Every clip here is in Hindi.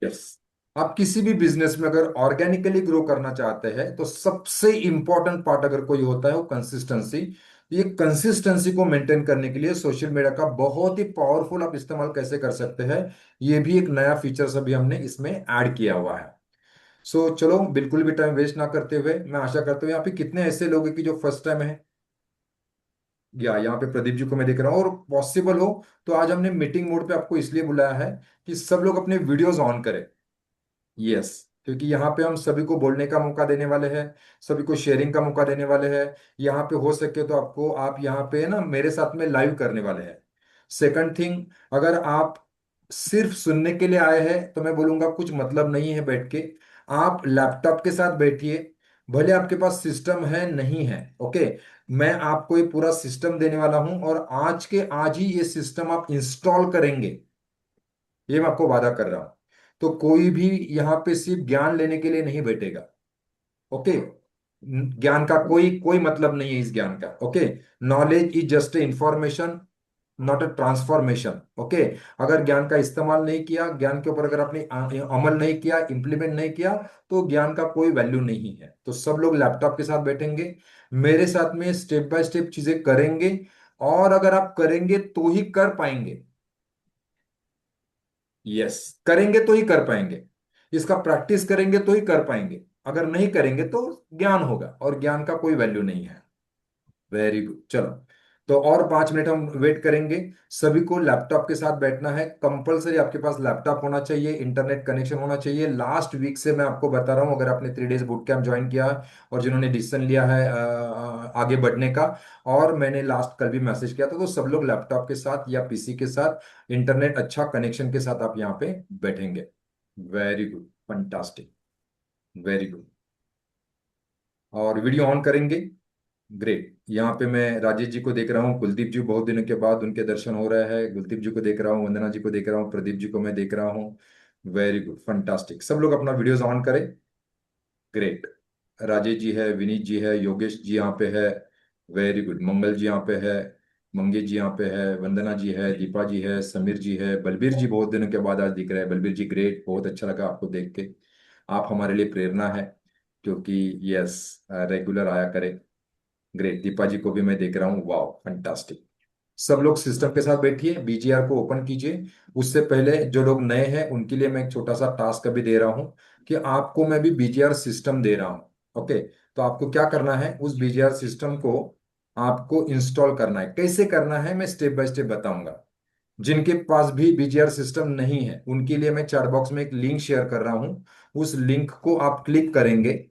यस। आप किसी भी बिजनेस में अगर ऑर्गेनिकली ग्रो करना चाहते हैं तो सबसे इंपॉर्टेंट पार्ट अगर कोई होता है वो कंसिस्टेंसी। ये कंसिस्टेंसी को मेंटेन करने के लिए सोशल मीडिया का बहुत ही पावरफुल आप इस्तेमाल कैसे कर सकते हैं, ये भी एक नया फीचर्स अभी हमने इसमें ऐड किया हुआ है। सो चलो बिल्कुल भी टाइम वेस्ट ना करते हुए, मैं आशा करता हूँ यहाँ पे कितने ऐसे लोग हैं कि जो फर्स्ट टाइम है। या यहाँ पे प्रदीप जी को मैं देख रहा हूँ, और पॉसिबल हो तो आज हमने मीटिंग मोड पे आपको इसलिए बुलाया है कि सब लोग अपने वीडियोस ऑन करें। यस। क्योंकि यहाँ पे हम सभी को बोलने का मौका देने वाले हैं, सभी को शेयरिंग का मौका देने वाले हैं। यहाँ पे हो सके तो आपको आप यहाँ पे ना मेरे साथ में लाइव करने वाले हैं। सेकंड थिंग, अगर आप सिर्फ सुनने के लिए आए हैं तो मैं बोलूंगा कुछ मतलब नहीं है बैठ के। आप लैपटॉप के साथ बैठिए, भले आपके पास सिस्टम है नहीं है, ओके। मैं आपको ये पूरा सिस्टम देने वाला हूं और आज के आज ही ये सिस्टम आप इंस्टॉल करेंगे, ये मैं आपको वादा कर रहा हूं। तो कोई भी यहाँ पे सिर्फ ज्ञान लेने के लिए नहीं बैठेगा, ओके। ज्ञान का कोई कोई मतलब नहीं है इस ज्ञान का, okay. Knowledge is just a information, not a transformation, okay. अगर ज्ञान का इस्तेमाल नहीं किया, ज्ञान के ऊपर अगर आपने अमल नहीं किया, इंप्लीमेंट नहीं किया, तो ज्ञान का कोई वैल्यू नहीं है। तो सब लोग लैपटॉप के साथ बैठेंगे, मेरे साथ में स्टेप बाय स्टेप चीजें करेंगे, और अगर आप करेंगे तो ही कर पाएंगे। यस। करेंगे तो ही कर पाएंगे, इसका प्रैक्टिस करेंगे तो ही कर पाएंगे। अगर नहीं करेंगे तो ज्ञान होगा और ज्ञान का कोई वैल्यू नहीं है। वेरी गुड, चलो। तो और 5 मिनट हम वेट करेंगे। सभी को लैपटॉप के साथ बैठना है, कंपलसरी आपके पास लैपटॉप होना चाहिए, इंटरनेट कनेक्शन होना चाहिए। लास्ट वीक से मैं आपको बता रहा हूँ, अगर आपने 3 डेज बूट कैंप ज्वाइन किया है और जिन्होंने डिसीजन लिया है आगे बढ़ने का, और मैंने लास्ट कल भी मैसेज किया था, तो सब लोग लैपटॉप के साथ या पीसी के साथ इंटरनेट अच्छा कनेक्शन के साथ आप यहाँ पे बैठेंगे। Very good, fantastic, very good. और वीडियो ऑन करेंगे। ग्रेट। यहाँ पे मैं राजेश जी को देख रहा हूँ, कुलदीप जी बहुत दिनों के बाद उनके दर्शन हो रहे हैं, कुलदीप जी को देख रहा हूँ, वंदना जी को देख रहा हूँ, प्रदीप जी को मैं देख रहा हूँ। Very good, fantastic. सब लोग अपना वीडियोस ऑन करें। ग्रेट। राजेश जी है, विनीत जी है, योगेश जी यहाँ पे है। Very good. मंगल जी यहाँ पे है, मंगेश जी यहाँ पे है, वंदना जी है, दीपा जी है, समीर जी है, बलबीर जी बहुत दिनों के बाद आज दिख रहे हैं। बलबीर जी ग्रेट, बहुत अच्छा लगा आपको देख के। आप हमारे लिए प्रेरणा है, क्योंकि यस, रेगुलर आया करें। ग्रेट। दीपा जी को भी मैं देख रहा हूँ, वाह फंटास्टिक। सब लोग सिस्टम के साथ बैठिए, बीजीआर को ओपन कीजिए। उससे पहले जो लोग नए हैं उनके लिए मैं एक छोटा सा टास्क अभी दे रहा हूँ कि आपको मैं भी बीजीआर सिस्टम दे रहा हूँ, ओके। तो आपको क्या करना है, उस बीजीआर सिस्टम को आपको इंस्टॉल करना है। कैसे करना है मैं स्टेप बाय स्टेप बताऊंगा। जिनके पास भी बीजीआर सिस्टम नहीं है उनके लिए मैं चैट बॉक्स में एक लिंक शेयर कर रहा हूँ, उस लिंक को आप क्लिक करेंगे।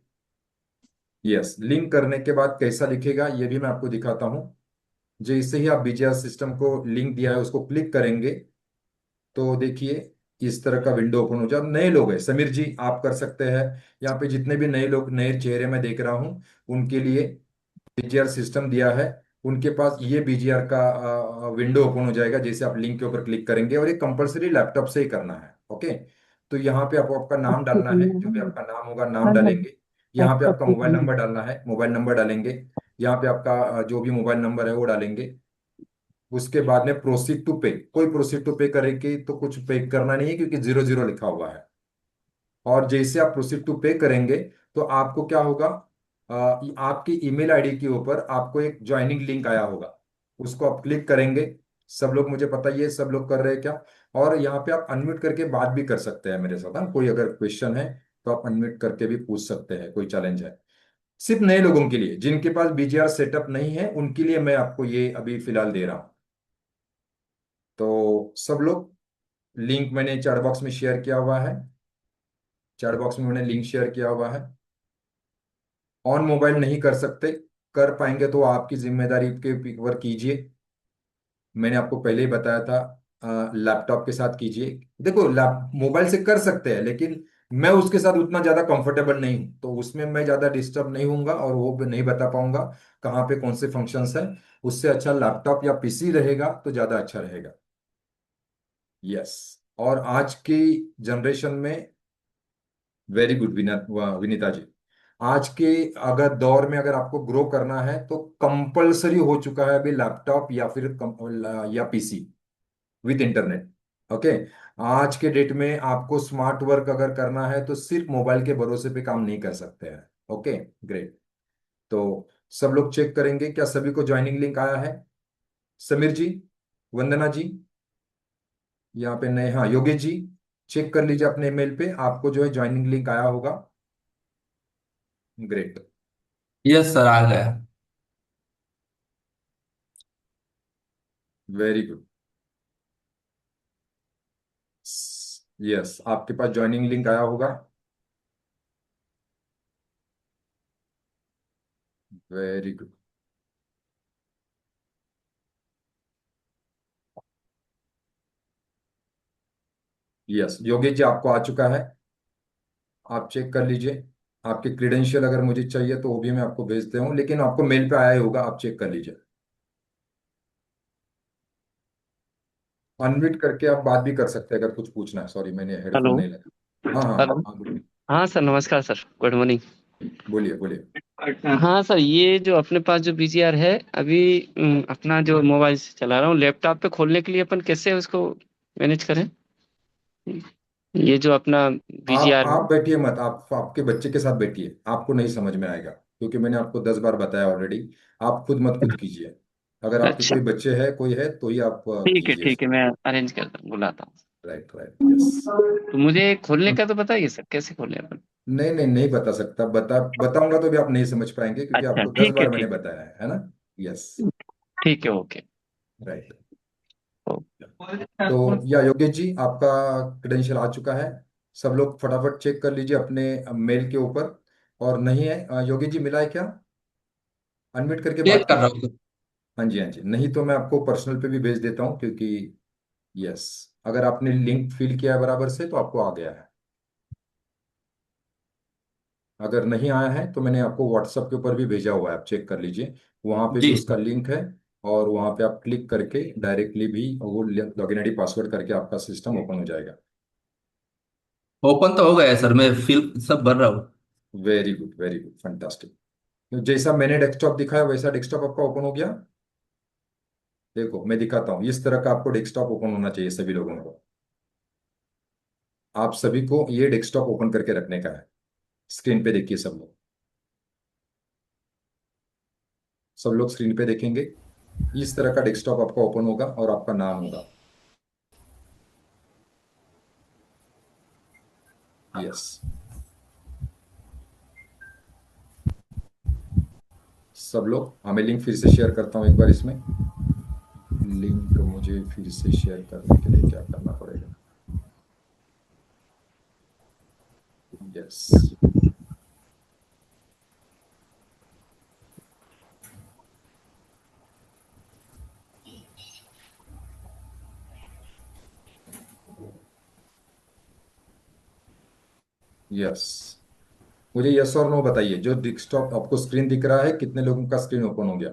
यस, लिंक करने के बाद कैसा दिखेगा ये भी मैं आपको दिखाता हूँ। जैसे ही आप बीजीआर सिस्टम को लिंक दिया है उसको क्लिक करेंगे, तो देखिए इस तरह का विंडो ओपन हो जाए। नए लोग हैं, समीर जी आप कर सकते हैं। यहाँ पे जितने भी नए लोग, नए चेहरे मैं देख रहा हूँ, उनके लिए बीजीआर सिस्टम दिया है, उनके पास ये बीजीआर का विंडो ओपन हो जाएगा जैसे आप लिंक के ऊपर क्लिक करेंगे, और ये कंपलसरी लैपटॉप से ही करना है, ओके। तो यहाँ पे आपको आपका नाम डालना है, जो भी आपका नाम होगा नाम डालेंगे। यहाँ पे आपका मोबाइल नंबर डालना है, मोबाइल नंबर डालेंगे। यहाँ पे आपका जो भी मोबाइल नंबर है वो डालेंगे। उसके बाद में प्रोसीड टू पे, कोई प्रोसीड टू पे करेंगे तो कुछ पे करना नहीं है क्योंकि 00 लिखा हुआ है। और जैसे आप प्रोसीड टू पे करेंगे तो आपको क्या होगा, आपकी ईमेल आईडी के ऊपर आपको एक ज्वाइनिंग लिंक आया होगा, उसको आप क्लिक करेंगे। सब लोग, मुझे पता ही है सब लोग कर रहे हैं क्या। और यहाँ पे आप अनम्यूट करके बात भी कर सकते हैं मेरे साथ, हाँ? कोई अगर क्वेश्चन है तो आप अनम्यूट करके भी पूछ सकते हैं, कोई चैलेंज है। सिर्फ नए लोगों के लिए, जिनके पास बीजीआर सेटअप नहीं है उनके लिए मैं आपको ये अभी फिलहाल दे रहा हूँ। तो सब लोग, लिंक मैंने चैट बॉक्स में शेयर किया हुआ है, चैट बॉक्स में मैंने लिंक शेयर किया हुआ है। ऑन मोबाइल नहीं कर सकते, कर पाएंगे तो आपकी जिम्मेदारी के ऊपर कीजिए। मैंने आपको पहले ही बताया था, लैपटॉप के साथ कीजिए। देखो लैप मोबाइल से कर सकते हैं, लेकिन मैं उसके साथ उतना ज्यादा कंफर्टेबल नहीं हूं, तो उसमें मैं ज्यादा डिस्टर्ब नहीं होऊंगा और वो भी नहीं बता पाऊंगा कहाँ पे कौन से फंक्शंस हैं। उससे अच्छा लैपटॉप या पीसी रहेगा तो ज्यादा अच्छा रहेगा। यस। और आज की जनरेशन में, वेरी गुड विनीता जी, आज के अगर दौर में अगर आपको ग्रो करना है तो कंपलसरी हो चुका है अभी लैपटॉप या फिर या पीसी विथ इंटरनेट, ओके। आज के डेट में आपको स्मार्ट वर्क अगर करना है तो सिर्फ मोबाइल के भरोसे पे काम नहीं कर सकते हैं। Okay, great. तो सब लोग चेक करेंगे क्या सभी को ज्वाइनिंग लिंक आया है? समीर जी, वंदना जी, यहाँ पे नए, हाँ योगेश जी, चेक कर लीजिए अपने ईमेल पे, आपको जो है ज्वाइनिंग लिंक आया होगा। ग्रेट, यस सर, आ गया। Very good. यस, आपके पास ज्वाइनिंग लिंक आया होगा। Very good. Yes Yogesh ji, आपको आ चुका है। आप चेक कर लीजिए। आपके क्रीडेंशियल अगर मुझे चाहिए तो वो भी मैं आपको भेजते हूँ, लेकिन आपको मेल पे आया ही होगा, आप चेक कर लीजिए। अनम्यूट करके आप बात भी कर सकते हैं अगर कुछ पूछना है। सॉरी, मैंने हेडफोन हेलो। नहीं लगा। हाँ हाँ हाँ हेलो। हाँ, बोलिए। हाँ सर, नमस्कार सर, गुड मॉर्निंग। बोलिए बोलिए। हाँ सर, ये जो अपने पास जो बीजीआर है अभी, अपना जो मोबाइल से चला रहा हूँ, लैपटॉप पे खोलने के लिए अपन कैसे उसको मैनेज करें? ये जो अपना आप बीजीआर है। आप बैठिए मत, आप आपके बच्चे के साथ बैठिए, आपको नहीं समझ में आएगा क्योंकि मैंने आपको 10 बार बताया ऑलरेडी। आप खुद मत कुछ कीजिए। अगर आपके अच्छा, कोई बच्चे है, कोई है तो ही आप कीजिए ठीक है, इसको। मैं अरेंज करता हूँ, बुलाता हूँ। Right right, yes. तो मुझे खोलने का तो बताइए सर, कैसे खोले अपन? नहीं नहीं, नहीं बता सकता, बताऊंगा तो भी आप नहीं समझ पाएंगे क्योंकि अच्छा, आपको दस बार मैंने ठीक बताया है ना। यस। है, ठीक है, ओके। राइट। तो ओके। या योगेश जी, आपका क्रेडेंशियल आ चुका है। सब लोग फटाफट चेक कर लीजिए अपने मेल के ऊपर। और नहीं है योगेश जी, मिला है क्या? अनम्यूट करके चेक बात कर रहा कीजिए। हूँ सर। हाँ जी हाँ जी, नहीं तो मैं आपको पर्सनल पे भी भेज देता हूँ क्योंकि यस, अगर आपने लिंक फिल किया है बराबर से तो आपको आ गया है। अगर नहीं आया है तो मैंने आपको व्हाट्सएप के ऊपर भी भेजा हुआ है, आप चेक कर लीजिए। वहाँ पे भी जी उसका सर। लिंक है। और वहाँ पे आप क्लिक करके डायरेक्टली भी वो लॉगिन आईडी पासवर्ड करके आपका सिस्टम ओपन हो जाएगा। ओपन तो हो गया है सर, मैं फिल सब भर रहा हूँ। Very good very good, fantastic. जैसा मैंने डेस्कटॉप दिखाया वैसा डेस्कटॉप आपका ओपन हो गया। देखो मैं दिखाता हूँ, इस तरह का आपको डेस्कटॉप ओपन होना चाहिए सभी लोगों को। आप सभी को ये डेस्कटॉप ओपन करके रखने का है। स्क्रीन पे देखिए सब लोग। सब लोग स्क्रीन पे देखेंगे। इस तरह का डेस्कटॉप आपका ओपन होगा और आपका नाम होगा। यस। सब लोग, हमें लिंक फिर से शेयर करता हूँ एक बार इसमें। लिंक मुझे फिर से शेयर करने के लिए क्या करना पड़ेगा? यस। यस, मुझे यस और नो बताइए, जो डेस्कटॉप आपको स्क्रीन दिख रहा है कितने लोगों का स्क्रीन ओपन हो गया?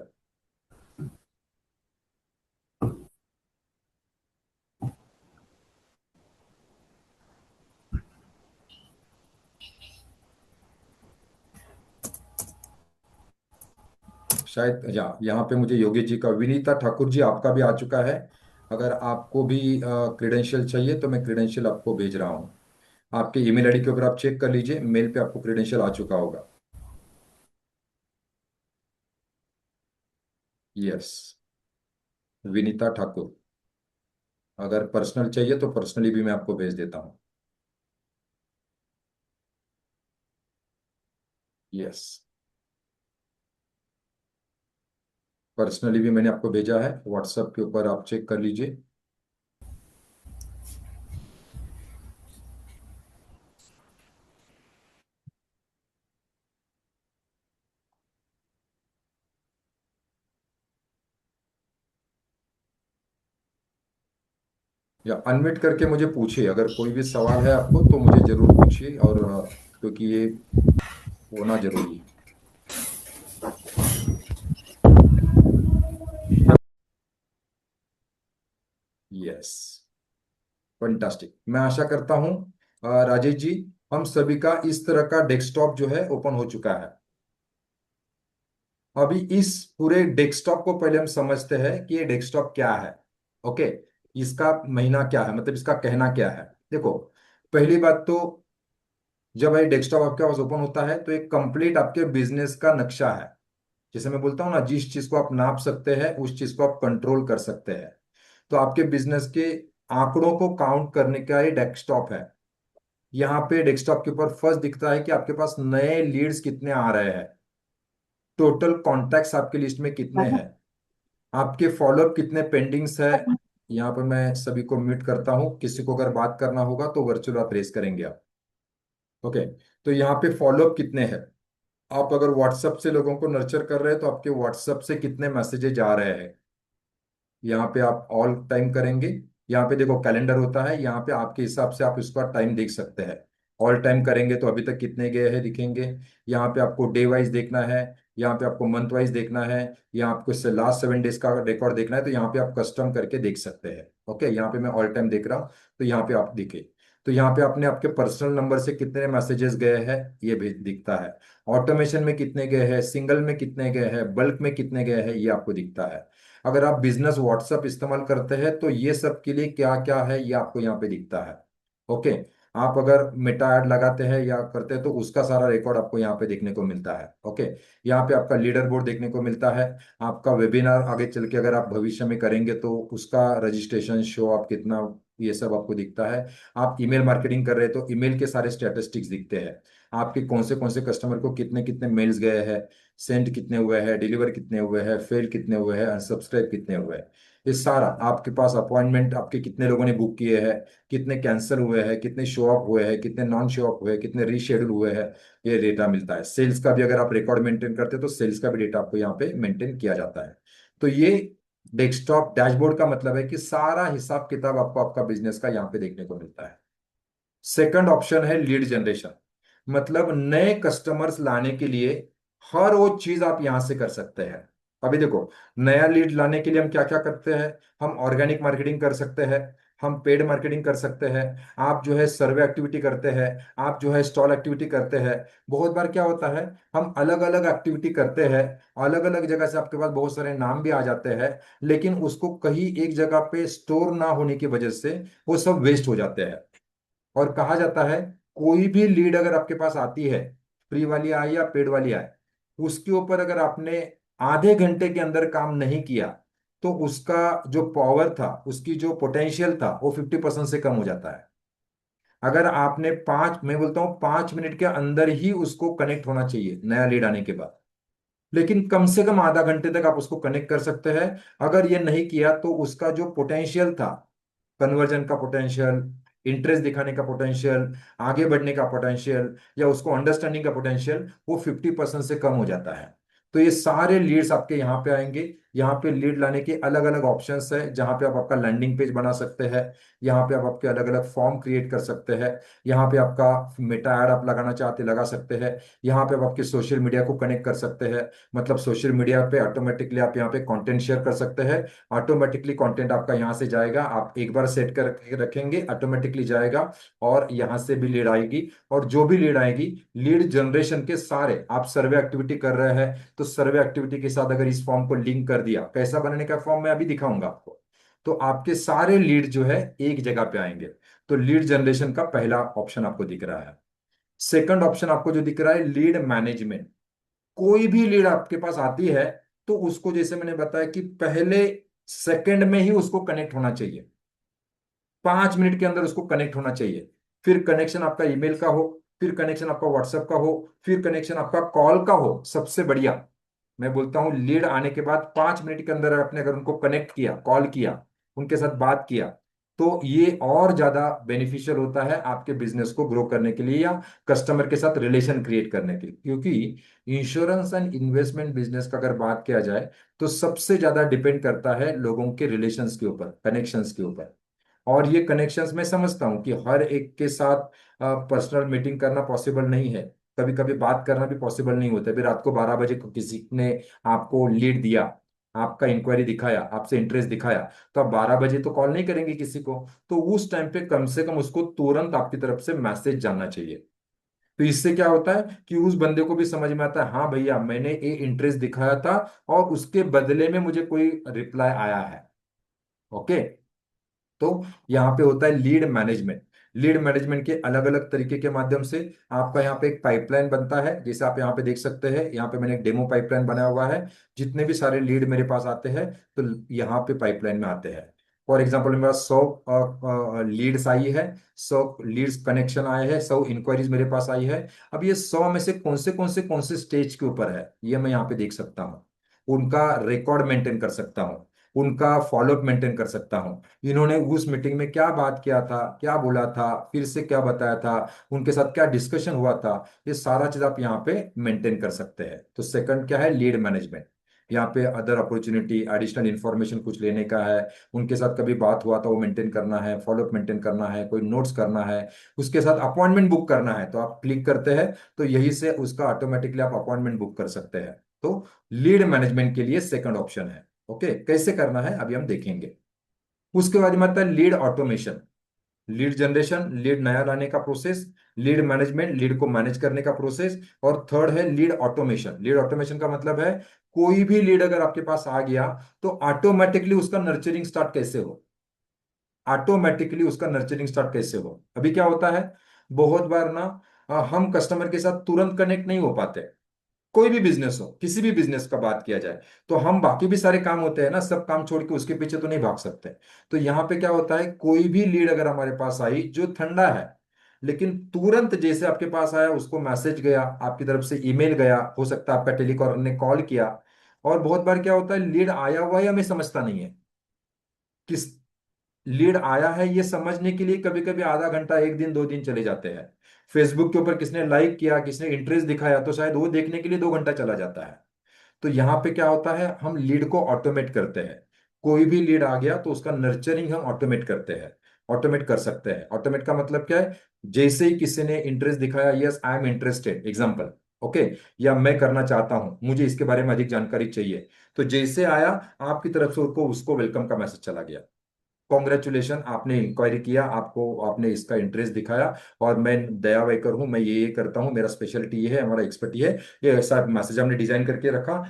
शायद यहाँ पे मुझे योगेश जी का, विनीता ठाकुर जी आपका भी आ चुका है। अगर आपको भी क्रेडेंशियल चाहिए तो मैं क्रेडेंशियल आपको भेज रहा हूँ। आपके ईमेल आईडी के ऊपर आप चेक कर लीजिए, मेल पे आपको क्रेडेंशियल आ चुका होगा। यस, विनीता ठाकुर। अगर पर्सनल चाहिए तो पर्सनली भी मैं आपको भेज देता हूँ। यस, पर्सनली भी मैंने आपको भेजा है व्हाट्सएप के ऊपर, आप चेक कर लीजिए। या अनम्यूट करके मुझे पूछिए, अगर कोई भी सवाल है आपको तो मुझे जरूर पूछिए, और क्योंकि ये होना जरूरी है। Yes, fantastic. मैं आशा करता हूं राजेश जी, हम सभी का इस तरह का डेस्कटॉप जो है ओपन हो चुका है। अभी इस पूरे डेस्कटॉप को पहले हम समझते हैं कि ये डेस्कटॉप क्या है। ओके। इसका महीना क्या है, मतलब इसका कहना क्या है। देखो, पहली बात तो, जब ये डेस्कटॉप आपके पास ओपन होता है तो एक कंप्लीट आपके बिजनेस का नक्शा है। जैसे मैं बोलता हूँ ना, जिस चीज को आप नाप सकते हैं उस चीज को आप कंट्रोल कर सकते हैं। तो आपके बिजनेस के आंकड़ों को काउंट करने का ये डेस्कटॉप है। यहाँ पे डेस्कटॉप के ऊपर फर्स्ट दिखता है कि आपके पास नए लीड्स कितने आ रहे हैं, टोटल कॉन्टैक्ट्स आपके लिस्ट में कितने हैं, आपके फॉलोअप कितने पेंडिंग्स है। यहाँ पर मैं सभी को म्यूट करता हूँ, किसी को अगर बात करना होगा तो वर्चुअल आप रेस करेंगे आप। ओके, तो यहाँ पे फॉलोअप कितने हैं। आप अगर व्हाट्सएप से लोगों को नर्चर कर रहे हैं तो आपके व्हाट्सएप से कितने मैसेजेज आ रहे हैं, यहाँ पे आप ऑल टाइम करेंगे। यहाँ पे देखो कैलेंडर होता है, यहाँ पे आपके हिसाब से आप इसका टाइम देख सकते हैं। ऑल टाइम करेंगे तो अभी तक कितने गए हैं दिखेंगे। यहाँ पे आपको डे वाइज देखना है, यहाँ पे आपको मंथ वाइज देखना है, यहाँ आपको इससे लास्ट 7 डेज का रिकॉर्ड देखना है तो यहाँ पे आप कस्टम करके देख सकते हैं। ओके, यहाँ पे मैं ऑल टाइम देख रहा हूँ तो यहाँ पे आप दिखे। तो यहाँ पे आपने आपके पर्सनल नंबर से कितने मैसेजेस गए हैं ये भी दिखता है। ऑटोमेशन में कितने गए हैं, सिंगल में कितने गए हैं, बल्क में कितने गए हैं, ये आपको दिखता है। अगर आप बिजनेस व्हाट्सएप इस्तेमाल करते हैं तो ये सब के लिए क्या क्या है ये आपको यहाँ पे दिखता है। ओके, आप अगर मेटा ऐड लगाते हैं या करते हैं तो उसका सारा रिकॉर्ड आपको यहाँ पे देखने को मिलता है। ओके, यहाँ पे आपका लीडर बोर्ड देखने को मिलता है। आपका वेबिनार आगे चल के अगर आप भविष्य में करेंगे तो उसका रजिस्ट्रेशन शो आप कितना, ये सब आपको दिखता है। आप ईमेल मार्केटिंग कर रहे हैं तो ईमेल के सारे स्टैटिस्टिक्स दिखते हैं। आपके कौन से कस्टमर को कितने कितने मेल्स गए हैं, सेंड कितने हुए हैं, डिलीवर कितने हुए हैं, फेल कितने हुए हैं, अनसब्सक्राइब कितने हुए हैं। ये सारा आपके पास, अपॉइंटमेंट आपके कितने लोगों ने बुक किए हैं, कितने कैंसिल हुए हैं, कितने शो अप हुए हैं, कितने नॉन शो अप हुए हैं, कितने रीशेड्यूल हुए हैं, ये डेटा मिलता है। सेल्स का भी अगर आप रिकॉर्ड मेंटेन करते हैं तो सेल्स का भी डेटा आपको यहाँ पे मेंटेन किया जाता है। तो ये डेस्कटॉप डैशबोर्ड का मतलब है कि सारा हिसाब किताब आपको आपका बिजनेस का यहाँ पे देखने को मिलता है। सेकंड ऑप्शन है लीड जनरेशन, मतलब नए कस्टमर्स लाने के लिए हर वो चीज आप यहां से कर सकते हैं। अभी देखो, नया लीड लाने के लिए हम क्या क्या करते हैं। हम ऑर्गेनिक मार्केटिंग कर सकते हैं, हम पेड मार्केटिंग कर सकते हैं, आप जो है सर्वे एक्टिविटी करते हैं, आप जो है स्टॉल एक्टिविटी करते हैं। बहुत बार क्या होता है, हम अलग अलग एक्टिविटी करते हैं, अलग अलग जगह से आपके पास बहुत सारे नाम भी आ जाते हैं, लेकिन उसको कहीं एक जगह पे स्टोर ना होने की वजह से वो सब वेस्ट हो जाते हैं। और कहा जाता है, कोई भी लीड अगर आपके पास आती है, फ्री वाली आए या पेड वाली आए, उसके ऊपर अगर आपने आधे घंटे के अंदर काम नहीं किया तो उसका जो पावर था, उसकी जो पोटेंशियल था वो 50% से कम हो जाता है। अगर आपने मैं बोलता हूँ 5 मिनट के अंदर ही उसको कनेक्ट होना चाहिए नया लीड आने के बाद, लेकिन कम से कम आधा घंटे तक आप उसको कनेक्ट कर सकते हैं। अगर ये नहीं किया तो उसका जो पोटेंशियल था, कन्वर्जन का पोटेंशियल, इंटरेस्ट दिखाने का पोटेंशियल, आगे बढ़ने का पोटेंशियल या उसको अंडरस्टैंडिंग का पोटेंशियल, वो 50% से कम हो जाता है। तो ये सारे लीड्स आपके यहाँ पे आएंगे। यहाँ पे लीड लाने के अलग अलग ऑप्शंस है, जहाँ पे आप आपका लैंडिंग पेज बना सकते हैं, यहाँ पे आप आपके अलग अलग फॉर्म क्रिएट कर सकते हैं, यहाँ पे आपका मेटा ऐड आप लगाना चाहते लगा सकते हैं, यहाँ पे आप आपके सोशल मीडिया को कनेक्ट कर सकते हैं। मतलब सोशल मीडिया पे ऑटोमेटिकली आप यहाँ पे कंटेंट शेयर कर सकते हैं, ऑटोमेटिकली कंटेंट आपका यहाँ से जाएगा, आप एक बार सेट कर रखेंगे ऑटोमेटिकली जाएगा, और यहाँ से भी लीड आएगी। और जो भी लीड आएगी, लीड जनरेशन के सारे, आप सर्वे एक्टिविटी कर रहे हैं तो सर्वे एक्टिविटी के साथ अगर इस फॉर्म को लिंक कर दिया, कैसा बनाने का फॉर्म मैं अभी दिखाऊंगा आपको, तो आपके सारे लीड जो है एक जगह पे आएंगे। तो लीड जनरेशन का पहला ऑप्शन आपको दिख रहा है। सेकंड ऑप्शन आपको जो दिख रहा है, लीड मैनेजमेंट। कोई भी लीड आपके पास आती है तो उसको, जैसे मैंने बताया कि पहले सेकंड में ही उसको कनेक्ट होना चाहिए, 5 मिनट के अंदर उसको कनेक्ट होना चाहिए। फिर कनेक्शन आपका ईमेल का हो, फिर कनेक्शन आपका व्हाट्सएप का हो, फिर कनेक्शन आपका कॉल का हो, सबसे बढ़िया। मैं बोलता हूं लीड आने के बाद 5 मिनट के अंदर आपने अगर उनको कनेक्ट किया, कॉल किया, उनके साथ बात किया, तो ये और ज्यादा बेनिफिशियल होता है आपके बिजनेस को ग्रो करने के लिए या कस्टमर के साथ रिलेशन क्रिएट करने के लिए। क्योंकि इंश्योरेंस एंड इन्वेस्टमेंट बिजनेस का अगर बात किया जाए तो सबसे ज्यादा डिपेंड करता है लोगों के रिलेशंस के ऊपर, कनेक्शंस के ऊपर। और ये कनेक्शंस मैं समझता हूँ कि हर एक के साथ पर्सनल मीटिंग करना पॉसिबल नहीं है, कभी कभी बात करना भी पॉसिबल नहीं होता है। फिर रात को 12 बजे को किसी ने आपको लीड दिया, आपका इंक्वायरी दिखाया, आपसे इंटरेस्ट दिखाया, तो आप 12 बजे तो कॉल नहीं करेंगे किसी को। तो उस टाइम पे कम से कम उसको तुरंत आपकी तरफ से मैसेज जाना चाहिए। तो इससे क्या होता है कि उस बंदे को भी समझ में आता है, हाँ भैया मैंने ये इंटरेस्ट दिखाया था और उसके बदले में मुझे कोई रिप्लाई आया है। ओके, तो यहाँ पे होता है लीड मैनेजमेंट। लीड मैनेजमेंट के अलग अलग तरीके के माध्यम से आपका यहाँ पे एक पाइपलाइन बनता है, जैसे आप यहाँ पे देख सकते हैं। यहाँ पे मैंने एक डेमो पाइपलाइन बनाया हुआ है। जितने भी सारे लीड मेरे पास आते हैं तो यहाँ पे पाइपलाइन में आते हैं। फॉर एग्जाम्पल मेरे पास 100 लीड्स आई है, 100 लीड्स कनेक्शन आए हैं, 100 इंक्वायरीज मेरे पास आई है। अब ये 100 में से कौन से स्टेज के ऊपर है ये मैं यहाँ पे देख सकता हूँ। उनका रिकॉर्ड मेंटेन कर सकता हूँ, उनका फॉलोअप मेंटेन कर सकता हूँ। इन्होंने उस मीटिंग में क्या बात किया था, क्या बोला था, फिर से क्या बताया था, उनके साथ क्या डिस्कशन हुआ था, ये सारा चीज आप यहाँ पे मेंटेन कर सकते हैं। तो सेकंड क्या है, लीड मैनेजमेंट। यहाँ पे अदर अपॉर्चुनिटी, एडिशनल इंफॉर्मेशन कुछ लेने का है, उनके साथ कभी बात हुआ था वो मेंटेन करना है, फॉलोअप मेंटेन करना है, कोई नोट्स करना है, उसके साथ अपॉइंटमेंट बुक करना है, तो आप क्लिक करते हैं तो यही से उसका ऑटोमेटिकली आप अपॉइंटमेंट बुक कर सकते हैं। तो लीड मैनेजमेंट के लिए सेकंड ऑप्शन है। ओके, कैसे करना है अभी हम देखेंगे। उसके बाद में आता है lead automation. Lead generation, lead नया लाने का प्रोसेस, लीड मैनेजमेंट, लीड को मैनेज करने का प्रोसेस, और थर्ड है लीड ऑटोमेशन। लीड ऑटोमेशन का मतलब है कोई भी लीड अगर आपके पास आ गया तो ऑटोमेटिकली उसका नर्चरिंग स्टार्ट कैसे हो, ऑटोमेटिकली उसका नर्चरिंग स्टार्ट कैसे हो। अभी क्या होता है, बहुत बार ना हम कस्टमर के साथ तुरंत कनेक्ट नहीं हो पाते। कोई भी बिजनेस हो, किसी भी बिजनेस का बात किया जाए, तो हम बाकी भी सारे काम होते हैं ना, सब काम छोड़ के उसके पीछे तो नहीं भाग सकते। तो यहाँ पे क्या होता है, कोई भी लीड अगर हमारे पास आई जो ठंडा है, लेकिन तुरंत जैसे आपके पास आया उसको मैसेज गया, आपकी तरफ से ईमेल गया, हो सकता है आपका टेलीकॉलर ने कॉल किया। और बहुत बार क्या होता है, लीड आया हुआ है हमें समझता नहीं है, किस लीड आया है ये समझने के लिए कभी कभी आधा घंटा, एक दिन, 2 दिन चले जाते हैं। फेसबुक के ऊपर किसने लाइक किया, किसने इंटरेस्ट दिखाया, तो शायद वो देखने के लिए 2 घंटा चला जाता है। तो यहाँ पे क्या होता है, हम लीड को ऑटोमेट करते हैं। कोई भी लीड आ गया तो उसका नर्चरिंग हम ऑटोमेट करते हैं, ऑटोमेट कर सकते हैं। ऑटोमेट का मतलब क्या है, जैसे ही किसी ने इंटरेस्ट दिखाया, yes I am interested example, okay, या मैं करना चाहता हूं, मुझे इसके बारे में अधिक जानकारी चाहिए, तो जैसे आया आपकी तरफ से उसको उसको वेलकम का मैसेज चला गया, कॉन्ग्रेचुलेशन आपने इंक्वायरी किया, आपको आपने इसका इंटरेस्ट दिखाया, और मैं दया वेकर हूँ, मैं ये करता हूँ, मेरा स्पेशलिटी ये है, हमारा एक्सपर्टी है, ये ऐसा मैसेज हमने डिजाइन करके रखा,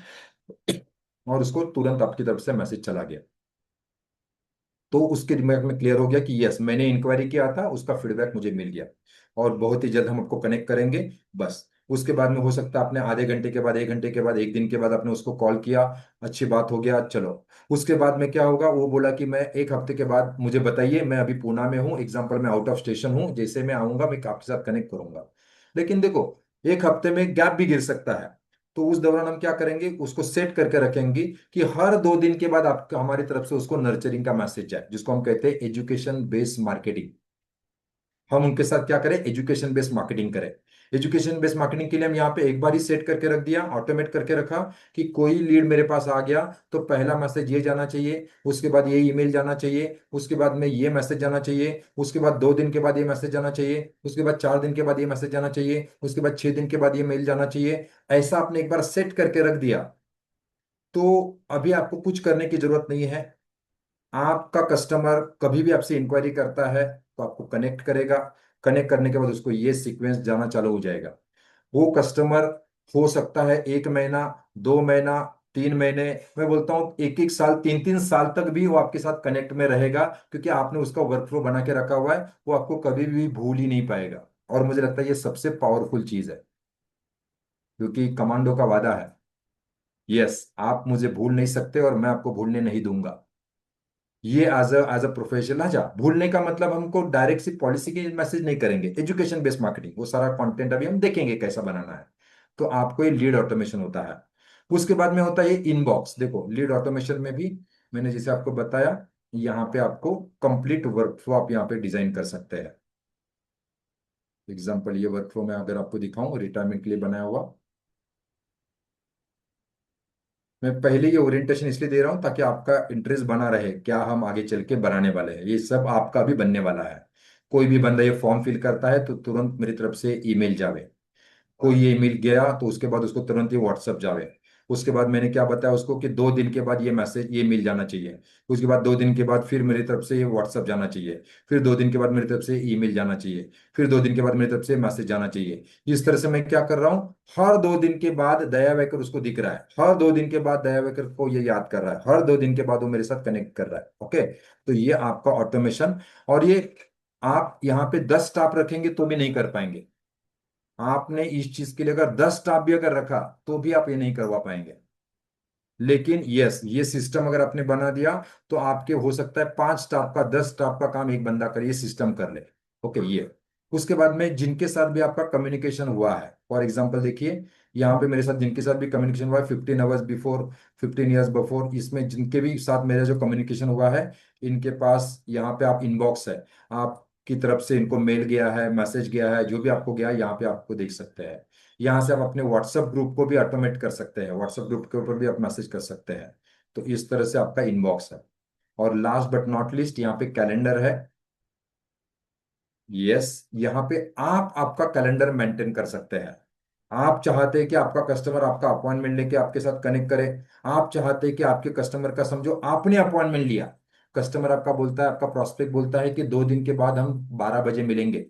और उसको तुरंत आपकी तरफ से मैसेज चला गया। तो उसके दिमाग में क्लियर हो गया कि यस मैंने इंक्वायरी किया था, उसका फीडबैक मुझे मिल गया, और बहुत ही जल्द हम आपको कनेक्ट करेंगे। बस उसके बाद में हो सकता है आपने आधे घंटे के बाद, 1 घंटे के बाद, 1 दिन के बाद आपने उसको कॉल किया, अच्छी बात हो गया, चलो। उसके बाद में क्या होगा, वो बोला कि मैं 1 हफ्ते के बाद मुझे बताइए, मैं अभी पूना में हूँ एग्जाम्पल, मैं आउट ऑफ स्टेशन हूँ, जैसे मैं आऊंगा मैं आपके साथ कनेक्ट करूंगा। लेकिन देखो 1 हफ्ते में गैप भी गिर सकता है, तो उस दौरान हम क्या करेंगे, उसको सेट करके रखेंगे कि हर 2 दिन के बाद आपका हमारी तरफ से उसको नर्चरिंग का मैसेज जाए, जिसको हम कहते हैं एजुकेशन बेस्ड मार्केटिंग। हम उनके साथ क्या करें, एजुकेशन बेस्ड मार्केटिंग करें। एजुकेशन बेस्ड मार्केटिंग के लिए हम यहाँ पे एक बार ही सेट करके रख दिया, ऑटोमेट करके रखा, कि कोई लीड मेरे पास आ गया तो पहला मैसेज ये जाना चाहिए, उसके बाद ये ईमेल जाना चाहिए, उसके बाद में ये मैसेज जाना चाहिए, उसके बाद 2 दिन के बाद ये मैसेज जाना चाहिए, उसके बाद 4 दिन के बाद ये मैसेज जाना चाहिए, उसके बाद 6 दिन के बाद ये मेल जाना चाहिए। ऐसा आपने एक बार सेट करके रख दिया तो अभी आपको कुछ करने की जरूरत नहीं है। आपका कस्टमर कभी भी आपसे इंक्वायरी करता है तो आपको कनेक्ट करेगा, कनेक्ट करने के बाद उसको ये सीक्वेंस जाना चालू हो जाएगा। वो कस्टमर हो सकता है 1 महीना, 2 महीना, 3 महीने, मैं बोलता हूँ 1 1 साल, 3 3 साल तक भी वो आपके साथ कनेक्ट में रहेगा, क्योंकि आपने उसका वर्कफ्लो बना के रखा हुआ है, वो आपको कभी भी भूल ही नहीं पाएगा। और मुझे लगता है ये सबसे पावरफुल चीज है, क्योंकि कमांडो का वादा है, यस आप मुझे भूल नहीं सकते और मैं आपको भूलने नहीं दूंगा। ये एज अ प्रोफेशनल, अच्छा भूलने का मतलब हमको डायरेक्ट सी पॉलिसी के मैसेज नहीं करेंगे, एजुकेशन बेस्ड मार्केटिंग वो सारा कंटेंट अभी हम देखेंगे कैसा बनाना है। तो आपको ये लीड ऑटोमेशन होता है। उसके बाद में होता है ये इनबॉक्स। देखो लीड ऑटोमेशन में भी मैंने जैसे आपको बताया, यहाँ पे आपको कंप्लीट वर्कफ्लो आप यहाँ पे डिजाइन कर सकते हैं। एग्जाम्पल ये वर्कफ्लो मैं अगर आपको दिखाऊं, रिटायरमेंट के लिए बनाया हुआ, मैं पहले ये ओरिएंटेशन इसलिए दे रहा हूँ ताकि आपका इंटरेस्ट बना रहे, क्या हम आगे चल के बनाने वाले हैं, ये सब आपका भी बनने वाला है। कोई भी बंदा ये फॉर्म फिल करता है तो तुरंत मेरी तरफ से ईमेल जावे, कोई ये ईमेल गया तो उसके बाद उसको तुरंत ही व्हाट्सएप जावे, उसके बाद मैंने क्या बताया उसको कि 2 दिन के बाद ये मैसेज ये मिल जाना चाहिए। उसके बाद 2 दिन के बाद फिर मेरी तरफ से ये व्हाट्सअप जाना चाहिए। फिर 2 दिन के बाद मेरी तरफ से ईमेल जाना चाहिए। फिर 2 दिन के बाद मेरी तरफ से मैसेज जाना चाहिए। इस तरह से मैं क्या कर रहा हूँ, हर 2 दिन के बाद दया वेकर उसको दिख रहा है, हर 2 दिन के बाद दया वेकर को ये याद कर रहा है, हर 2 दिन के बाद वो मेरे साथ कनेक्ट कर रहा है। ओके, तो ये आपका ऑटोमेशन। और ये आप यहाँ पे 10 स्टाफ रखेंगे तो भी नहीं कर पाएंगे। आपने इस चीज के लिए अगर 10 स्टाफ भी अगर रखा तो भी आप ये नहीं करवा पाएंगे। लेकिन यस, ये सिस्टम अगर आपने बना दिया तो आपके हो सकता है 5 स्टाफ का 10 स्टाफ का काम एक बंदा करे, ये सिस्टम कर ले। ओके, ये उसके बाद में जिनके साथ भी आपका कम्युनिकेशन हुआ है, फॉर एग्जांपल देखिए, यहाँ पे मेरे साथ जिनके साथ भी कम्युनिकेशन हुआ है 15 आवर्स बिफोर, 15 ईयर्स बिफोर, इसमें जिनके भी साथ मेरा जो कम्युनिकेशन हुआ है, इनके पास यहाँ पे आप इनबॉक्स है, आपकी तरफ से इनको मेल गया है, मैसेज गया है, जो भी आपको गया है यहाँ पे आपको देख सकते हैं। यहाँ से आप अपने व्हाट्सएप ग्रुप को भी ऑटोमेट कर सकते हैं, व्हाट्सएप ग्रुप के ऊपर भी आप मैसेज कर सकते हैं। तो इस तरह से आपका इनबॉक्स है। और लास्ट बट नॉट लीस्ट यहाँ पे कैलेंडर है। यस, यहाँ पे आप आपका कैलेंडर मेंटेन कर सकते हैं। आप चाहते हैं कि आपका कस्टमर आपका अपॉइंटमेंट लेके आपके साथ कनेक्ट करे। आप चाहते हैं कि आपके कस्टमर का, समझो आपने अपॉइंटमेंट लिया, कस्टमर आपका बोलता है, आपका प्रोस्पेक्ट बोलता है कि 2 दिन के बाद हम 12 बजे मिलेंगे।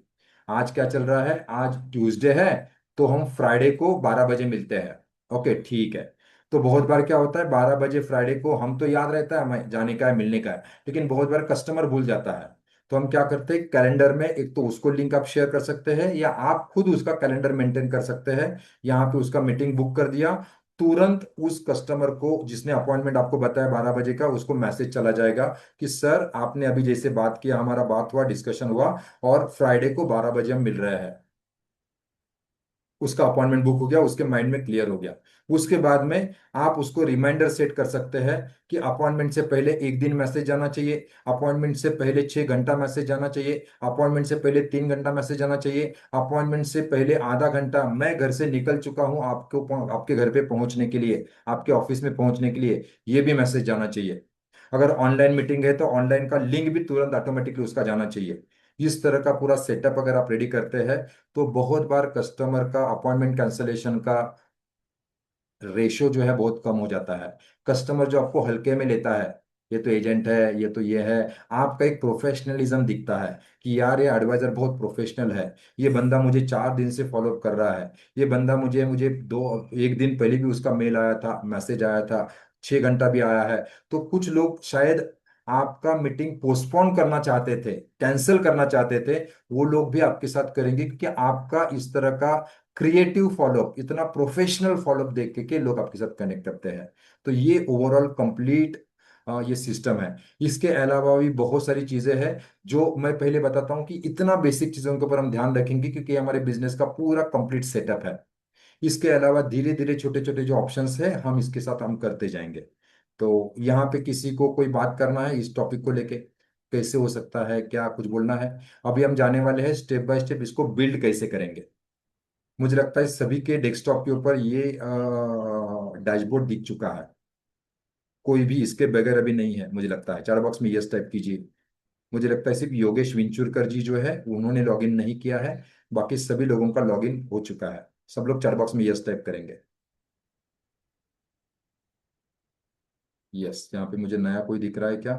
आज क्या चल रहा है, आज ट्यूसडे है, तो हम फ्राइडे को 12 बजे मिलते हैं। ओके ठीक है। तो बहुत बार क्या होता है, 12 बजे फ्राइडे को हम तो याद रहता है हमें जाने का है, मिलने का है, लेकिन बहुत बार कस्टमर भूल जाता है। तो हम क्या करते हैं, कैलेंडर में एक तो उसको लिंक आप शेयर कर सकते हैं, या आप खुद उसका कैलेंडर मेंटेन कर सकते हैं। यहाँ पे उसका मीटिंग बुक कर दिया, तुरंत उस कस्टमर को जिसने अपॉइंटमेंट आपको बताया 12 बजे का, उसको मैसेज चला जाएगा कि सर आपने अभी जैसे बात किया, हमारा बात हुआ, डिस्कशन हुआ, और फ्राइडे को 12 बजे हम मिल रहे हैं। उसका अपॉइंटमेंट बुक हो गया, उसके माइंड में क्लियर हो गया। उसके बाद में आप उसको रिमाइंडर सेट कर सकते हैं कि अपॉइंटमेंट से पहले एक दिन मैसेज जाना चाहिए, अपॉइंटमेंट से पहले 6 घंटा मैसेज जाना चाहिए, अपॉइंटमेंट से पहले 3 घंटा मैसेज जाना चाहिए, अपॉइंटमेंट से पहले आधा घंटा मैं घर से निकल चुका हूं आपको आपके घर पे पहुंचने के लिए, आपके ऑफिस में पहुंचने के लिए, ये भी मैसेज जाना चाहिए। अगर ऑनलाइन मीटिंग है तो ऑनलाइन का लिंक भी तुरंत ऑटोमेटिकली उसका जाना चाहिए। इस तरह का पूरा सेटअप अगर आप रेडी करते हैं, तो बहुत बार कस्टमर का अपॉइंटमेंट कैंसलेशन का रेशो जो है बहुत कम हो जाता है। कस्टमर जो आपको हल्के में लेता है, ये तो एजेंट है, ये तो ये है, आपका एक प्रोफेशनलिज्म दिखता है कि यार ये एडवाइजर बहुत प्रोफेशनल है, ये बंदा मुझे 4 दिन से फॉलो कर रहा है, ये बंदा मुझे मुझे दो एक दिन पहले भी उसका मेल आया था, मैसेज आया था, 6 घंटा भी आया है। तो कुछ लोग शायद आपका मीटिंग पोस्टपोन करना चाहते थे, कैंसिल करना चाहते थे, वो लोग भी आपके साथ करेंगे, क्योंकि आपका इस तरह का क्रिएटिव फॉलोअप, इतना प्रोफेशनल फॉलोअप देख के लोग आपके साथ कनेक्ट करते हैं। तो ये ओवरऑल कंप्लीट ये सिस्टम है। इसके अलावा भी बहुत सारी चीजें हैं जो मैं पहले बताता हूँ कि इतना बेसिक चीजों के ऊपर हम ध्यान रखेंगे, क्योंकि हमारे बिजनेस का पूरा कंप्लीट सेटअप है। इसके अलावा धीरे धीरे छोटे छोटे जो ऑप्शंस है हम इसके साथ हम करते जाएंगे। तो यहाँ पे किसी को कोई बात करना है इस टॉपिक को लेके, कैसे हो सकता है, क्या कुछ बोलना है? अभी हम जाने वाले हैं स्टेप बाय स्टेप इसको बिल्ड कैसे करेंगे। मुझे लगता है सभी के डेस्कटॉप के ऊपर ये डैशबोर्ड दिख चुका है, कोई भी इसके बगैर अभी नहीं है। मुझे लगता है चार बॉक्स में यस टाइप कीजिए। मुझे लगता है सिर्फ योगेश विंचुरकर जी जो है उन्होंने लॉगिन नहीं किया है, बाकी सभी लोगों का लॉगिन हो चुका है। सब लोग चार बॉक्स में यस टाइप करेंगे। यस, यहाँ पे मुझे नया कोई दिख रहा है क्या?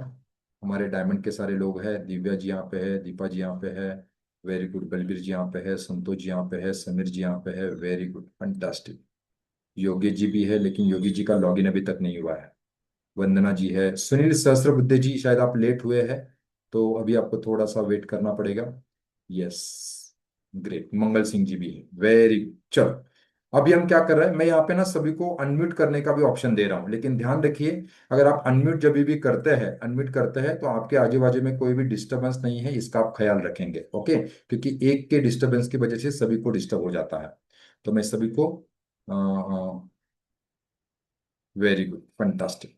हमारे डायमंड के सारे लोग हैं, दिव्या जी यहाँ पे है, दीपा जी यहाँ पे है, वेरी गुड, बलबीर जी यहाँ पे है, संतोष जी यहाँ पे है, समीर जी यहाँ पे है, very good, fantastic. Yogi ji भी है, लेकिन योगी जी का लॉगिन अभी तक नहीं हुआ है। वंदना जी है, सुनील सहस्त्रबुद्धे जी शायद आप लेट हुए हैं, तो अभी आपको थोड़ा सा वेट करना पड़ेगा। यस, ग्रेट, मंगल सिंह जी भी है, वेरी गुड। चलो, अभी हम क्या कर रहे हैं, मैं यहाँ पे ना सभी को अनम्यूट करने का भी ऑप्शन दे रहा हूँ, लेकिन ध्यान रखिए, अगर आप अनम्यूट जब भी करते हैं तो आपके आजू बाजू में कोई भी डिस्टरबेंस नहीं है, इसका आप ख्याल रखेंगे। ओके, क्योंकि एक के डिस्टरबेंस की वजह से सभी को डिस्टर्ब हो जाता है। तो मैं सभी को, वेरी गुड, फंटास्टिक,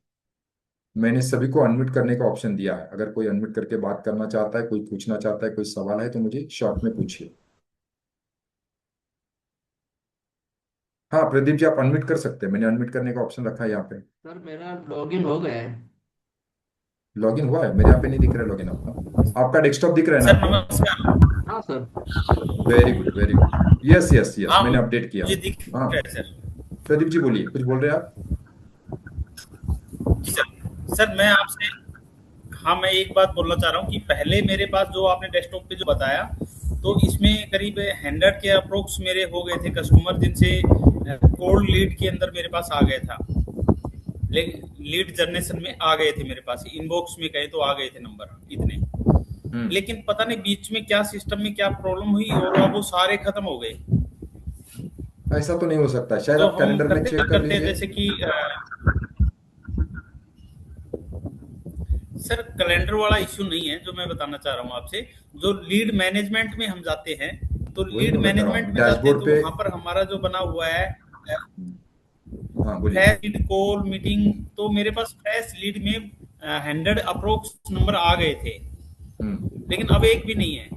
मैंने सभी को अनम्यूट करने का ऑप्शन दिया है। अगर कोई अनम्यूट करके बात करना चाहता है, कोई पूछना चाहता है, कोई सवाल है, तो मुझे शॉर्ट में पूछिए। हाँ प्रदीप जी, आप अनम्यूट कर सकते हैं, मैंने अनम्यूट करने का ऑप्शन रखा है यहाँ पे। सर मेरा लॉगिन हो गया है। लॉगिन हुआ है? मेरे यहाँ पे नहीं दिख रहा है लॉगिन आपका। आपका डेस्कटॉप दिख रहा है ना सर आपको? नमस्कार। हाँ sir. Very good, very good. Yes yes yes, हाँ मैंने अपडेट किया। मुझे दिख हाँ रहा है सर। प्रदीप जी बोलिए, कुछ बोल रहे हैं आप? जी सर। सर मैं आपसे, हाँ, मैं एक बात बोलना चाह रहा हूँ कि पहले मेरे पास जो आपने डेस्कटॉप पे जो बताया, तो इसमें करीब 100 के अप्रोक्स मेरे हो गए थे कस्टमर, जिनसे कोल्ड लीड के अंदर मेरे पास आ गया था। लीड जनरेशन में आ गए थे मेरे पास, इनबॉक्स में कहे तो आ गए थे नंबर इतने। हम्म। लेकिन पता नहीं बीच में क्या सिस्टम में क्या प्रॉब्लम हुई और अब वो सारे खत्म हो गए। ऐसा तो नहीं हो सकता, शायद जो आप हम कैलेंडर में करते चेक कर करते हैं लीजिए। जैसे कि सर कैलेंडर वाला इश्यू नहीं है जो मैं बताना चाह रहा हूँ आपसे। जो लीड मैनेजमेंट में हम जाते हैं, तो वही लीड तो बता रहा मैनेजमेंट हूँ में जाते हैं डैशबोर्ड तो पे। वहां पर हमारा जो बना हुआ है हाँ बोलिए। फ्लैश लीड कॉल मीटिंग, तो मेरे पास फ्लैश लीड में 100 अप्रोक्स नंबर आ गए थे, हम्म। लेकिन अब एक भी नहीं है।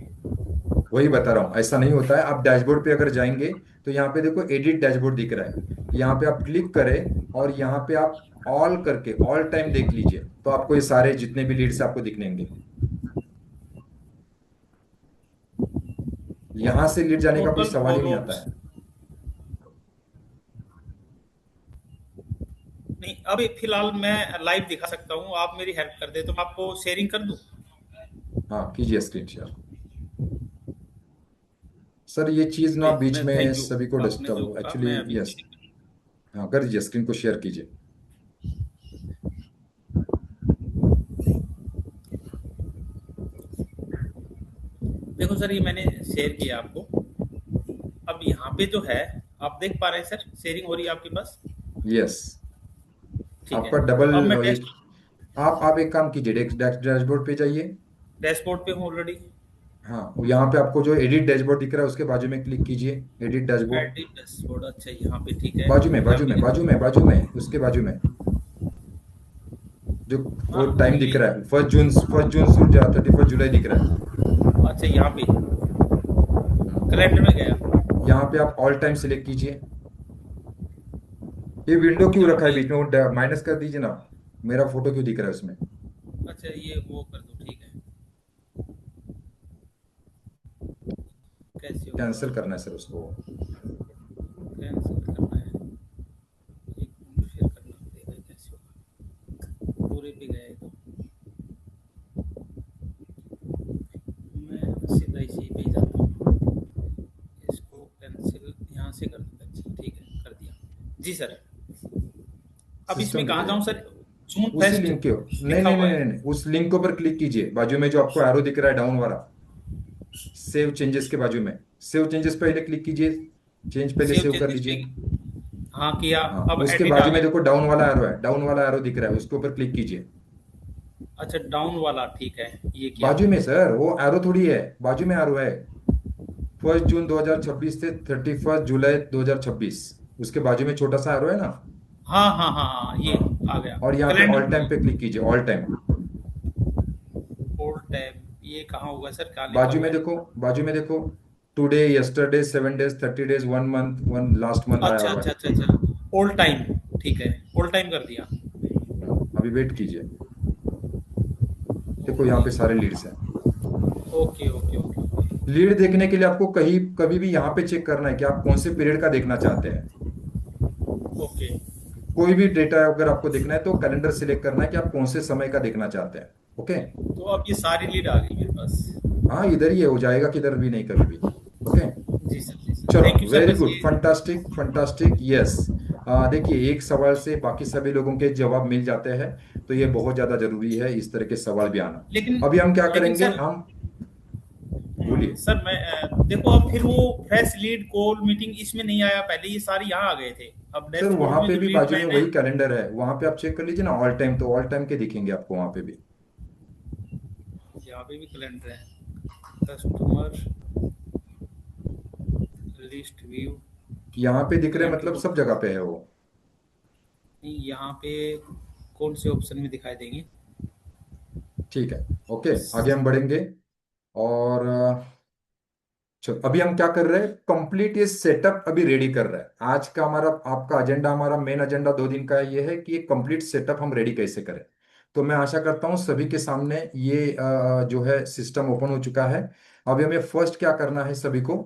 वही बता रहा हूँ, ऐसा नहीं होता है। आप डैशबोर्ड पे अगर जाएंगे तो यहाँ पे देखो एडिट डैशबोर्ड दिख रहा है, यहाँ पे आप क्लिक करें और यहाँ पे आप ऑल करके ऑल टाइम देख लीजिए, तो आपको ये सारे जितने भी लीड्स आपको दिखनेंगे। यहाँ से लीड जाने का कोई टोटल सवाल ही नहीं आता फॉलोअप्स है। नहीं, अभी फिलहाल मैं लाइव दिखा सकता हूँ, आप मेरी हेल्प कर दे तो मैं आपको शेयरिंग कर दूं। हाँ कीजिए स्क्रीन शेयर। सर ये चीज ना जी, बीच मैं में थैंक यू, सभी को आपने जो डिस्टर्ब कहा एक्चुअली। मैं अभी यस। शेयरिंग कर हाँ कर दीजिए, स्क्रीन को शेयर कीजिए। दूं। देखो सर, ये मैंने शेयर किया आपको। अब यहाँ पे जो है, आप देख पा रहे हैं सर, शेयरिंग हो रही है आपके पास। यस। ठीक है। आपका डबल अब मैं एक, टेस्ट आप एक काम कीजिए, डैशबोर्ड पे जाइए। डैशबोर्ड पे हूँ ऑलरेडी। हाँ यहाँ पे आपको जो एडिट डैशबोर्ड दिख रहा है उसके बाजू में क्लिक कीजिए, एडिट डैशबोर्ड। एडिट डैशबोर्ड, अच्छा यहाँ पे ठीक है। बाजू में यहाँ बाजू पे में बाजू में बाजू में उसके बाजू में जो वो हाँ, टाइम मिल दिख गई। रहा है, 1 जून से 31 जुलाई दिख रहा है। अच्छा यहाँ पे हम्म। कैलेंडर में गया। यहाँ पे आप ऑल टाइम सिलेक्ट कीजिए। ये विंडो क्यों यहाँ रखा है पे, बीच में, वो माइनस कर दीजिए ना। मेरा फोटो क्यों दिख रहा है उसमें। अच्छा ये वो कर दो, ठीक है। कैसे होगा? कैंसिल करना है सर उसको। कैंसिल करना है, एक मिनट फिर करना पड़ेगा। कैसे होगा? पूरे पे गए तो मैं सीधा इसी पे ही जाता हूँ। इसको कैंसिल यहाँ से कर दूंगा। अच्छा ठीक है, कर दिया। जी सर। अब इसमें सिस्टम कहाँ दिखाइए। जाऊँ सर? जून उसी फेस्ट लिंक के, नहीं लिखा नहीं नहीं हुआ नहीं है। नहीं, उस लिंक के ऊपर क्लिक कीजिए, बाजू में जो आपको एरो दिख रहा है डाउन वाला, सेव चेंजेस के बाजू में। सेव चेंजेस पहले क्लिक कीजिए, चेंज पहले सेव सेव कर चेंजेस लीजिए। पे, हाँ किया। हाँ अब उसके एडिट आ बाजू में गया। देखो डाउन वाला एरो है, डाउन वाला एरो दिख रहा है, उसके ऊपर क्लिक कीजिए। अच्छा डाउन वाला, ठीक है, ये किया। बाजू में सर, वो एरो थोड़ी है, बाजू में एरो है। 1 जून 2026 से 31 जुलाई 2026, उसके बाजू में छोटा सा एरो है ना। हाँ हाँ हाँ हाँ, ये हाँ। आ गया और यहाँ पे कैलेंडर। ऑल टाइम पे क्लिक कीजिए, ऑल टाइम। ओल्ड टैब, ये कहाँ होगा सर, क्या लिखा बाजू हुआ में है? देखो, बाजू में देखो, today, yesterday, 7 days, 30 days, 1 month, one last month आया अच्छा हुआ अच्छा है। अच्छा अच्छा, ओल्ड टाइम, ठीक है, ओल्ड टाइम कर दिया। अभी वेट कीजिए। देखो यहाँ ओके पे सारे लीड्स हैं। Okay okay okay. लीड देखने के लिए आपको कहीं कभी भी यहाँ पे चेक करना है कि आप कौन से पीरियड का देखना चाहते हैं। ओके, कोई भी डेटा अगर आपको देखना है तो कैलेंडर सिलेक्ट करना है कि आप कौन से समय का देखना चाहते हैं। ओके। तो अब ये सारी लीड आ गई मेरे पास। हाँ इधर ही है, हो जाएगा किधर भी नहीं कभी भी। ओके। जी सर, जी सर, चलो थैंक यू सर, वेरी बस गुड, ये। Fantastic fantastic, yes. देखिए एक सवाल से बाकी सभी लोगों के जवाब मिल जाते हैं, तो ये बहुत ज्यादा जरूरी है इस तरह के सवाल भी आना। लेकिन अभी हम क्या लेकिन करेंगे, सर, हम बोलिए। सर मैं देखो अब फिर वो फ्रेश लीड कॉल मीटिंग इसमें नहीं आया, पहले ये सारे यहाँ आ गए थे। अब सर डैशबोर्ड वहां में पे जो भी लीड बाजू में मैंने, वही कैलेंडर है, वहां पे आप चेक कर लीजिए ना ऑल टाइम, तो ऑल टाइम के दिखेंगे आपको वहां पे भी। यहाँ पे भी कैलेंडर है। कस्टमर लिस्ट व्यू, यहाँ पे दिख रहे हैं, कैलेंडर मतलब को सब जगह पे है वो। नहीं, यहाँ पे कौन से ऑप्शन में दिखाई देंगे? ठीक है। ओके। आगे हम बढ़ेंगे। और चलो अभी हम क्या कर रहे हैं, कंप्लीट ये सेटअप अभी रेडी कर रहे हैं। आज का हमारा, आपका एजेंडा, हमारा मेन एजेंडा 2 दिन का ये है कि ये कंप्लीट सेटअप हम रेडी कैसे करें। तो मैं आशा करता हूँ सभी के सामने ये जो है सिस्टम ओपन हो चुका है। अभी हमें फर्स्ट क्या करना है सभी को,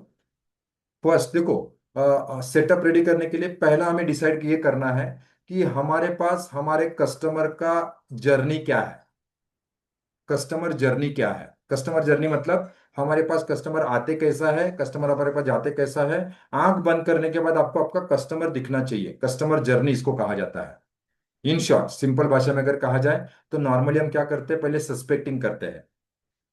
फर्स्ट देखो, सेटअप रेडी करने के लिए पहला हमें डिसाइड ये करना है कि हमारे पास हमारे कस्टमर का जर्नी क्या है। कस्टमर जर्नी क्या है? कस्टमर जर्नी मतलब हमारे पास कस्टमर आते कैसा है, कस्टमर हमारे पास जाते कैसा है। आंख बंद करने के बाद आपको आपका कस्टमर दिखना चाहिए। कस्टमर जर्नी इसको कहा जाता है। इन शॉर्ट, सिंपल भाषा में अगर कहा जाए तो नॉर्मली हम क्या करते हैं, पहले सस्पेक्टिंग करते हैं।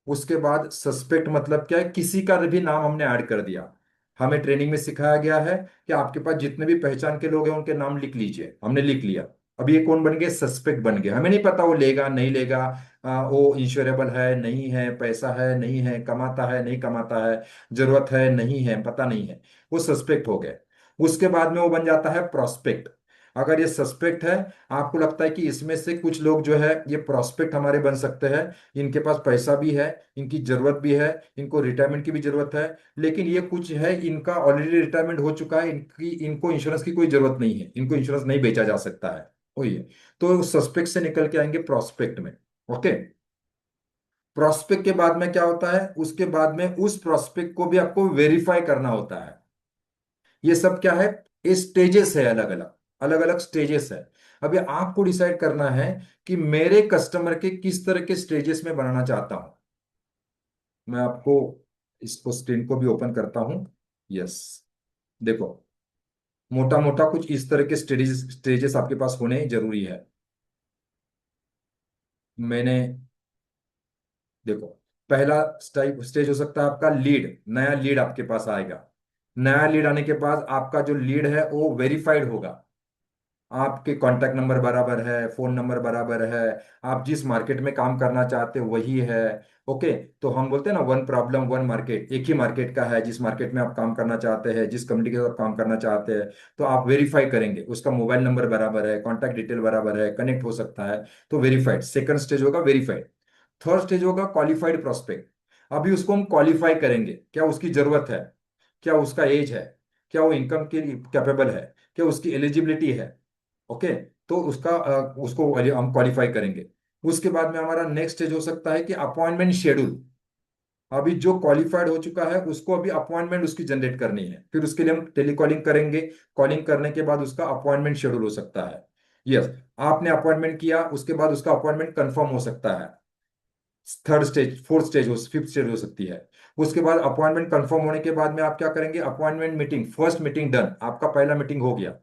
उसके बाद सस्पेक्ट मतलब क्या है, किसी का भी नाम हमने ऐड कर दिया। हमें ट्रेनिंग में सिखाया गया है कि आपके पास जितने भी पहचान के लोग हैं उनके नाम लिख लीजिए। हमने लिख लिया। अब ये कौन बन गए? सस्पेक्ट बन गए। हमें नहीं पता वो लेगा नहीं लेगा, वो इंश्योरेबल है नहीं है, पैसा है नहीं है, कमाता है नहीं कमाता है, जरूरत है नहीं है, पता नहीं है। वो सस्पेक्ट हो गए। उसके बाद में वो बन जाता है प्रोस्पेक्ट। अगर ये सस्पेक्ट है, आपको लगता है कि इसमें से कुछ लोग जो है ये प्रोस्पेक्ट हमारे बन सकते हैं, इनके पास पैसा भी है, इनकी जरूरत भी है, इनको रिटायरमेंट की भी जरूरत है, लेकिन ये कुछ है इनका ऑलरेडी रिटायरमेंट हो चुका है, इनको इंश्योरेंस की कोई जरूरत नहीं है, इनको इंश्योरेंस नहीं बेचा जा सकता है। वही है। तो सस्पेक्ट से निकल के आएंगे प्रोस्पेक्ट में। ओके। प्रोस्पेक्ट के बाद में क्या होता है? उसके बाद में उस प्रोस्पेक्ट को भी आपको वेरीफाई करना होता है। ये सब क्या है? ये स्टेजेस है, अलग अलग अलग अलग स्टेजेस है। अभी आपको डिसाइड करना है कि मेरे कस्टमर के किस तरह के स्टेजेस में बनाना चाहता हूं। मैं आपको इसको स्क्रीन को भी ओपन करता हूं। यस। देखो, मोटा मोटा कुछ इस तरह के स्टेजेस स्टेजेस आपके पास होने जरूरी है। मैंने, देखो, पहला स्टेज स्टेज हो सकता है आपका लीड। नया लीड आपके पास आएगा। नया लीड आने के बाद आपका जो लीड है वो वेरीफाइड होगा। आपके कॉन्टैक्ट नंबर बराबर है, फोन नंबर बराबर है, आप जिस मार्केट में काम करना चाहते हो वही है। ओके। तो हम बोलते हैं ना, वन प्रॉब्लम वन मार्केट, एक ही मार्केट का है जिस मार्केट में आप काम करना चाहते हैं, जिस कंपनी के साथ काम करना चाहते हैं। तो आप वेरीफाई करेंगे उसका मोबाइल नंबर बराबर है, कॉन्टैक्ट डिटेल बराबर है, कनेक्ट हो सकता है। तो वेरीफाइड सेकंड स्टेज होगा, वेरीफाइड। थर्ड स्टेज होगा क्वालिफाइड प्रोस्पेक्ट। अभी उसको हम क्वालिफाई करेंगे, क्या उसकी जरूरत है, क्या उसका एज है, क्या वो इनकम के लिए कैपेबल है, क्या उसकी एलिजिबिलिटी है। ओके। तो उसको हम क्वालिफाई करेंगे। उसके बाद में हमारा नेक्स्ट स्टेज हो सकता है कि अपॉइंटमेंट शेड्यूल। अभी जो क्वालिफाइड हो चुका है उसको अभी अपॉइंटमेंट उसकी जनरेट करनी है, फिर उसके लिए हम टेलीकॉलिंग करेंगे। कॉलिंग करने के बाद उसका अपॉइंटमेंट शेड्यूल हो सकता है। यस। आपने अपॉइंटमेंट किया, उसके बाद उसका अपॉइंटमेंट कंफर्म हो सकता है। थर्ड स्टेज, फोर्थ स्टेज हो, फिफ्थ स्टेज हो सकती है। उसके बाद अपॉइंटमेंट कंफर्म होने के बाद में आप क्या करेंगे? Appointment meeting, first meeting done, आपका पहला मीटिंग हो गया।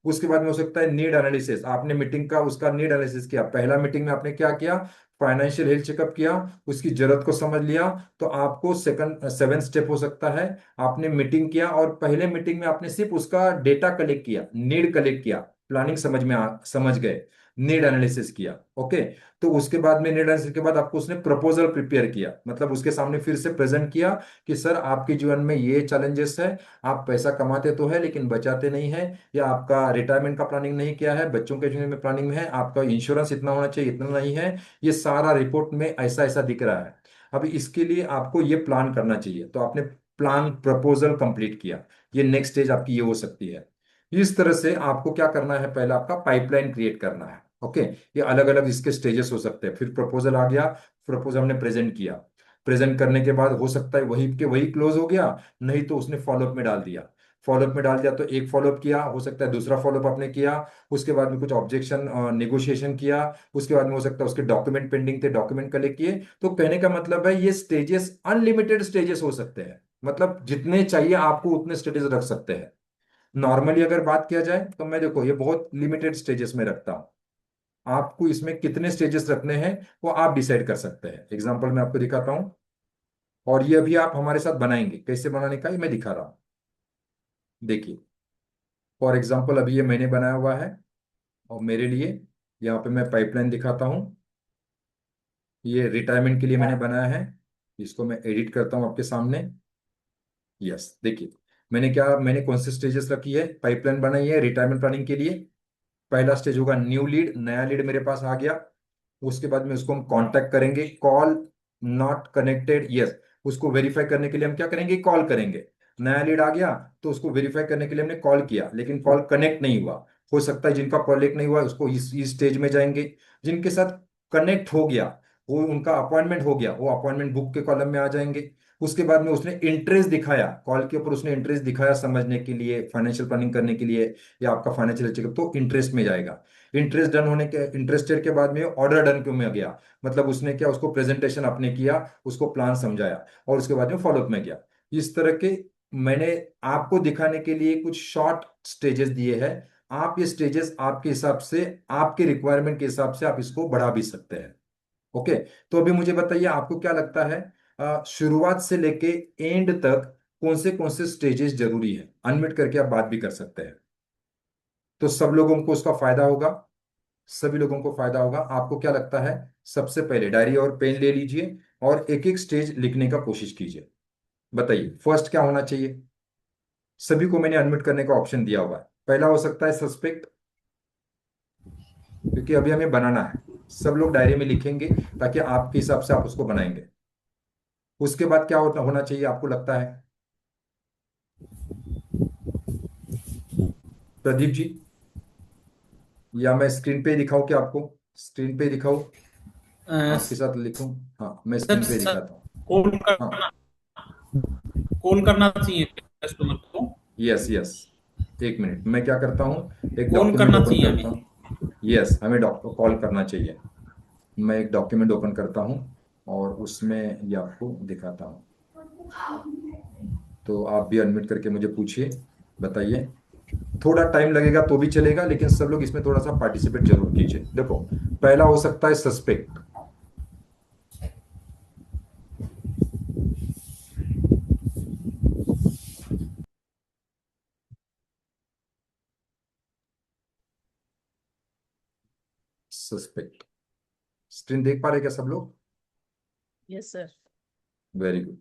उसके बाद में हो सकता है नीड एनालिसिस। आपने मीटिंग का उसका नीड एनालिसिस किया। पहला मीटिंग में आपने क्या किया? फाइनेंशियल हेल्थ चेकअप किया, उसकी जरूरत को समझ लिया। तो आपको सेकंड सेवन स्टेप हो सकता है, आपने मीटिंग किया और पहले मीटिंग में आपने सिर्फ उसका डेटा कलेक्ट किया, नीड कलेक्ट किया, प्लानिंग समझ गए, नीड एनालिसिस किया। ओके। तो उसके बाद में नीड एनालिसिस के बाद आपको उसने प्रपोजल प्रिपेयर किया, मतलब उसके सामने फिर से प्रेजेंट किया कि सर आपके जीवन में ये चैलेंजेस है, आप पैसा कमाते तो है लेकिन बचाते नहीं है, या आपका रिटायरमेंट का प्लानिंग नहीं किया है, बच्चों के जीवन में प्लानिंग में है, आपका इंश्योरेंस इतना होना चाहिए इतना नहीं है, ये सारा रिपोर्ट में ऐसा ऐसा दिख रहा है। अब इसके लिए आपको ये प्लान करना चाहिए। तो आपने प्लान प्रपोजल कंप्लीट किया। ये नेक्स्ट स्टेज आपकी ये हो सकती है। इस तरह से आपको क्या करना है? पहला आपका पाइपलाइन क्रिएट करना है। ओके। ये अलग अलग इसके स्टेजेस हो सकते हैं। फिर प्रपोजल आ गया, प्रपोजल हमने प्रेजेंट किया। प्रेजेंट करने के बाद हो सकता है वही के वही क्लोज हो गया, नहीं तो उसने फॉलोअप में डाल दिया। फॉलोअप में डाल दिया तो एक फॉलोअप किया, हो सकता है दूसरा फॉलोअप आपने किया। उसके बाद में कुछ ऑब्जेक्शन नेगोशिएशन किया। उसके बाद में हो सकता है उसके डॉक्यूमेंट पेंडिंग थे, डॉक्यूमेंट कलेक्ट किए। तो कहने का मतलब है ये स्टेजेस अनलिमिटेड स्टेजेस हो सकते हैं, मतलब जितने चाहिए आपको उतने स्टेजेस रख सकते हैं। नॉर्मली अगर बात किया जाए तो मैं, देखो, ये बहुत लिमिटेड स्टेजेस में रखता हूँ। आपको इसमें कितने स्टेजेस रखने हैं वो आप डिसाइड कर सकते हैं। एग्जांपल मैं आपको दिखाता हूँ, और ये अभी आप हमारे साथ बनाएंगे। कैसे बनाने का ये मैं दिखा रहा हूँ। देखिए, फॉर एग्जाम्पल अभी ये मैंने बनाया हुआ है, और मेरे लिए यहाँ पे मैं पाइपलाइन दिखाता हूँ। ये रिटायरमेंट के लिए मैंने बनाया है। इसको मैं एडिट करता हूँ आपके सामने। यस, देखिए, मैंने कौन से स्टेजेस रखी है, पाइपलाइन बनाई है रिटायरमेंट प्लानिंग के लिए। पहला स्टेज होगा न्यू लीड, नया लीड मेरे पास आ गया। उसके बाद में उसको हम कांटेक्ट करेंगे, कॉल नॉट कनेक्टेड, यस। उसको वेरीफाई करने के लिए हम क्या करेंगे? कॉल करेंगे। नया लीड आ गया तो उसको वेरीफाई करने के लिए हमने कॉल किया, लेकिन कॉल कनेक्ट नहीं हुआ। हो सकता है जिनका कनेक्ट नहीं हुआ उसको इस स्टेज में जाएंगे। जिनके साथ कनेक्ट हो गया, वो उनका अपॉइंटमेंट हो गया, वो अपॉइंटमेंट बुक के कॉलम में आ जाएंगे। उसके बाद में उसने इंटरेस्ट दिखाया, कॉल के ऊपर उसने इंटरेस्ट दिखाया समझने के लिए, फाइनेंशियल प्लानिंग करने के लिए, या आपका फाइनेंशियल चेकअप, तो इंटरेस्ट में जाएगा। इंटरेस्ट डन होने के, इंटरेस्टेड के बाद में ऑर्डर डन क्यों में गया, मतलब उसने क्या, उसको प्रेजेंटेशन आपने किया, उसको प्लान समझाया, और उसके बाद में फॉलोअप में गया। इस तरह के मैंने आपको दिखाने के लिए कुछ शॉर्ट स्टेजेस दिए हैं। आप ये स्टेजेस आपके हिसाब से, आपके रिक्वायरमेंट के हिसाब से आप इसको बढ़ा भी सकते हैं। ओके। तो अभी मुझे बताइए, आपको क्या लगता है, शुरुआत से लेके एंड तक कौन से स्टेजेस जरूरी है? अनम्यूट करके आप बात भी कर सकते हैं, तो सब लोगों को उसका फायदा होगा, सभी लोगों को फायदा होगा। आपको क्या लगता है? सबसे पहले डायरी और पेन ले लीजिए और एक एक स्टेज लिखने का कोशिश कीजिए। बताइए फर्स्ट क्या होना चाहिए? सभी को मैंने अनम्यूट करने का ऑप्शन दिया हुआ है। पहला हो सकता है सस्पेक्ट, क्योंकि अभी हमें बनाना है। सब लोग डायरी में लिखेंगे ताकि आपके हिसाब से आप उसको बनाएंगे। उसके बाद क्या होना चाहिए आपको लगता है, प्रदीप जी? या मैं स्क्रीन पे दिखाऊं, क्या आपको स्क्रीन पे दिखाऊं, आपके साथ लिखूं? हाँ, मैं स्क्रीन पे सर दिखाता हूँ। कॉल हाँ, करना कॉल करना चाहिए कस्टमर को। यस यस, एक मिनट, मैं क्या करता हूँ, एक कॉल डॉक्यूमेंट करना ओपन चाहिए करता हमें। हूँ। यस, हमें डॉक्टर कॉल करना चाहिए। मैं एक डॉक्यूमेंट ओपन करता हूँ और उसमें ये आपको दिखाता हूँ। तो आप भी अनम्यूट करके मुझे पूछिए, बताइए। थोड़ा टाइम लगेगा तो भी चलेगा, लेकिन सब लोग इसमें थोड़ा सा पार्टिसिपेट जरूर कीजिए। देखो, पहला हो सकता है सस्पेक्ट। सस्पेक्ट, स्क्रीन देख पा रहे क्या सब लोग? Yes sir. Very good.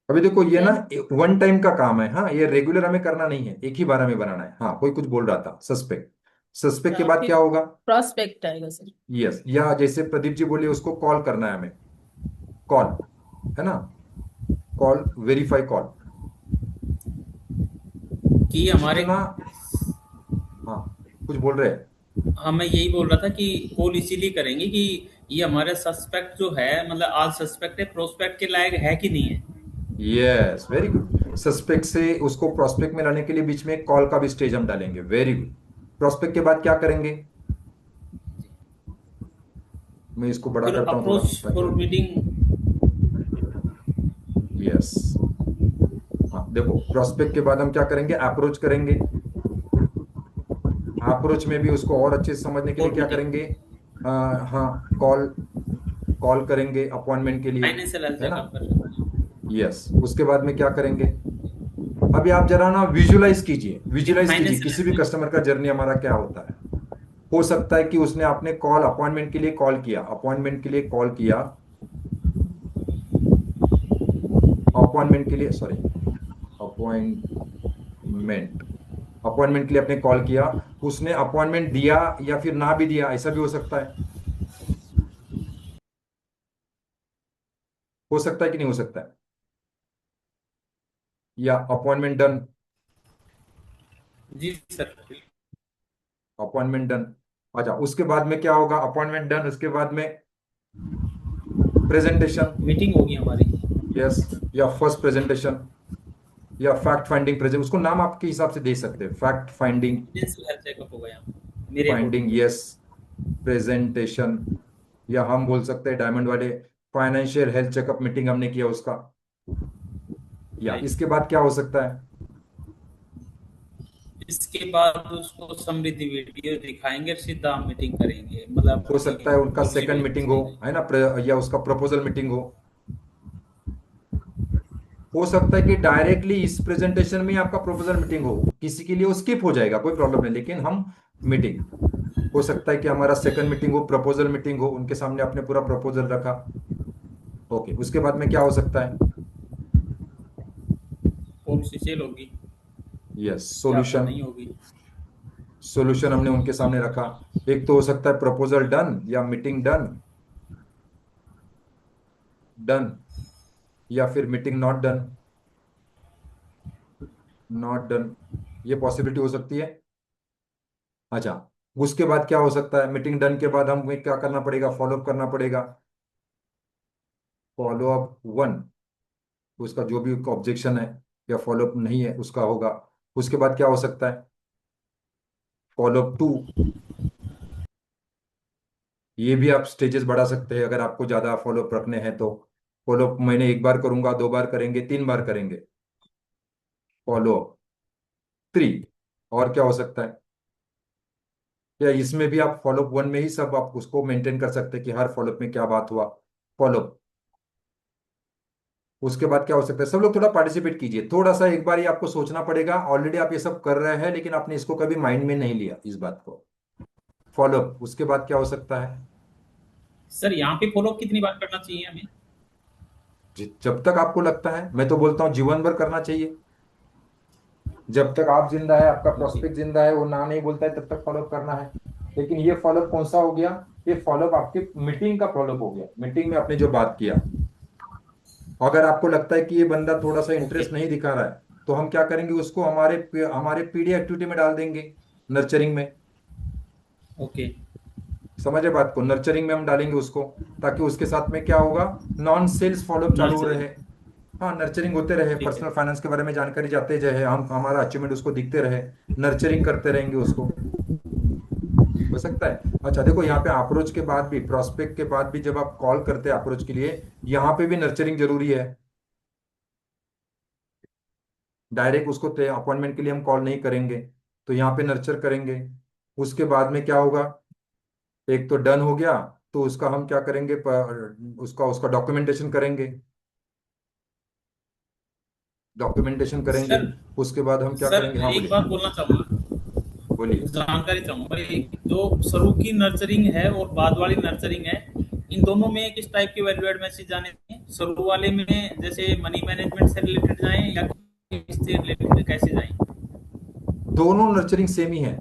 अभी देखो ये ना सर वन टाइम का काम है, हाँ, ये रेगुलर हमें करना नहीं है, एक ही बार हमें बनाना है। हाँ, कोई कुछ बोल रहा था, सस्पेक्ट। सस्पेक्ट के बाद फिर क्या होगा? प्रॉस्पेक्ट आएगा सर। यस, या जैसे प्रदीप जी बोले, उसको कॉल करना है हमें, कॉल, है ना, कॉल, वेरीफाई कॉल। कि हमारे जितना, हाँ, कुछ बोल रहे हैं? हाँ, मैं यही बोल रहा था कि कॉल इसीलिए करेंगे कि ये हमारे सस्पेक्ट जो है, मतलब आज सस्पेक्ट है, प्रोस्पेक्ट के लायक है कि नहीं है। Yes, very good. सस्पेक्ट से उसको प्रोस्पेक्ट में लाने के लिए बीच में कॉल का भी स्टेज हम डालेंगे। Very good. प्रोस्पेक्ट के बाद क्या करेंगे? मैं इसको बड़ा फिर करता हूँ थोड़ा अप्रोच ताकि, फॉर मीटिंग। यस, हाँ देखो, प्रोस्पेक्ट के बाद हम क्या करेंगे? अप्रोच करेंगे। अप्रोच में भी उसको और अच्छे से समझने के लिए फॉर क्या मीटिंग करेंगे? हाँ, कॉल, कॉल करेंगे अपॉइंटमेंट के लिए, फाइनेंशियल हेल्थ है ना। चेकअप कर। यस, उसके बाद में क्या करेंगे? अभी आप जरा ना विजुलाइज कीजिए, फिर विजुलाइज कीजिए फाइनेंशियल किसी भी हेल्थ चेकअप। कस्टमर का जर्नी हमारा क्या होता है। हो सकता है कि उसने आपने कॉल अपॉइंटमेंट के लिए कॉल किया, अपॉइंटमेंट के लिए कॉल किया, अपॉइंटमेंट के लिए, सॉरी, अपॉइंटमेंट, अपॉइंटमेंट के लिए आपने कॉल किया, उसने अपॉइंटमेंट दिया या फिर ना भी दिया, ऐसा भी हो सकता है। हो सकता है कि नहीं हो सकता है? या अपॉइंटमेंट डन, जी सर। Appointment done. अच्छा, उसके बाद में क्या होगा? अपॉइंटमेंट डन, उसके बाद में प्रेजेंटेशन। मीटिंग होगी हमारी। यस, या फर्स्ट प्रेजेंटेशन, या फैक्ट फाइंडिंग प्रेजेंट, उसको नाम आपके हिसाब से दे सकते हैं, fact finding, financial health checkup होगा यहाँ मेरे फाइंडिंग, अकॉर्डिंग। यस, प्रेजेंटेशन, या हम बोल सकते हैं डायमंड वाले, फाइनेंशियल हेल्थ चेकअप मीटिंग हमने किया उसका। या राइट। इसके बाद क्या हो सकता है? इसके बाद उसको समृद्धि वीडियो दिखाएंगे और सीधा हम मीटिंग करेंगे, मतलब हो सकता है उनका पॉलिसी सेकंड मीटिंग हो, बेसिस। है ना, या उसका प्रपोजल मीटिंग हो सकता है कि डायरेक्टली इस प्रेजेंटेशन में ही आपका प्रपोजल मीटिंग हो, किसी के लिए वो स्किप हो जाएगा, कोई प्रॉब्लम नहीं, लेकिन हम मीटिंग, हो सकता है कि हमारा सेकंड मीटिंग हो, प्रपोजल मीटिंग हो, उनके सामने आपने पूरा प्रपोजल रखा। ओके, उसके बाद में क्या हो सकता है? पॉलिसी सेल होगी यस, या फिर सॉल्यूशन, नहीं होगी। सॉल्यूशन हमने उनके सामने रखा। एक तो हो सकता है प्रपोजल डन, या मीटिंग डन, डन, या फिर meeting not done, not done, ये पॉसिबिलिटी हो सकती है। अच्छा, उसके बाद क्या हो सकता है? मीटिंग डन के बाद हमें क्या करना पड़ेगा? फॉलोअप करना पड़ेगा, फॉलोअप वन, उसका जो भी ऑब्जेक्शन है या फॉलोअप नहीं है उसका होगा। उसके बाद क्या हो सकता है, फॉलोअप 2। ये भी आप स्टेजेस बढ़ा सकते हैं अगर आपको ज्यादा फॉलोअप रखने हैं तो। फॉलोअप महीने 1 बार करूंगा, 2 बार करेंगे, 3 बार करेंगे, फॉलोअप 3। और क्या हो सकता है, या इसमें भी आप फॉलोअप 1 में ही सब आप उसको मेंटेन कर सकते हैं कि हर फॉलोअप में क्या बात हुआ, फॉलोअप। उसके बाद क्या हो सकता है, सब लोग थोड़ा पार्टिसिपेट कीजिए, थोड़ा सा एक बार ही आपको सोचना पड़ेगा। ऑलरेडी आप ये सब कर रहे हैं लेकिन आपने इसको कभी माइंड में नहीं लिया इस बात को, फॉलोअप। उसके बाद क्या हो सकता है, सर यहाँ पे फॉलोअप कितनी बार करना चाहिए हमें? जब तक आपको लगता है, मैं तो बोलता हूँ जीवन भर करना चाहिए। जब तक आप जिंदा है, आपका ओके। प्रोस्पेक्ट जिंदा है, वो ना नहीं बोलता है, तब तक फॉलोअप करना है। लेकिन ये फॉलोअप कौन सा हो गया, ये फॉलोअप आपकी मीटिंग का फॉलोअप हो गया, मीटिंग में आपने जो बात किया। अगर आपको लगता है कि ये बंदा थोड़ा सा ओके। इंटरेस्ट नहीं दिखा रहा है, तो हम क्या करेंगे, उसको हमारे हमारे पीडी एक्टिविटी में डाल देंगे, नर्चरिंग में। ओके। समझे बात को, नर्चरिंग में हम डालेंगे उसको, ताकि उसके साथ में क्या होगा, नॉन सेल्स फॉलोअप चालू नर्सरी। रहे। हाँ, नर्चरिंग होते रहे, ठीक है। पर्सनल फाइनेंस के बारे में जानकारी जाते जाए, हम हमारा अचीवमेंट उसको दिखते रहे, नर्चरिंग करते रहेंगे उसको। हो सकता है। अच्छा देखो, यहाँ पे अप्रोच के बाद भी, प्रोस्पेक्ट के बाद भी जब आप कॉल करते हैं अप्रोच के लिए, यहाँ पे भी नर्चरिंग जरूरी है। डायरेक्ट उसको अपॉइंटमेंट के लिए हम कॉल नहीं करेंगे, तो यहाँ पे नर्चर करेंगे। उसके बाद में क्या होगा, एक तो डन हो गया, तो उसका हम क्या करेंगे, उसका उसका डॉक्यूमेंटेशन करेंगे, डॉक्यूमेंटेशन करेंगे। सर। उसके बाद हम क्या सर करेंगे, हाँ एक बोलिए। बात बोलना चाहूंगा, बोलिए। जानकारी चाहूंगा। जो शुरू की नर्सरिंग है और बाद वाली नर्सरिंग है, इन दोनों में किस टाइप के वैल्यू एड मैसेज जाने हैं? शुरू वाले में जैसे मनी मैनेजमेंट से रिलेटेड जाएं या किससे रिलेटेड, कैसे जाएं? दोनों नर्चरिंग सेम ही है,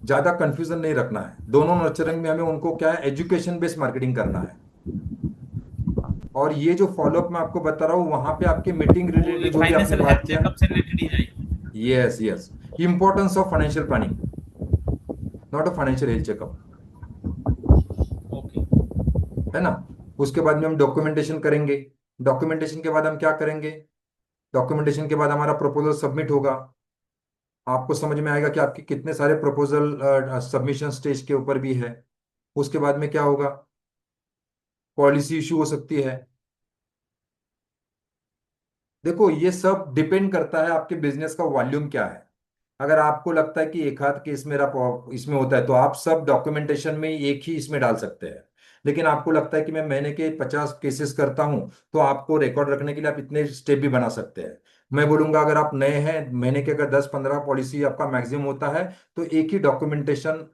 ज्यादा कंफ्यूजन नहीं रखना है। दोनों नर्चरिंग में हमें उनको क्या है, एजुकेशन बेस्ड मार्केटिंग करना है। और ये जो फॉलोअप मैं आपको बता रहा हूँ, वहां पे आपके मीटिंग वो ये रिलेटेड जो भी आपने फाइनेंशियल बात हेल्थ किया। चेकअप से रिलेटेड ही जाएं? Yes yes, importance of financial planning, not a financial health checkup, okay. है ना। उसके बाद में हम डॉक्यूमेंटेशन करेंगे। डॉक्यूमेंटेशन के बाद हम क्या करेंगे, डॉक्यूमेंटेशन के बाद हमारा प्रपोजल सबमिट होगा। आपको समझ में आएगा कि आपके कितने सारे प्रपोजल सबमिशन स्टेज के ऊपर भी है। उसके बाद में क्या होगा, पॉलिसी इशू हो सकती है। देखो ये सब डिपेंड करता है आपके बिजनेस का वॉल्यूम क्या है। अगर आपको लगता है कि एक आध केस मेरा इसमें होता है, तो आप सब डॉक्यूमेंटेशन में एक ही इसमें डाल सकते हैं। लेकिन आपको लगता है कि मैं महीने के 50 केसेस करता हूं, तो आपको रिकॉर्ड रखने के लिए आप इतने स्टेप भी बना सकते हैं। मैं बोलूंगा अगर आप नए हैं, महीने के अगर 10-15 पॉलिसी आपका मैक्सिमम होता है, तो एक ही डॉक्यूमेंटेशन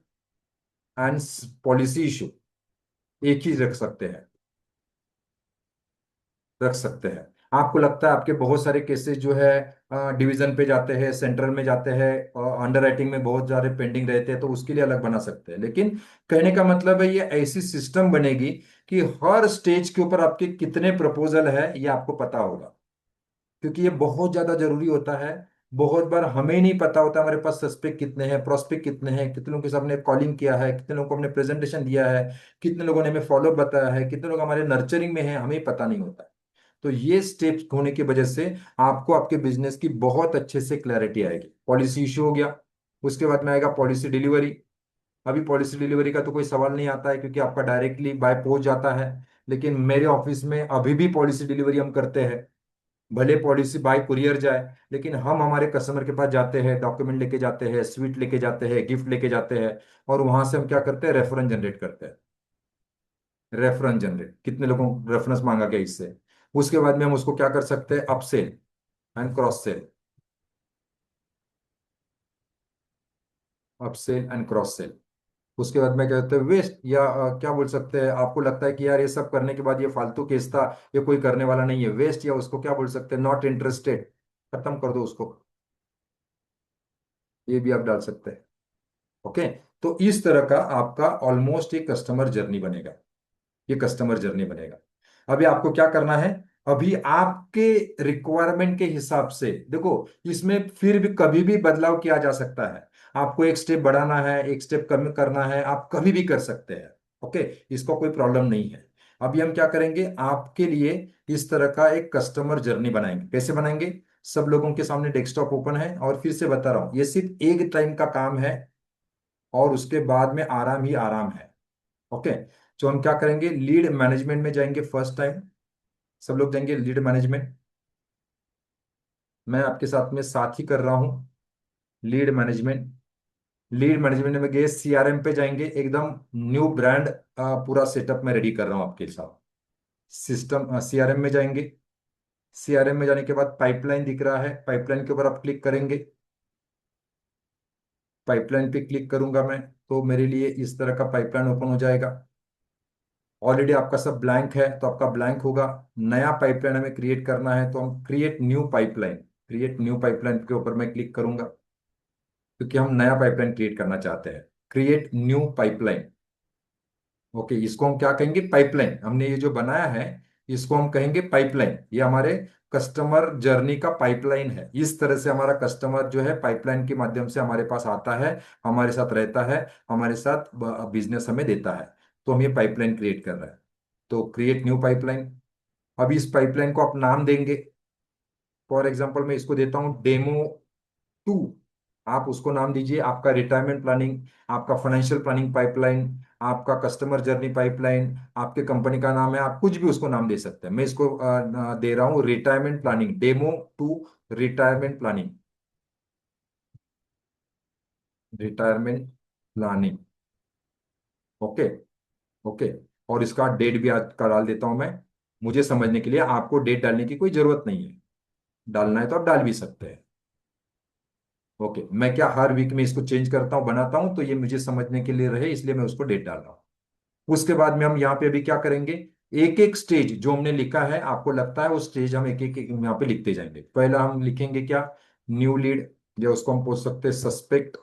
एंड पॉलिसी इशू एक ही रख सकते हैं, रख सकते हैं। आपको लगता है आपके बहुत सारे केसेस जो है डिवीजन पे जाते हैं, सेंट्रल में जाते हैं, अंडर राइटिंग में बहुत सारे पेंडिंग रहते हैं, तो उसके लिए अलग बना सकते हैं। लेकिन कहने का मतलब है, ये ऐसी सिस्टम बनेगी कि हर स्टेज के ऊपर आपके कितने प्रपोजल है ये आपको पता होगा। क्योंकि ये बहुत ज्यादा जरूरी होता है। बहुत बार हमें नहीं पता होता हमारे पास सस्पेक्ट कितने हैं, प्रोस्पेक्ट कितने हैं, कितने लोगों के साथ हमने कॉलिंग किया है, कितने लोगों को हमने प्रेजेंटेशन दिया है, कितने लोगों ने हमें फॉलो बताया है, कितने लोग हमारे नर्चरिंग में हैं, हमें पता नहीं होता। तो ये स्टेप्स होने की वजह से आपको आपके बिजनेस की बहुत अच्छे से क्लैरिटी आएगी। पॉलिसी इशू हो गया, उसके बाद में आएगा पॉलिसी डिलीवरी। अभी पॉलिसी डिलीवरी का तो कोई सवाल नहीं आता है, क्योंकि आपका डायरेक्टली बाय पहुंच जाता है। लेकिन मेरे ऑफिस में अभी भी पॉलिसी डिलीवरी हम करते हैं। भले पॉलिसी बाय कुरियर जाए, लेकिन हम हमारे कस्टमर के पास जाते हैं, डॉक्यूमेंट लेके जाते हैं, स्वीट लेके जाते हैं, गिफ्ट लेके जाते हैं, और वहां से हम क्या करते हैं, रेफरेंस जनरेट करते हैं। रेफरेंस जनरेट, कितने लोगों रेफरेंस मांगा गया इससे। उसके बाद में हम उसको क्या कर सकते हैं, upsell and cross sell, upsell and cross sell. उसके बाद में क्या कहते हैं, वेस्ट, या क्या बोल सकते हैं, आपको लगता है कि यार ये सब करने के बाद ये फालतू केस था, ये कोई करने वाला नहीं है, वेस्ट, या उसको क्या बोल सकते हैं, नॉट इंटरेस्टेड, खत्म कर दो उसको, ये भी आप डाल सकते हैं। ओके। तो इस तरह का आपका ऑलमोस्ट एक कस्टमर जर्नी बनेगा, ये कस्टमर जर्नी बनेगा। अभी आपको क्या करना है, अभी आपके रिक्वायरमेंट के हिसाब से देखो, इसमें फिर भी कभी भी बदलाव किया जा सकता है। आपको एक स्टेप बढ़ाना है, एक स्टेप कम करना है, आप कभी भी कर सकते हैं। ओके, इसका कोई प्रॉब्लम नहीं है। अभी हम क्या करेंगे, आपके लिए इस तरह का एक कस्टमर जर्नी बनाएंगे। कैसे बनाएंगे? सब लोगों के सामने डेस्कटॉप ओपन है, और फिर से बता रहा हूं, ये सिर्फ एक टाइम का काम है, और उसके बाद में आराम ही आराम है। ओके। तो हम क्या करेंगे, लीड मैनेजमेंट में जाएंगे फर्स्ट टाइम। सब लोग जाएंगे लीड मैनेजमेंट। मैं आपके साथ में साथ ही कर रहा हूं। Lead management. लीड मैनेजमेंट में गए, सीआरएम पे जाएंगे, एकदम न्यू ब्रांड पूरा सेटअप में रेडी कर रहा हूं आपके साथ। सिस्टम सीआरएम में जाएंगे। सीआरएम में जाने के बाद पाइपलाइन दिख रहा है, पाइपलाइन के ऊपर आप क्लिक करेंगे। पाइपलाइन पे क्लिक करूंगा मैं, तो मेरे लिए इस तरह का पाइपलाइन ओपन हो जाएगा। ऑलरेडी आपका सब ब्लैंक है, तो आपका ब्लैंक होगा। नया पाइपलाइन हमें क्रिएट करना है, तो हम create new pipeline, create new pipeline के ऊपर मैं क्लिक करूंगा, क्योंकि हम नया पाइपलाइन क्रिएट करना चाहते हैं। Create new pipeline. ओके, इसको हम क्या कहेंगे, पाइपलाइन। हमने ये जो बनाया है, इसको हम कहेंगे पाइपलाइन। ये हमारे कस्टमर जर्नी का पाइपलाइन है। इस तरह से हमारा कस्टमर जो है पाइपलाइन के माध्यम से हमारे पास आता है, हमारे साथ रहता है, हमारे साथ बिजनेस हमें देता है। तो हम ये पाइपलाइन क्रिएट कर रहे हैं। तो क्रिएट न्यू पाइपलाइन। अब इस पाइपलाइन को आप नाम देंगे। फॉर एग्जाम्पल मैं इसको देता हूं डेमो 2। आप उसको नाम दीजिए, आपका रिटायरमेंट प्लानिंग, आपका फाइनेंशियल प्लानिंग पाइपलाइन, आपका कस्टमर जर्नी पाइपलाइन, आपके कंपनी का नाम है, आप कुछ भी उसको नाम दे सकते हैं। मैं इसको दे रहा हूँ retirement planning, demo 2 retirement planning, retirement planning. Okay. Okay. और इसका डेट भी आज का डाल देता हूं मैं, मुझे समझने के लिए। आपको डेट डालने की कोई जरूरत नहीं है, डालना है तो आप डाल भी सकते हैं। ओके, मैं क्या हर वीक में इसको चेंज करता हूँ, बनाता हूँ, तो ये मुझे समझने के लिए रहे, इसलिए मैं उसको डेट डाल रहा हूँ। उसके बाद में हम यहाँ पे अभी क्या करेंगे, एक एक स्टेज जो हमने लिखा है, आपको लगता है वो स्टेज हम एक एक यहाँ पे लिखते जाएंगे। पहला हम लिखेंगे क्या, न्यू लीड, या उसको हम पूछ सकते हैं suspect.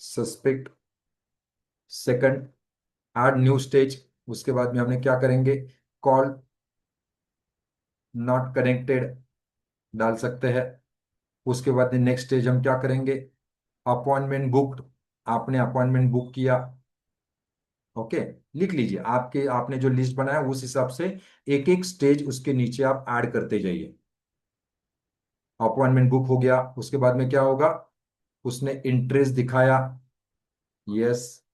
Suspect. Second, add new stage. उसके बाद में हमने क्या करेंगे, कॉल नॉट कनेक्टेड डाल सकते हैं। उसके बाद नेक्स्ट स्टेज हम क्या करेंगे, अपॉइंटमेंट बुक्ड, आपने अपॉइंटमेंट बुक किया। ओके, लिख लीजिए, आपके आपने जो लिस्ट बनाया उस हिसाब से एक एक स्टेज उसके नीचे आप ऐड करते जाइए। अपॉइंटमेंट बुक हो गया, उसके बाद में क्या होगा, उसने इंटरेस्ट दिखाया, यस।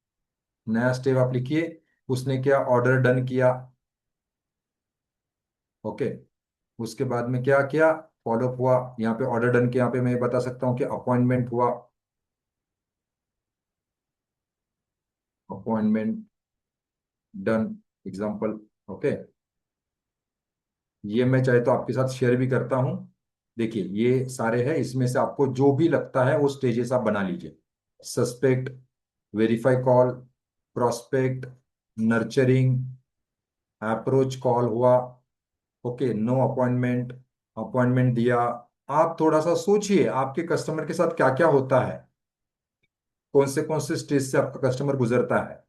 नया स्टेप आप लिखिए, उसने क्या ऑर्डर डन किया। ओके। उसके बाद में क्या किया, फॉलोअप हुआ। यहाँ पे ऑर्डर डन के, यहाँ पे मैं बता सकता हूँ कि अपॉइंटमेंट हुआ, अपॉइंटमेंट डन, एग्जाम्पल। ओके। ये मैं चाहे तो आपके साथ शेयर भी करता हूं। देखिए ये सारे हैं, इसमें से आपको जो भी लगता है वो स्टेजेस आप बना लीजिए। Suspect, verify call, prospect, nurturing, approach call हुआ। ओके, नो अपॉइंटमेंट, अपॉइंटमेंट दिया। आप थोड़ा सा सोचिए आपके कस्टमर के साथ क्या क्या होता है, कौन से स्टेज से आपका कस्टमर गुजरता है।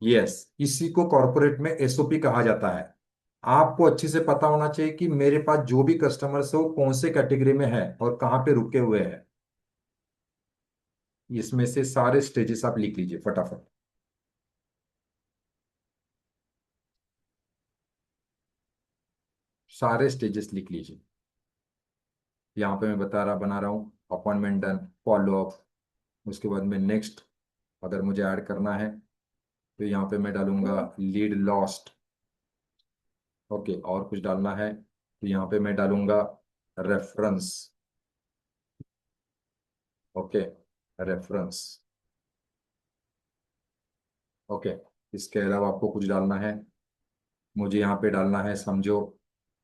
यस, इसी को कॉर्पोरेट में एसओपी कहा जाता है। आपको अच्छे से पता होना चाहिए कि मेरे पास जो भी कस्टमर्स है वो कौन से कैटेगरी में है और कहाँ पे रुके हुए हैं। इसमें से सारे स्टेजेस आप लिख लीजिए फटाफट। सारे स्टेजेस लिख लीजिए। यहाँ पे मैं बना रहा हूँ अपॉइंटमेंट डन, फॉलो अप। उसके बाद में नेक्स्ट, अगर मुझे ऐड करना है तो यहाँ पे मैं डालूंगा लीड लॉस्ट। ओके, और कुछ डालना है तो यहाँ पे मैं डालूंगा रेफरेंस। Okay, reference. ओके। इसके अलावा आपको कुछ डालना है, मुझे यहाँ पे डालना है, समझो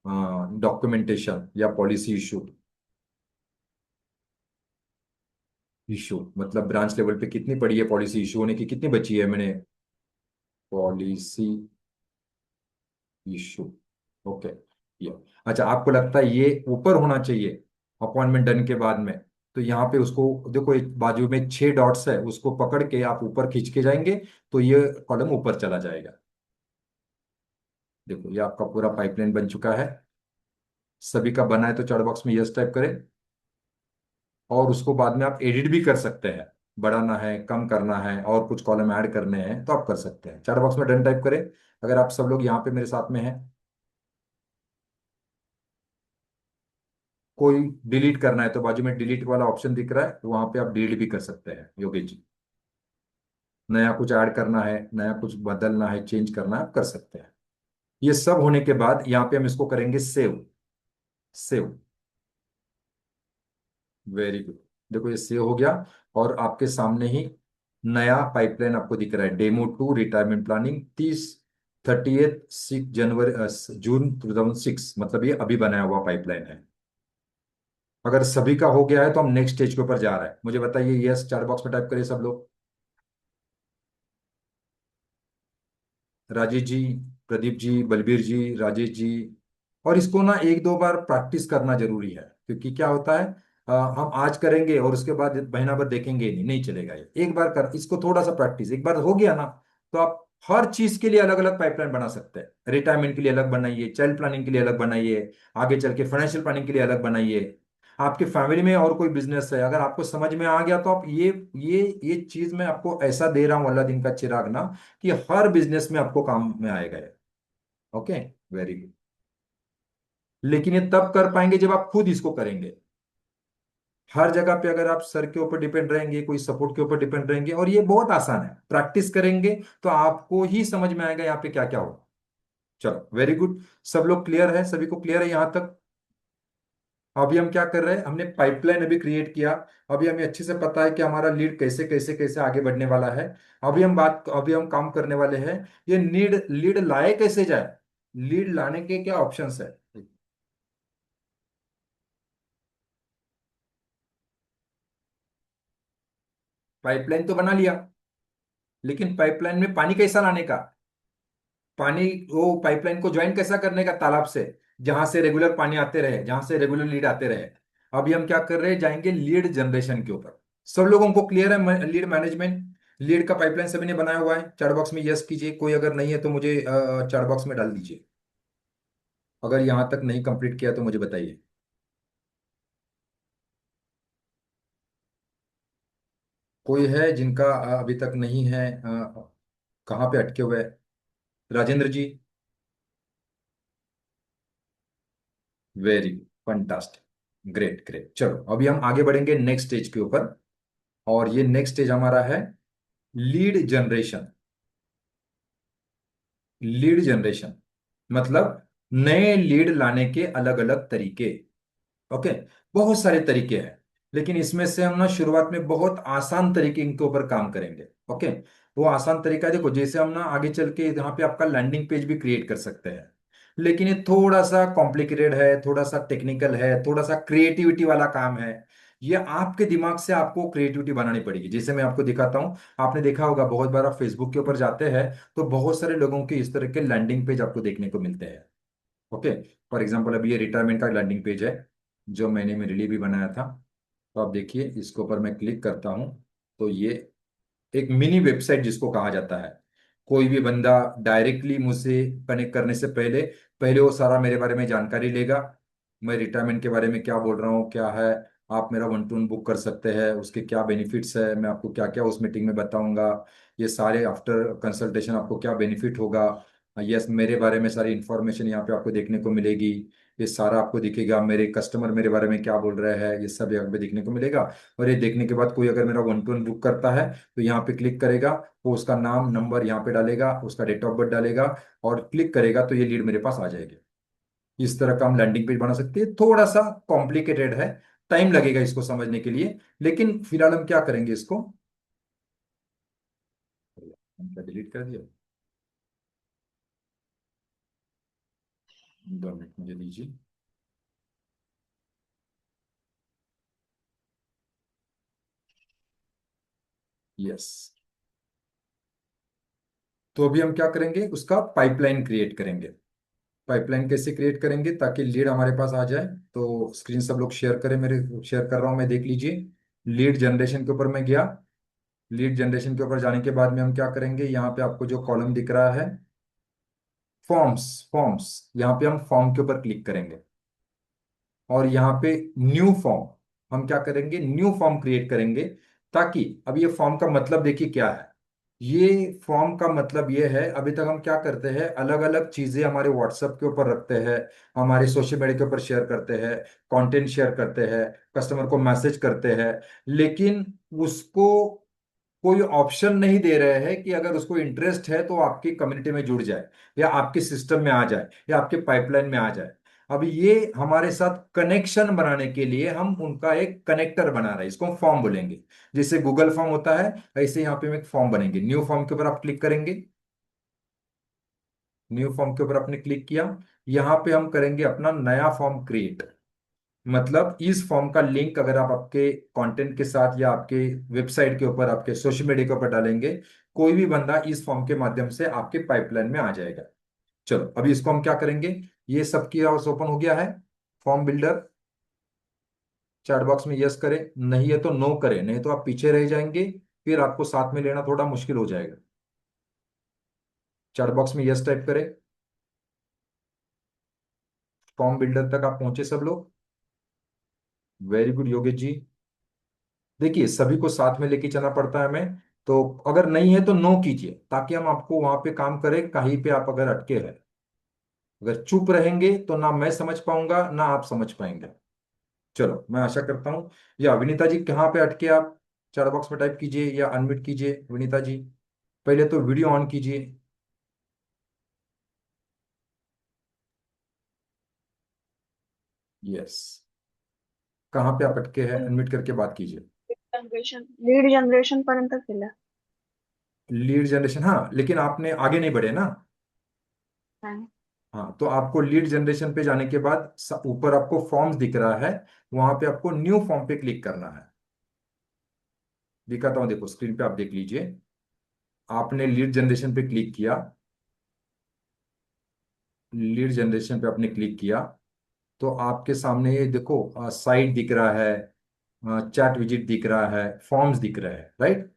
डॉक्यूमेंटेशन या पॉलिसी इशू। इशू मतलब ब्रांच लेवल पे कितनी पड़ी है, पॉलिसी इशू होने की कितनी बची है मैंने, पॉलिसी इशू। ओके। ये, अच्छा, आपको लगता है ये ऊपर होना चाहिए अपॉइंटमेंट डन के बाद में, तो यहाँ पे उसको देखो, एक बाजू में 6 डॉट्स है, उसको पकड़ के आप ऊपर खींच के जाएंगे तो ये कॉलम ऊपर चला जाएगा। देखो ये आपका पूरा पाइपलाइन बन चुका है। सभी का बना है तो चैट बॉक्स में यस टाइप करें, और उसको बाद में आप एडिट भी कर सकते हैं। बढ़ाना है, कम करना है, और कुछ कॉलम ऐड करने हैं तो आप कर सकते हैं। चैट बॉक्स में डन टाइप करें अगर आप सब लोग यहाँ पे मेरे साथ में हैं। कोई डिलीट करना है तो बाजू में डिलीट वाला ऑप्शन दिख रहा है, तो वहां पे आप डिलीट भी कर सकते हैं योगेश जी। नया कुछ ऐड करना है, नया कुछ बदलना है, चेंज करना है, आप कर सकते हैं। ये सब होने के बाद यहाँ पे हम इसको करेंगे सेव। Save, very good. देखो ये सेव हो गया, और आपके सामने ही नया पाइपलाइन आपको दिख रहा है, डेमो 2 रिटायरमेंट प्लानिंग 30 जून 2006, मतलब ये अभी बनाया हुआ पाइपलाइन है। अगर सभी का हो गया है तो हम नेक्स्ट स्टेज के ऊपर जा रहा है, मुझे बताइए। यस, चैट बॉक्स में टाइप करिए सब लोग। राजेश जी, प्रदीप जी, बलबीर जी, राजेश जी। और इसको ना एक दो बार प्रैक्टिस करना जरूरी है, क्योंकि क्या होता है, हम आज करेंगे और उसके बाद महीना भर देखेंगे ही नहीं, नहीं चलेगा ये। एक बार कर इसको, थोड़ा सा प्रैक्टिस एक बार हो गया ना, तो आप हर चीज के लिए अलग अलग पाइपलाइन बना सकते हैं। रिटायरमेंट के लिए अलग बनाइए, चाइल्ड प्लानिंग के लिए अलग बनाइए, आगे चल के फाइनेंशियल प्लानिंग के लिए अलग बनाइए। आपके फैमिली में और कोई बिजनेस है, अगर आपको समझ में आ गया तो आप ये चीज मैं आपको ऐसा दे रहा हूं, अल्लाह दिन का चिराग ना, कि हर बिजनेस में आपको काम में आएगा ये। Okay, very good. लेकिन ये तब कर पाएंगे जब आप खुद इसको करेंगे। हर जगह पे अगर आप सर के ऊपर डिपेंड रहेंगे, कोई सपोर्ट के ऊपर डिपेंड रहेंगे, और ये बहुत आसान है, प्रैक्टिस करेंगे तो आपको ही समझ में आएगा यहाँ पे क्या क्या हो। चलो, वेरी गुड। सब लोग क्लियर है, सभी को क्लियर है यहाँ तक? अभी हम क्या कर रहे हैं, हमने पाइपलाइन अभी क्रिएट किया। अभी हमें अच्छे से पता है कि हमारा लीड कैसे कैसे कैसे आगे बढ़ने वाला है। अभी हम काम करने वाले हैं, ये लीड लीड लाए कैसे जाए, लीड लाने के क्या ऑप्शंस है। पाइपलाइन तो बना लिया, लेकिन पाइपलाइन में पानी कैसा लाने का, पानी, वो पाइपलाइन को ज्वाइन कैसा करने का तालाब से, जहां से रेगुलर पानी आते रहे, जहां से रेगुलर लीड आते रहे। अभी हम क्या कर रहे हैं, जाएंगे लीड जनरेशन के ऊपर। सब लोगों को क्लियर है लीड मैनेजमेंट, लीड का पाइपलाइन सभी ने बनाया हुआ है? चैट बॉक्स में यस कीजिए, कोई अगर नहीं है तो मुझे चैट बॉक्स में डाल दीजिए। अगर यहां तक नहीं कंप्लीट किया तो मुझे बताइए। कोई है जिनका अभी तक नहीं है? कहाँ पे अटके हुए हैं? Rajendra ji, very good, fantastic, great great. चलो अभी हम आगे बढ़ेंगे नेक्स्ट स्टेज के ऊपर, और ये नेक्स्ट स्टेज हमारा है लीड जनरेशन। लीड जनरेशन मतलब नए लीड लाने के अलग अलग तरीके। ओके, बहुत सारे तरीके हैं, लेकिन इसमें से हम ना शुरुआत में बहुत आसान तरीके इनके ऊपर काम करेंगे। ओके, वो आसान तरीका देखो, जैसे हम ना आगे चल के यहाँ पे आपका लैंडिंग पेज भी क्रिएट कर सकते हैं, लेकिन ये थोड़ा सा कॉम्प्लिकेटेड है, थोड़ा सा टेक्निकल है, थोड़ा सा क्रिएटिविटी वाला काम है। ये आपके दिमाग से आपको क्रिएटिविटी बनानी पड़ेगी। जैसे मैं आपको दिखाता हूँ, आपने देखा होगा बहुत बार आप फेसबुक के ऊपर जाते हैं तो बहुत सारे लोगों के इस तरह के लैंडिंग पेज आपको देखने को मिलते हैं। ओके, फॉर एग्जाम्पल अभी ये रिटायरमेंट का लैंडिंग पेज है, जो मैंने मेरे लिए भी बनाया था। तो आप देखिए, इसके ऊपर मैं क्लिक करता हूँ तो ये एक मिनी वेबसाइट जिसको कहा जाता है। कोई भी बंदा डायरेक्टली मुझसे कनेक्ट करने से पहले पहले वो सारा मेरे बारे में जानकारी लेगा, मैं रिटायरमेंट के बारे में क्या बोल रहा हूँ, क्या है। आप मेरा 1-to-1 बुक कर सकते हैं, उसके क्या बेनिफिट्स है, मैं आपको क्या क्या उस मीटिंग में बताऊंगा। ये सारे आफ्टर कंसल्टेशन आपको क्या बेनिफिट होगा। यस, मेरे बारे में सारी इंफॉर्मेशन यहाँ पे आपको देखने को मिलेगी। ये सारा आपको दिखेगा, मेरे कस्टमर मेरे बारे में क्या बोल रहे हैं, ये सब यहाँ पे देखने को मिलेगा। और ये देखने के बाद कोई अगर मेरा 1-to-1 बुक करता है तो यहाँ पे क्लिक करेगा, वो उसका नाम नंबर यहाँ पे डालेगा, उसका डेट ऑफ बर्थ डालेगा, और क्लिक करेगा तो ये लीड मेरे पास आ जाएगी। इस तरह का हम लैंडिंग पेज बना सकते हैं। थोड़ा सा कॉम्प्लिकेटेड है, टाइम लगेगा इसको समझने के लिए, लेकिन फिलहाल हम क्या करेंगे इसको, हम क्या डिलीट कर दिया? 2 मिनट मुझे दीजिए। यस, तो अभी हम क्या करेंगे, उसका पाइपलाइन क्रिएट करेंगे। पाइपलाइन कैसे क्रिएट करेंगे ताकि लीड हमारे पास आ जाए? तो स्क्रीन सब लोग शेयर करें, मेरे शेयर कर रहा हूं मैं, देख लीजिए। लीड जनरेशन के ऊपर मैं गया। लीड जनरेशन के ऊपर जाने के बाद में हम क्या करेंगे, यहाँ पे आपको जो कॉलम दिख रहा है, फॉर्म्स, फॉर्म्स, यहाँ पे हम फॉर्म के ऊपर क्लिक करेंगे, और यहाँ पे न्यू फॉर्म, हम क्या करेंगे, न्यू फॉर्म क्रिएट करेंगे। ताकि अब ये फॉर्म का मतलब देखिए क्या है। ये फॉर्म का मतलब ये है, अभी तक हम क्या करते हैं, अलग अलग चीजें हमारे व्हाट्सएप के ऊपर रखते हैं, हमारे सोशल मीडिया के ऊपर शेयर करते हैं, कंटेंट शेयर करते हैं, कस्टमर को मैसेज करते हैं, लेकिन उसको कोई ऑप्शन नहीं दे रहे हैं कि अगर उसको इंटरेस्ट है तो आपकी कम्युनिटी में जुड़ जाए, या आपके सिस्टम में आ जाए, या आपके पाइपलाइन में आ जाए। अब ये हमारे साथ कनेक्शन बनाने के लिए हम उनका एक कनेक्टर बना रहे हैं, इसको हम फॉर्म बोलेंगे। जैसे गूगल फॉर्म होता है, ऐसे यहाँ पे हम एक फॉर्म बनेंगे। न्यू फॉर्म के ऊपर आप क्लिक करेंगे। न्यू फॉर्म के ऊपर आपने क्लिक किया, यहाँ पे हम करेंगे अपना नया फॉर्म क्रिएट। मतलब इस फॉर्म का लिंक अगर आप आपके कंटेंट के साथ या आपके वेबसाइट के ऊपर, आपके सोशल मीडिया के ऊपर डालेंगे, कोई भी बंदा इस फॉर्म के माध्यम से आपके पाइपलाइन में आ जाएगा। चलो अभी इसको हम क्या करेंगे, ये सब की ओपन हो गया है फॉर्म बिल्डर। चैट बॉक्स में यस करें, नहीं है तो नो करें, नहीं तो आप पीछे रह जाएंगे, फिर आपको साथ में लेना थोड़ा मुश्किल हो जाएगा। चैट बॉक्स में यस टाइप करें। फॉर्म बिल्डर तक आप पहुंचे सब लोग? Very good Yogesh ji. देखिए सभी को साथ में लेके चलना पड़ता है हमें, तो अगर नहीं है तो नो कीजिए, ताकि हम आपको वहां पे काम करें, कहीं पे आप अगर अटके हैं। अगर चुप रहेंगे तो ना मैं समझ पाऊंगा ना आप समझ पाएंगे। चलो मैं आशा करता हूँ। या विनीता जी कहाँ पे अटके आप? चैट बॉक्स में टाइप कीजिए या अनम्यूट कीजिए विनीता जी। पहले तो वीडियो ऑन कीजिए। यस, कहाँ पे आप अटके हैं, अनम्यूट करके बात कीजिए। लीड जनरेशन पर्यंत केलं. लीड जनरेशन, हाँ, लेकिन आपने आगे नहीं बढ़े ना। नाही. हाँ, तो आपको लीड जनरेशन पे जाने के बाद ऊपर आपको फॉर्म्स दिख रहा है, वहां पे आपको न्यू फॉर्म पे क्लिक करना है। दिखाता हूँ, देखो स्क्रीन पे आप देख लीजिए। आपने लीड जनरेशन पे क्लिक किया। लीड जनरेशन पे आपने क्लिक किया, तो आपके सामने ये देखो साइट दिख रहा है, चैट विजिट दिख रहा है, फॉर्म्स दिख रहे हैं, राइट।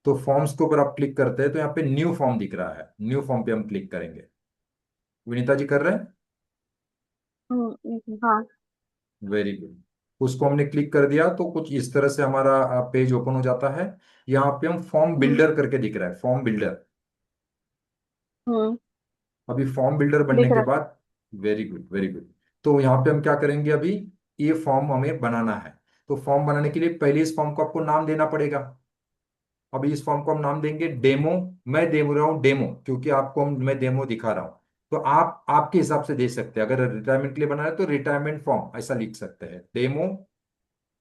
तो फॉर्म्स के ऊपर आप क्लिक करते हैं तो यहाँ पे न्यू फॉर्म दिख रहा है, न्यू फॉर्म पे हम क्लिक करेंगे। विनीता जी कर रहे हैं? हाँ. Very good. उसको हमने क्लिक कर दिया तो कुछ इस तरह से हमारा पेज ओपन हो जाता है। यहाँ पे हम फॉर्म हम्म. बिल्डर करके दिख रहा है, फॉर्म बिल्डर। हम्म. अभी फॉर्म बिल्डर बनने दिख के रहा. बाद, वेरी गुड वेरी गुड। तो यहाँ पे हम क्या करेंगे अभी, ये फॉर्म हमें बनाना है। तो फॉर्म बनाने के लिए पहले इस फॉर्म को आपको नाम देना पड़ेगा। अभी इस फॉर्म को हम नाम देंगे डेमो। मैं दे रहा हूँ डेमो, क्योंकि आपको मैं डेमो दिखा रहा हूँ। तो आप आपके हिसाब से दे सकते हैं, अगर रिटायरमेंट के लिए बनाना है तो रिटायरमेंट फॉर्म ऐसा लिख सकते हैं, demo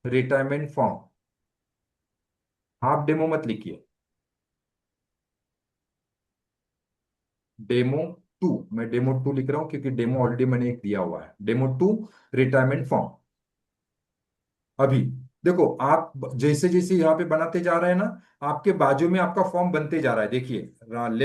retirement form. Half demo मत लिखिए, डेमो टू। मैं डेमो टू लिख रहा हूँ क्योंकि डेमो ऑलरेडी मैंने एक दिया हुआ है, डेमो टू रिटायरमेंट फॉर्म। अभी देखो आप जैसे जैसे यहाँ पे बनाते जा रहे हैं ना, आपके बाजू में आपका फॉर्म बनते जा रहा है। देखिए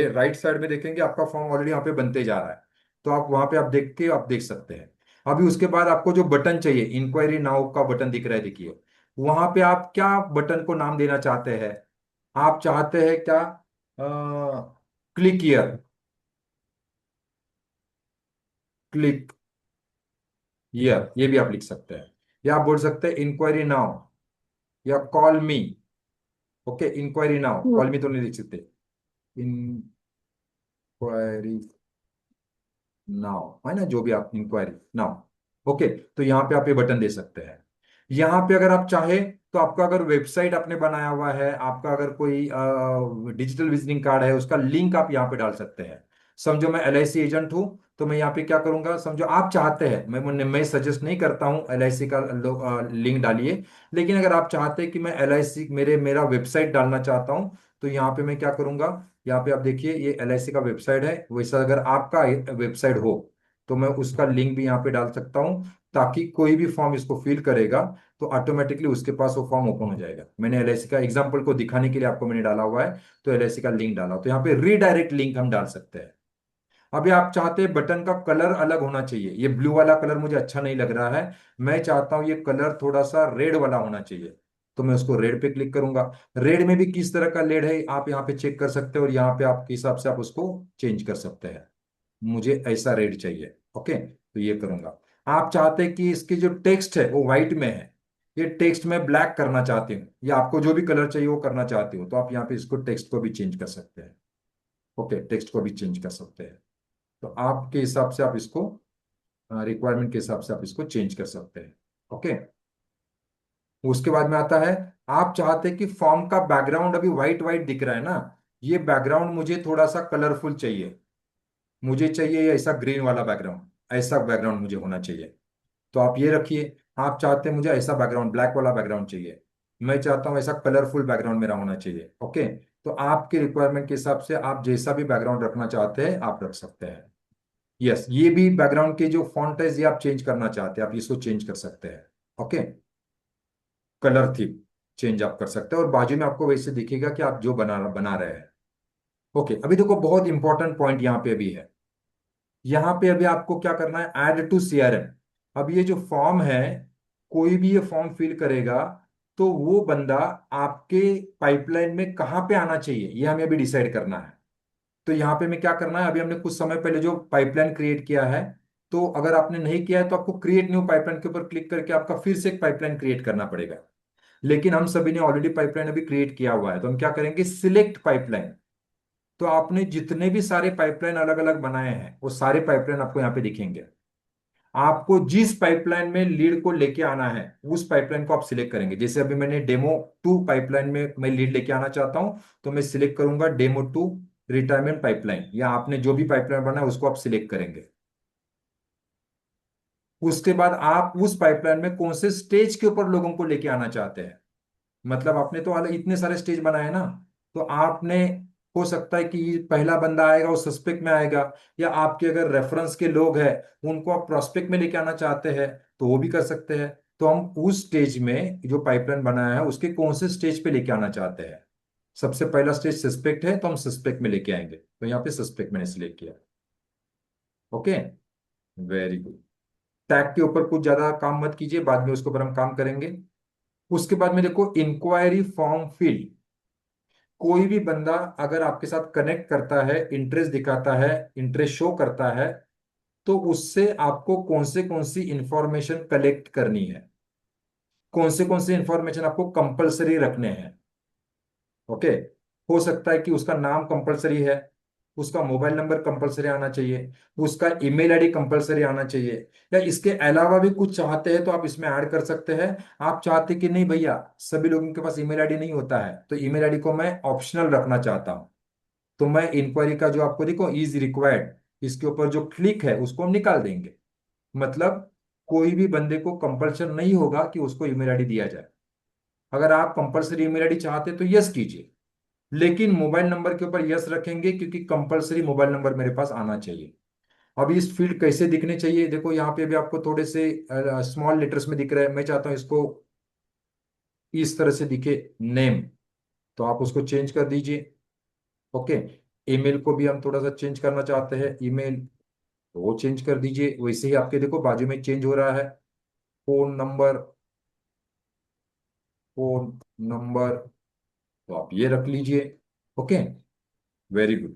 राइट साइड में देखेंगे आपका फॉर्म ऑलरेडी यहाँ पे बनते जा रहा है। तो आप वहां पे आप देख के आप देख सकते हैं। अभी उसके बाद आपको जो बटन चाहिए, इंक्वायरी नाउ का बटन दिख रहा है, देखिए वहां पे आप क्या बटन को नाम देना चाहते हैं। आप चाहते हैं क्या, क्लिक हियर, क्लिक हियर, ये भी आप लिख सकते हैं। या आप बोल सकते हैं इंक्वायरी नाउ, या call me. Okay, enquiry now, hmm. Call me तो नहीं लिख सकते, इंक्वायरी नाउ है ना, जो भी आप इंक्वायरी नाउ। ओके, तो यहाँ पे आप ये बटन दे सकते हैं। यहाँ पे अगर आप चाहे तो आपका अगर वेबसाइट आपने बनाया हुआ है, आपका अगर कोई डिजिटल विजिटिंग कार्ड है, उसका लिंक आप यहाँ पे डाल सकते हैं। समझो मैं LIC एजेंट हूँ, तो मैं यहाँ पे क्या करूंगा, समझो आप चाहते हैं, मैं सजेस्ट नहीं करता हूँ LIC का लिंक डालिए, लेकिन अगर आप चाहते हैं कि मैं LIC मेरा वेबसाइट डालना चाहता हूँ, तो यहाँ पे मैं क्या करूंगा, यहाँ पे आप देखिए ये LIC का वेबसाइट है, वैसा अगर आपका वेबसाइट हो तो मैं उसका लिंक भी यहाँ पे डाल सकता हूँ, ताकि कोई भी फॉर्म इसको फिल करेगा तो ऑटोमेटिकली उसके पास वो फॉर्म ओपन हो जाएगा। मैंने LIC का एग्जांपल को दिखाने के लिए आपको मैंने डाला हुआ है, तो LIC का लिंक डाला, तो यहाँ पे रीडायरेक्ट लिंक हम डाल सकते हैं। अभी आप चाहते हैं बटन का कलर अलग होना चाहिए, ये ब्लू वाला कलर मुझे अच्छा नहीं लग रहा है, मैं चाहता हूं ये कलर थोड़ा सा रेड वाला होना चाहिए, तो मैं उसको रेड पे क्लिक करूंगा। रेड में भी किस तरह का रेड है आप यहाँ पे चेक कर सकते हैं, और यहाँ पे आपके हिसाब से आप उसको चेंज कर सकते हैं। मुझे ऐसा रेड चाहिए, ओके, तो ये करूंगा। आप चाहते हैं कि इसकी जो टेक्स्ट है वो व्हाइट में है, ये टेक्स्ट में ब्लैक करना चाहती हूँ, या आपको जो भी कलर चाहिए वो करना चाहती हूँ, तो आप यहाँ पे इसको टेक्स्ट को भी चेंज कर सकते हैं। ओके, टेक्स्ट को भी चेंज कर सकते हैं। तो आपके हिसाब से आप इसको, रिक्वायरमेंट के हिसाब से आप इसको चेंज कर सकते हैं। ओके, उसके बाद में आता है, आप चाहते हैं कि फॉर्म का बैकग्राउंड अभी व्हाइट व्हाइट दिख रहा है ना, ये बैकग्राउंड मुझे थोड़ा सा कलरफुल चाहिए, मुझे चाहिए ये ऐसा ग्रीन वाला बैकग्राउंड, ऐसा बैकग्राउंड मुझे होना चाहिए। तो आप ये रखिए। आप चाहते हैं मुझे ऐसा बैकग्राउंड, ब्लैक वाला बैकग्राउंड चाहिए, मैं चाहता हूँ ऐसा कलरफुल बैकग्राउंड मेरा होना चाहिए। ओके, तो आपके रिक्वायरमेंट के हिसाब से आप जैसा भी बैकग्राउंड रखना चाहते हैं आप रख सकते हैं। यस, ये भी बैकग्राउंड के जो फॉन्ट है ये आप चेंज करना चाहते हैं, आप इसको चेंज कर सकते हैं। ओके, कलर थीम चेंज आप कर सकते हैं, और बाजू में आपको वैसे दिखेगा कि आप जो बना बना रहे हैं। ओके, अभी देखो बहुत इंपॉर्टेंट पॉइंट यहाँ पे भी है। यहाँ पे अभी आपको क्या करना है, ऐड टू सीआरएम। अब ये जो फॉर्म है, कोई भी ये फॉर्म फिल करेगा तो वो बंदा आपके पाइपलाइन में कहाँ पे आना चाहिए ये हमें अभी डिसाइड करना है। तो यहाँ पे मैं क्या करना है, अभी हमने कुछ समय पहले जो पाइपलाइन क्रिएट किया है, तो अगर आपने नहीं किया है तो आपको क्रिएट न्यू पाइपलाइन के ऊपर क्लिक करके आपका फिर से एक पाइपलाइन क्रिएट करना पड़ेगा। लेकिन हम सभी ने ऑलरेडी पाइपलाइन अभी क्रिएट किया हुआ है, तो हम क्या करेंगे, सिलेक्ट पाइपलाइन। तो आपने जितने भी सारे पाइपलाइन अलग अलग बनाए हैं वो सारे पाइपलाइन आपको यहाँ पे दिखेंगे। आपको जिस पाइपलाइन में लीड को लेके आना है उस पाइपलाइन को आप सिलेक्ट करेंगे। जैसे अभी मैंने डेमो टू पाइपलाइन में मैं लीड लेके आना चाहता हूं, तो मैं सिलेक्ट करूंगा डेमो टू रिटायरमेंट पाइपलाइन, या आपने जो भी पाइपलाइन बनाया उसको आप सिलेक्ट करेंगे। उसके बाद आप उस पाइपलाइन में कौन से स्टेज के ऊपर लोगों को लेके आना चाहते हैं। मतलब आपने तो अलग इतने सारे स्टेज बनाए ना, तो आपने, हो सकता है कि पहला बंदा आएगा वो सस्पेक्ट में आएगा, या आपके अगर रेफरेंस के लोग हैं उनको आप प्रोस्पेक्ट में लेके आना चाहते हैं तो वो भी कर सकते हैं। तो हम उस स्टेज में जो पाइपलाइन बनाया है उसके कौन से स्टेज पे लेके आना चाहते हैं। सबसे पहला स्टेज सस्पेक्ट है तो हम सस्पेक्ट में लेके आएंगे, तो यहाँ पे सस्पेक्ट मैंने सिलेक्ट किया। Okay, very good. टैग के ऊपर कुछ ज्यादा काम मत कीजिए, बाद में उसके ऊपर हम काम करेंगे। उसके बाद में देखो, इंक्वायरी फॉर्म फिल। कोई भी बंदा अगर आपके साथ कनेक्ट करता है, इंटरेस्ट दिखाता है, इंटरेस्ट शो करता है, तो उससे आपको कौन सी इंफॉर्मेशन कलेक्ट करनी है, कौन से इंफॉर्मेशन आपको कंपलसरी रखने हैं। ओके, हो सकता है कि उसका नाम कंपलसरी है, उसका मोबाइल नंबर कंपलसरी आना चाहिए, उसका ईमेल आईडी कंपलसरी आना चाहिए, या इसके अलावा भी कुछ चाहते हैं तो आप इसमें ऐड कर सकते हैं। आप चाहते कि नहीं भैया सभी लोगों के पास ईमेल आईडी नहीं होता है, तो ईमेल आईडी को मैं ऑप्शनल रखना चाहता हूं, तो मैं इंक्वायरी का जो आपको देखो इज रिक्वायर्ड, इसके ऊपर जो क्लिक है उसको हम निकाल देंगे। मतलब कोई भी बंदे को कंपल्शन नहीं होगा कि उसको ईमेल आईडी दिया जाए। अगर आप कंपलसरी ईमेल आईडी चाहते तो यस कीजिए, लेकिन मोबाइल नंबर के ऊपर यस रखेंगे क्योंकि कंपलसरी मोबाइल नंबर मेरे पास आना चाहिए। अब इस फील्ड कैसे दिखने चाहिए, देखो यहाँ पे भी आपको थोड़े से स्मॉल लेटर्स में दिख रहा है, मैं चाहता हूँ इसको इस तरह से दिखे, नेम, तो आप उसको चेंज कर दीजिए। ओके, ईमेल को भी हम थोड़ा सा चेंज करना चाहते हैं, ईमेल, तो वो चेंज कर दीजिए। वैसे ही आपके देखो बाजू में चेंज हो रहा है, फोन नंबर, फोन नंबर, तो आप ये रख लीजिए। Okay, very good.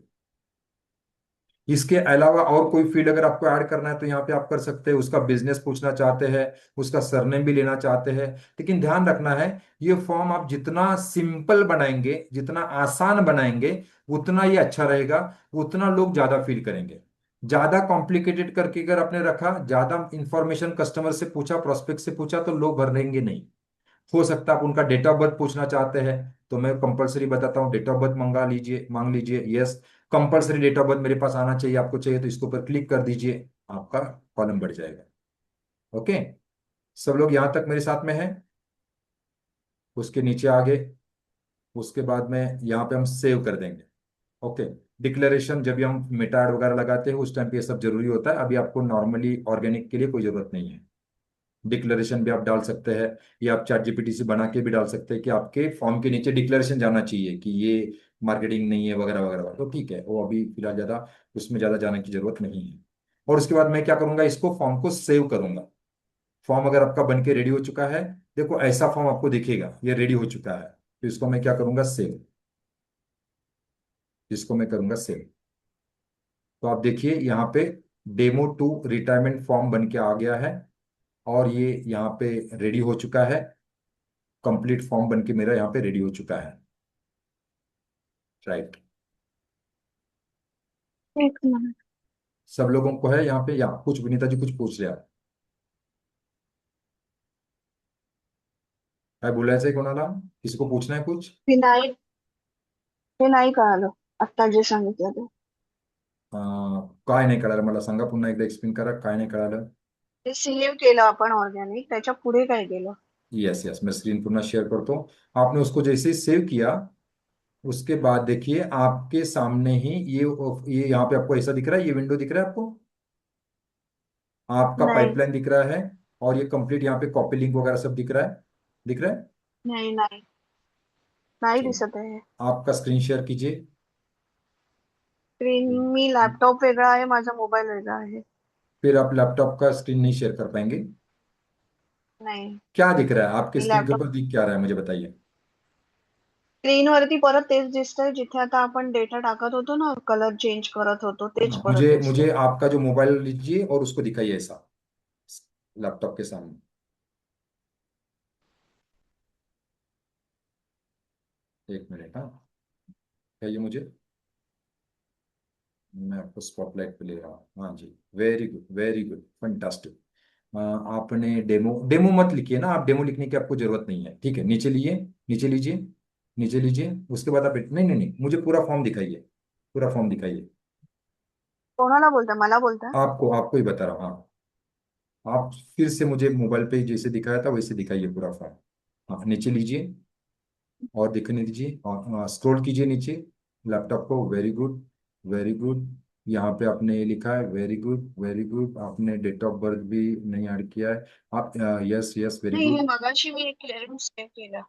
इसके अलावा और कोई फील्ड अगर आपको ऐड करना है तो यहाँ पे आप कर सकते हैं। उसका बिजनेस पूछना चाहते हैं, उसका सरनेम भी लेना चाहते हैं, लेकिन ध्यान रखना है ये फॉर्म आप जितना सिंपल बनाएंगे, जितना आसान बनाएंगे उतना ये अच्छा रहेगा, उतना लोग ज्यादा फील करेंगे। ज्यादा कॉम्प्लिकेटेड करके अगर आपने रखा, ज्यादा इंफॉर्मेशन कस्टमर से पूछा, प्रोस्पेक्ट से पूछा, तो लोग भरेंगे नहीं। हो सकता है आप उनका डेट ऑफ बर्थ पूछना चाहते हैं, तो मैं कंपलसरी बताता हूँ, डेट ऑफ बर्थ मंगा लीजिए, मांग लीजिए, yes. Compulsory date of birth मेरे पास आना चाहिए, आपको चाहिए तो इसके ऊपर क्लिक कर दीजिए, आपका कॉलम बढ़ जाएगा। ओके, सब लोग यहां तक मेरे साथ में हैं। उसके नीचे आगे, उसके बाद में यहाँ पे हम सेव कर देंगे। ओके, डिक्लेरेशन जब भी हम मेटा वगैरह लगाते हैं उस टाइम पे ये सब जरूरी होता है, अभी आपको नॉर्मली ऑर्गेनिक के लिए कोई जरूरत नहीं है। डिक्लेरेशन भी आप डाल सकते हैं, या आप चैट जीपीटी से बना के भी डाल सकते हैं कि आपके फॉर्म के नीचे डिक्लेरेशन जाना चाहिए कि ये मार्केटिंग नहीं है वगैरह वगैरह वगैरह। तो ठीक है, वो अभी फिलहाल ज्यादा उसमें ज्यादा जाने की जरूरत नहीं है। और उसके बाद मैं क्या करूंगा, इसको फॉर्म को सेव करूंगा। फॉर्म अगर आपका बन के रेडी हो चुका है, देखो ऐसा फॉर्म आपको दिखेगा, ये रेडी हो चुका है, तो इसको मैं क्या करूंगा, सेव, इसको मैं करूंगा सेव। तो आप देखिए यहाँ पे डेमो टू रिटायरमेंट फॉर्म बन के आ गया है, और ये यहाँ पे रेडी हो चुका है। कंप्लीट फॉर्म बन के मेरा यहाँ पे रेडी हो चुका है। राइट। एक मिनट। सब लोगों को है यहाँ पे, या कुछ विनीता जी कुछ पूछ लिया काय बोलायचंय कोणाला? किसी को पूछना है कुछ? विनायक, ते नाही कळालं आता जे सांगितलं ते. काय नाही कळालं मला सांगा, पुन्हा एकदा एक्सप्लेन करा, काय नाही कळालं? ते सेव्ह केलं आपण ऑर्गॅनिक, त्याच्या पुढे काय केलं? यस यस, मैं स्क्रीन पुनः शेयर करता हूँ। आपने उसको जैसे ही सेव किया, उसके बाद देखिए आपके सामने ही ये यहाँ पे आपको ऐसा दिख रहा है, ये विंडो दिख रहा है आपको, आपका नाही पाइपलाइन दिख रहा है, और ये कंप्लीट यहाँ पे कॉपी लिंक वगैरह सब दिख रहा है, दिख रहा है? नाही नाही नाही चलिए, दिसत आहे. आपका स्क्रीन शेयर कीजिए। स्क्रीन, मी लॅपटॉप वेगळा आहे, माझा मोबाईल वेगळा आहे. फिर आप लैपटॉप का स्क्रीन नहीं शेयर कर पाएंगे। नाही, क्या दिख रहा है आपके मी स्क्रीन के लॅपटॉप ऊपर, दिख क्या रहा है मुझे बताइए? स्क्रीनवरती परत तेच दिसतंय जिथे आता आपण डेटा टाकत होतो ना, कलर चेंज करत होतो, तेच हाँ, परत मुझे दिसतंय. मुझे आपका जो मोबाइल लीजिए और उसको दिखाइए ऐसा लैपटॉप के सामने। एक मिनट, हाँ, कहिए मुझे, मैं आपको स्पॉटलाइट पे ले रहा हूँ। हाँ जी, very good very good, fantastic. आपने डेमो डेमो मत लिखिए ना, आप डेमो लिखने की आपको जरूरत नहीं है, ठीक है? नीचे लीजिए, नीचे लीजिए, नीचे लीजिए, उसके बाद आप नहीं नहीं नहीं, मुझे पूरा फॉर्म दिखाइए, पूरा फॉर्म दिखाइए। कोणाला बोलता, मला बोलता? आपको आपको ही बता रहा हूँ, हाँ। आप फिर से मुझे मोबाइल पे जैसे दिखाया था वैसे दिखाइए पूरा फॉर्म। हाँ, नीचे लीजिए और दिखने दीजिए, और स्क्रॉल कीजिए नीचे लैपटॉप को। Very good very good. यहाँ पे आपने ये लिखा है, वेरी गुड वेरी गुड। आपने डेट ऑफ बर्थ भी नहीं ऐड किया है। आप यस यस, वेरी नाही, हे गुड। मगाशी मी एक करून सेव्ह केलं.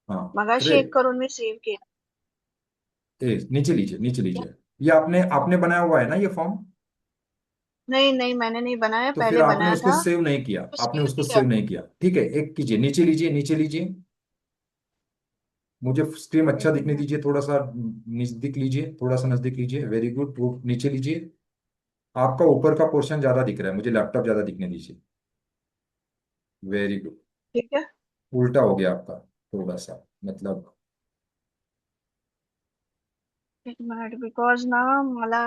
हाँ, मगाशी अरे एक करून मी सेव्ह केलं. नीचे लीजिए, नीचे लीजिए। ये आपने आपने बनाया हुआ है ना ये फॉर्म? नहीं नहीं, मैंने नहीं बनाया, तो फिर पहले आपने बनाया उसको था. सेव नहीं किया, तो आपने सेव उसको किया. सेव नहीं किया, ठीक है? एक कीजिए, नीचे लीजिए, नीचे लीजिए। मुझे स्क्रीन अच्छा एक दिखने मिनिट. दीजिए, थोड़ा सा नजदीक लीजिए, थोड़ा सा नजदीक लीजिए। वेरी गुड, वो नीचे लीजिए। आपका ऊपर का पोर्शन ज्यादा दिख रहा है, मुझे लैपटॉप ज्यादा दिखने दीजिए। Very good. ठीक है. उल्टा हो गया आपका थोड़ा सा, मतलब। एक मिनिट, बिकॉज ना मला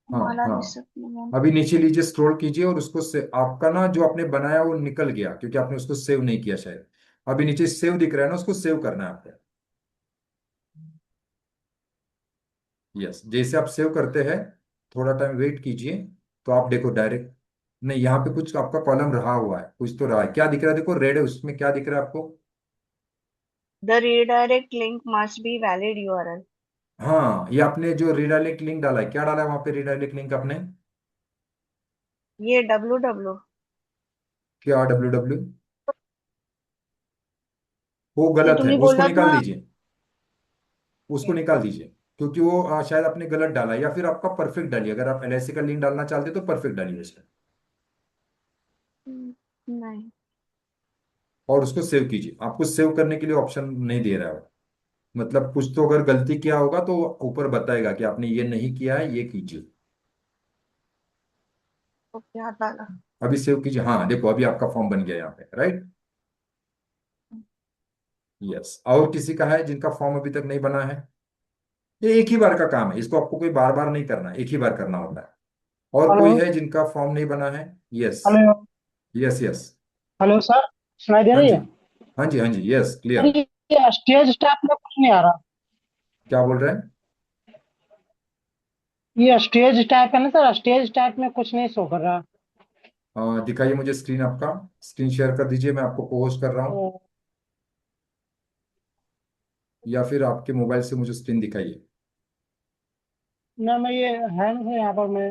हाँ मला हाँ, दिसत नाही. अभी नीचे लीजिए, स्क्रॉल कीजिए, और उसको से आपका ना जो आपने बनाया वो निकल गया, क्योंकि आपने उसको सेव नहीं किया शायद। अभी नीचे सेव दिख रहा है ना, उसको सेव करना है आपको। यस, जैसे आप सेव करते हैं, थोड़ा टाइम वेट कीजिए, तो आप देखो डायरेक्ट, नहीं यहाँ पे कुछ आपका कॉलम रहा हुआ है, कुछ तो रहा है। क्या दिख रहा है? देखो रेड है, उसमें क्या दिख रहा है आपको? The redirect link must be valid URL. हाँ, ये आपने जो रिडायरेक्ट लिंक डाला है, क्या डाला है वहां पे रिडायरेक्ट लिंक आपने? ये डब्ल्यू डब्ल्यू. क्या डब्ल्यू डब्ल्यू? वो ते गलत है, तुम्ही उसको बोललात निकाल ना. दीजिए, उसको निकाल दीजिए, क्योंकि वो शायद आपने गलत डाला है, या फिर आपका परफेक्ट डालिए। अगर आप एलआईसी का लिंक डालना चाहते हो तो परफेक्ट डालिए उसमें, नहीं. और उसको सेव कीजिए। आपको सेव करने के लिए ऑप्शन नहीं दे रहा है वो। मतलब कुछ तो अगर गलती किया होगा तो ऊपर बताएगा कि आपने ये नहीं किया है, ये कीजिए। ओके, आता आला. अभी सेव कीजिए। हाँ देखो, अभी आपका फॉर्म बन गया यहाँ पे, राइट? यस, और किसी का है जिनका फॉर्म अभी तक नहीं बना है? ये एक ही बार का काम है, इसको आपको कोई बार बार नहीं करना, एक ही बार करना होता है। और हेलो। कोई है जिनका फॉर्म नहीं बना है? Yes hello. Yes yes. Hello sir, सुनाई दे हाँ रही जी, है? हाँ जी, हाँ जी, यस, सर क्लियर। ये स्टेज स्टार्ट में कुछ नहीं आ रहा. क्या बोल रहे हैं? ये स्टेज टाइप है ना सर, स्टेज टाइप में कुछ नहीं शो कर रहा. दिखाइए मुझे स्क्रीन आपका, स्क्रीन शेयर कर दीजिए, मैं आपको पोस्ट कर रहा हूँ, तो या फिर आपके मोबाइल से मुझे स्क्रीन दिखाइए। ना, मैं ये है ना यहाँ पर मैं.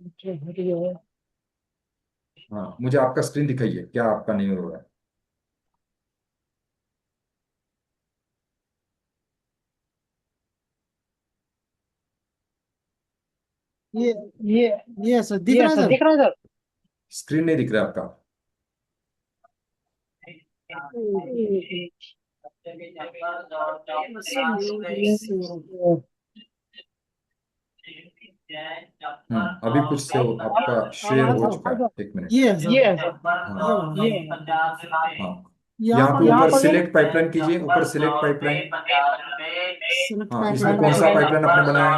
अच्छा, वीडियो है. हाँ, मुझे आपका स्क्रीन दिखाइए, क्या आपका नहीं हो रहा है? ये ये ये सर दिख ये रहा है सर सर? दिख रहा है सर. स्क्रीन नहीं दिख रहा है आपका? Sir link share. अभी कुछ से आपका शेयर आवाज हो है चुका है, एक मिनट। ये है सर, ये है सर, हाँ ये ये वाला। हाँ, यहाँ यहाँ पे पर ऊपर ये सिलेक्ट पाइपलाइन कीजिए, ऊपर सिलेक्ट पाइपलाइन। सिलेक्ट हाँ, इसमें पाइपलाइन कौन सा पे पाइपलाइन आपने बनाया है?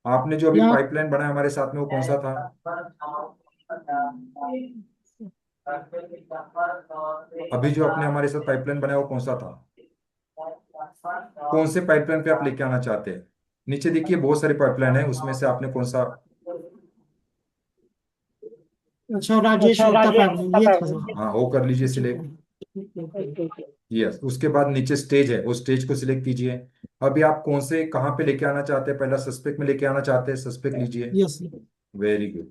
आपने जो अभी यहाँ पाइपलाइन बनाया हमारे साथ में, वो कौन सा था? अभी जो आपने हमारे साथ पाइपलाइन बनाया वो कौन सा था? कौन से पाइपलाइन पे आप लेके आना चाहते हैं? नीचे देखिए बहुत सारी पाइपलाइन है, उसमें से आपने कौन सा? अच्छा राजेश अच्छा गुप्ता राजेश पाइपलाइन, ये पता था है। सर। हाँ, वो कर लीजिए अच्छा सिलेक्ट। ठीक है। यस, उसके बाद नीचे स्टेज है, उस स्टेज को सिलेक्ट कीजिए। अभी आप कौन से कहाँ पे लेके आना चाहते हैं? पहला सस्पेक्ट में लेके आना चाहते हैं, सस्पेक्ट लीजिए। यस। Very good.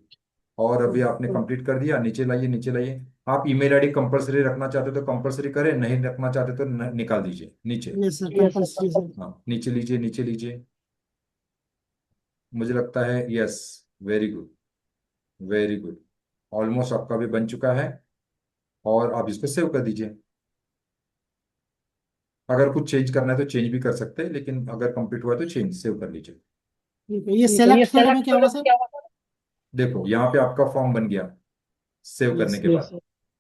और अभी आपने कंप्लीट कर दिया, नीचे लाइए, नीचे लाइए। आप ईमेल आईडी कंपलसरी रखना चाहते हो तो कंपलसरी करें, नहीं रखना चाहते तो निकाल दीजिए नीचे। यस सर, ये सर, कंपल्सरी सर। हाँ, नीचे लीजिए, नीचे लीजिए। मुझे लगता है yes. Very good, very good. Almost आपका भी बन चुका है। और आप इसको सेव कर दीजिए। अगर कुछ चेंज करना है तो चेंज भी कर सकते हैं, लेकिन अगर कंप्लीट हुआ है तो चेंज सेव कर लीजिए। ठीक है, ये ठीक है, ये सेलेक्ट वाले में सेलेक्ट क्या वाले होगा में सर? क्या होगा? देखो यहाँ पे आपका फॉर्म बन गया सेव करने यस के यस बाद।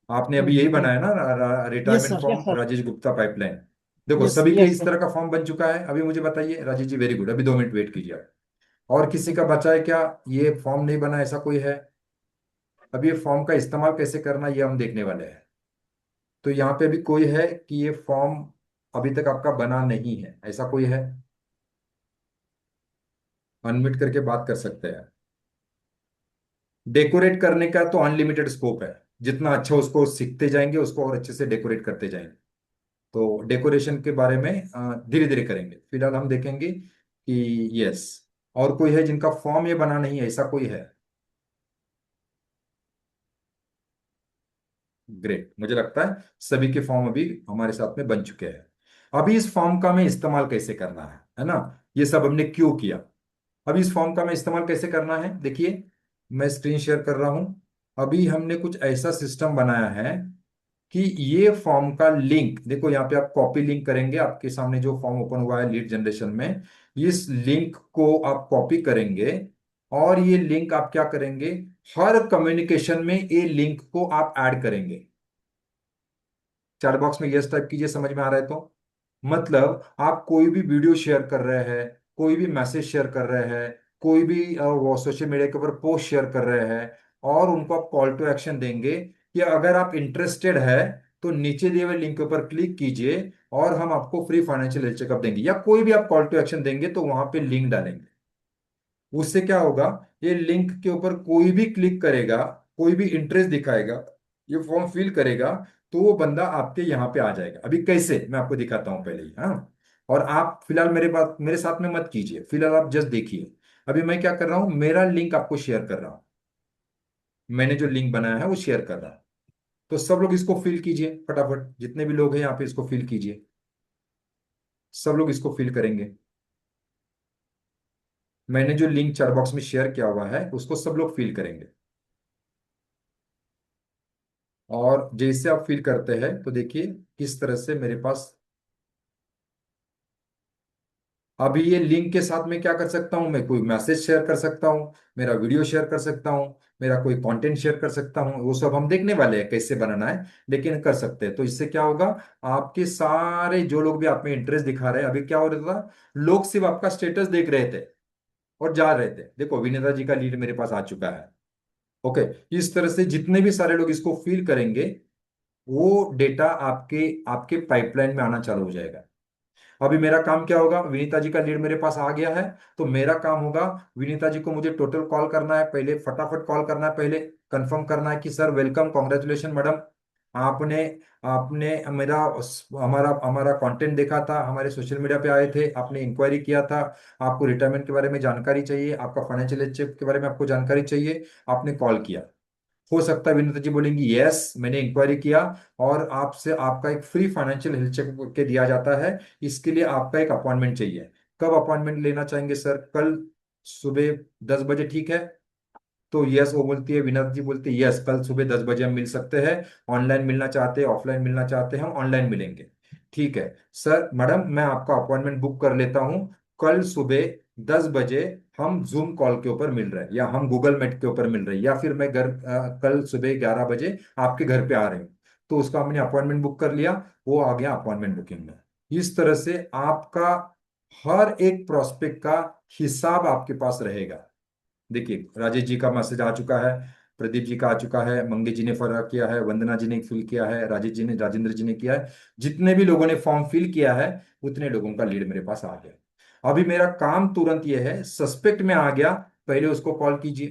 आपने अभी यही बनाया ना, yes retirement sir. Yes form sir, Rajesh Gupta pipeline. देखो यस सभी सर। के इस तरह का फॉर्म बन चुका है। अभी मुझे बताइए राजेश जी, वेरी गुड, अभी 2 मिनट वेट कीजिए आप। और किसी का बचा है क्या? ये फॉर्म नहीं बना, ऐसा कोई है? अभी ये फॉर्म का इस्तेमाल कैसे करना ये हम देखने वाले हैं। तो यहाँ पे अभी कोई है कि ये फॉर्म अभी तक आपका बना नहीं है, ऐसा कोई है? अनम्यूट करके बात कर सकते हैं। डेकोरेट करने का तो अनलिमिटेड स्कोप है। जितना अच्छा उसको सीखते जाएंगे उसको और अच्छे से डेकोरेट करते जाएंगे। तो डेकोरेशन के बारे में धीरे धीरे करेंगे, फिलहाल हम देखेंगे कि यस। और कोई है जिनका फॉर्म ये बना नहीं है, ऐसा कोई है? ग्रेट, मुझे लगता है सभी के फॉर्म अभी हमारे साथ में बन चुके हैं। अभी इस फॉर्म का हमें इस्तेमाल कैसे करना है ना? ये सब हमने क्यों किया? अभी इस फॉर्म का हमें इस्तेमाल कैसे करना है, देखिए। मैं स्क्रीन शेयर कर रहा हूं। अभी हमने कुछ ऐसा सिस्टम बनाया है कि ये फॉर्म का लिंक देखो, यहाँ पे आप कॉपी लिंक करेंगे, आपके सामने जो फॉर्म ओपन हुआ है लीड जनरेशन में, इस लिंक को आप कॉपी करेंगे। और ये लिंक आप क्या करेंगे, हर कम्युनिकेशन में ये लिंक को आप ऐड करेंगे। चैट बॉक्स में यस टाइप कीजिए, समझ में आ रहा है तो। मतलब आप कोई भी वीडियो शेयर कर रहे हैं, कोई भी मैसेज शेयर कर रहे हैं, कोई भी वो सोशल मीडिया के ऊपर पोस्ट शेयर कर रहे हैं, और उनको आप कॉल टू एक्शन देंगे कि अगर आप इंटरेस्टेड है तो नीचे दिए हुए लिंक के ऊपर क्लिक कीजिए और हम आपको फ्री फाइनेंशियल हेल्थ चेकअप देंगे, या कोई भी आप कॉल टू एक्शन देंगे तो वहां पे लिंक डालेंगे। उससे क्या होगा, ये लिंक के ऊपर कोई भी क्लिक करेगा, कोई भी इंटरेस्ट दिखाएगा, ये फॉर्म फिल करेगा, तो वो बंदा आपके यहाँ पे आ जाएगा। अभी कैसे, मैं आपको दिखाता हूँ पहले ही। हाँ, और आप फिलहाल मेरे साथ में मत कीजिए, फिलहाल आप जस्ट देखिए। अभी मैं क्या कर रहा हूँ, मेरा लिंक आपको शेयर कर रहा हूँ। मैंने जो लिंक बनाया है वो शेयर कर रहा हूँ। तो सब लोग इसको फिल कीजिए फटाफट, जितने भी लोग हैं यहाँ पे इसको फिल कीजिए। सब लोग इसको फिल करेंगे। मैंने जो लिंक चैट बॉक्स में शेयर किया हुआ है उसको सब लोग फिल करेंगे। और जैसे आप फील करते हैं तो देखिए किस तरह से मेरे पास अभी ये लिंक के साथ में क्या कर सकता हूं, मैं कोई मैसेज शेयर कर सकता हूं, मेरा वीडियो शेयर कर सकता हूं, मेरा कोई कंटेंट शेयर कर सकता हूं। वो सब हम देखने वाले हैं कैसे बनाना है, लेकिन कर सकते हैं। तो इससे क्या होगा, आपके सारे जो लोग भी आप में इंटरेस्ट दिखा रहे हैं, अभी क्या हो रहा था, लोग सिर्फ आपका स्टेटस देख रहे थे और जा रहे थे। देखो विनीता जी का लीड मेरे पास आ चुका है। ओके, इस तरह से जितने भी सारे लोग इसको फील करेंगे, वो डेटा आपके आपके पाइपलाइन में आना चालू हो जाएगा। अभी मेरा काम क्या होगा, विनीता जी का लीड मेरे पास आ गया है, तो मेरा काम होगा, विनीता जी को मुझे टोटल कॉल करना है, पहले फटाफट कॉल करना है, पहले कंफर्म करना है कि सर वेलकम, कॉन्ग्रेचुलेशन मैडम, आपने आपने मेरा हमारा हमारा कंटेंट देखा था, हमारे सोशल मीडिया पे आए थे, आपने इंक्वायरी किया था, आपको रिटायरमेंट के बारे में जानकारी चाहिए, आपका फाइनेंशियल चेक के बारे में आपको जानकारी चाहिए, आपने कॉल किया। हो सकता है विनीता जी बोलेंगी यस मैंने इंक्वायरी किया, और आपसे आपका एक फ्री फाइनेंशियल हेल्थ चेक के दिया जाता है, इसके लिए आपका एक अपॉइंटमेंट चाहिए। कब अपॉइंटमेंट लेना चाहेंगे सर, कल सुबह 10 बजे, ठीक है? तो यस वो बोलती है, विनीता जी बोलती है यस कल सुबह 10 बजे हम मिल सकते हैं। ऑनलाइन मिलना चाहते हैं, ऑफलाइन मिलना चाहते हैं, हम ऑनलाइन मिलेंगे। ठीक है सर, मैडम मैं आपका अपॉइंटमेंट बुक कर लेता हूँ कल सुबह 10 बजे हम जूम कॉल के ऊपर मिल रहे हैं, या हम गूगल मीट के ऊपर मिल रहे हैं, या फिर मैं कल सुबह 11 बजे आपके घर पे आ रहे हूँ, तो उसका हमने अपॉइंटमेंट बुक कर लिया, वो आ गया अपॉइंटमेंट बुकिंग में। इस तरह से आपका हर एक प्रोस्पेक्ट का हिसाब आपके पास रहेगा। देखिए, राजेश जी का मैसेज आ चुका है, प्रदीप जी का आ चुका है, मंगेश जी ने फर्क किया है, वंदना जी ने फिल किया है, राजेश जी ने, राजेंद्र जी ने किया है। जितने भी लोगों ने फॉर्म फिल किया है उतने लोगों का लीड मेरे पास आ गया। अभी मेरा काम तुरंत ये है, सस्पेक्ट में आ गया, पहले उसको कॉल कीजिए।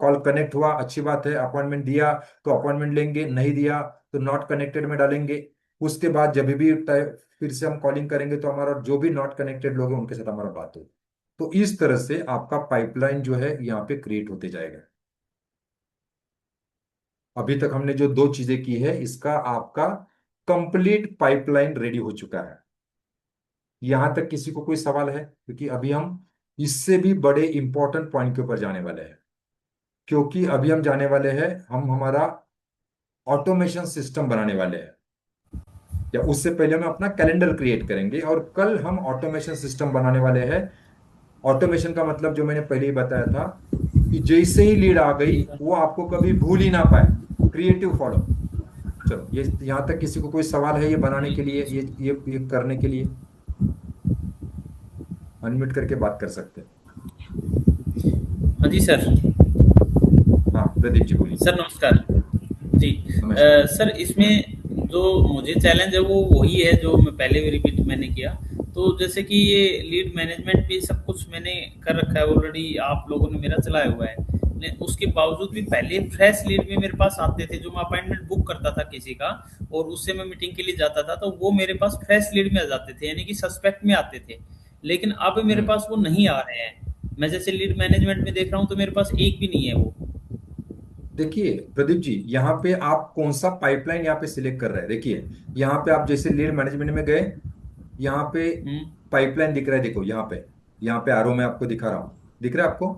कॉल कनेक्ट हुआ, अच्छी बात है, अपॉइंटमेंट दिया तो अपॉइंटमेंट लेंगे, नहीं दिया तो नॉट कनेक्टेड में डालेंगे। उसके बाद जब भी फिर से हम कॉलिंग करेंगे तो हमारा जो भी नॉट कनेक्टेड लोग हैं उनके साथ हमारा बात हो। तो इस तरह से आपका पाइपलाइन जो है यहाँ पे क्रिएट होते जाएगा। अभी तक हमने जो 2 चीजें की है, इसका आपका कंप्लीट पाइपलाइन रेडी हो चुका है। यहां तक किसी को कोई सवाल है? क्योंकि अभी हम इससे भी बड़े इंपॉर्टेंट पॉइंट के ऊपर जाने वाले हैं। क्योंकि अभी हम जाने वाले हैं, हम हमारा ऑटोमेशन सिस्टम बनाने वाले हैं, या उससे पहले हम अपना कैलेंडर क्रिएट करेंगे, और कल हम ऑटोमेशन सिस्टम बनाने वाले हैं। ऑटोमेशन का मतलब जो मैंने पहले ही बताया था, कि जैसे ही लीड आ गई वो आपको कभी भूल ही ना पाए। Creative follow. चलो, ये यहां तक किसी को कोई सवाल है ये बनाने के लिए, ये करने के लिए? अनम्यूट करके बात कर सकते हैं। हाँ जी सर। हाँ, प्रदीप जी बोलिए। सर नमस्कार जी। नमस्कार। सर इसमें जो मुझे चैलेंज है वो वही है जो मैं पहले भी रिपीट मैंने किया। तो जैसे कि ये लीड मैनेजमेंट भी सब कुछ मैंने कर रखा है ऑलरेडी, आप लोगों ने मेरा चलाया हुआ है, उसके बावजूद भी पहले फ्रेश लीड में मेरे पास आते थे, जो मैं अपॉइंटमेंट बुक करता था किसी का और उससे मैं मीटिंग के लिए जाता था, तो वो मेरे पास फ्रेश लीड में आ जाते थे, यानी कि सस्पेक्ट में आते थे। लेकिन अब मेरे पास वो नहीं आ रहे हैं। मैं जैसे लीड मैनेजमेंट में देख रहा हूँ तो मेरे पास एक भी नहीं है वो। देखिए प्रदीप जी, यहाँ पे आप कौन सा पाइपलाइन यहाँ पे सिलेक्ट कर रहे हैं? देखिए, यहाँ पे आप जैसे लीड मैनेजमेंट में गए, यहाँ पे हम्म। पाइपलाइन दिख रहा है, देखो यहाँ पे आरो में आपको दिखा रहा हूँ, दिख रहा है आपको?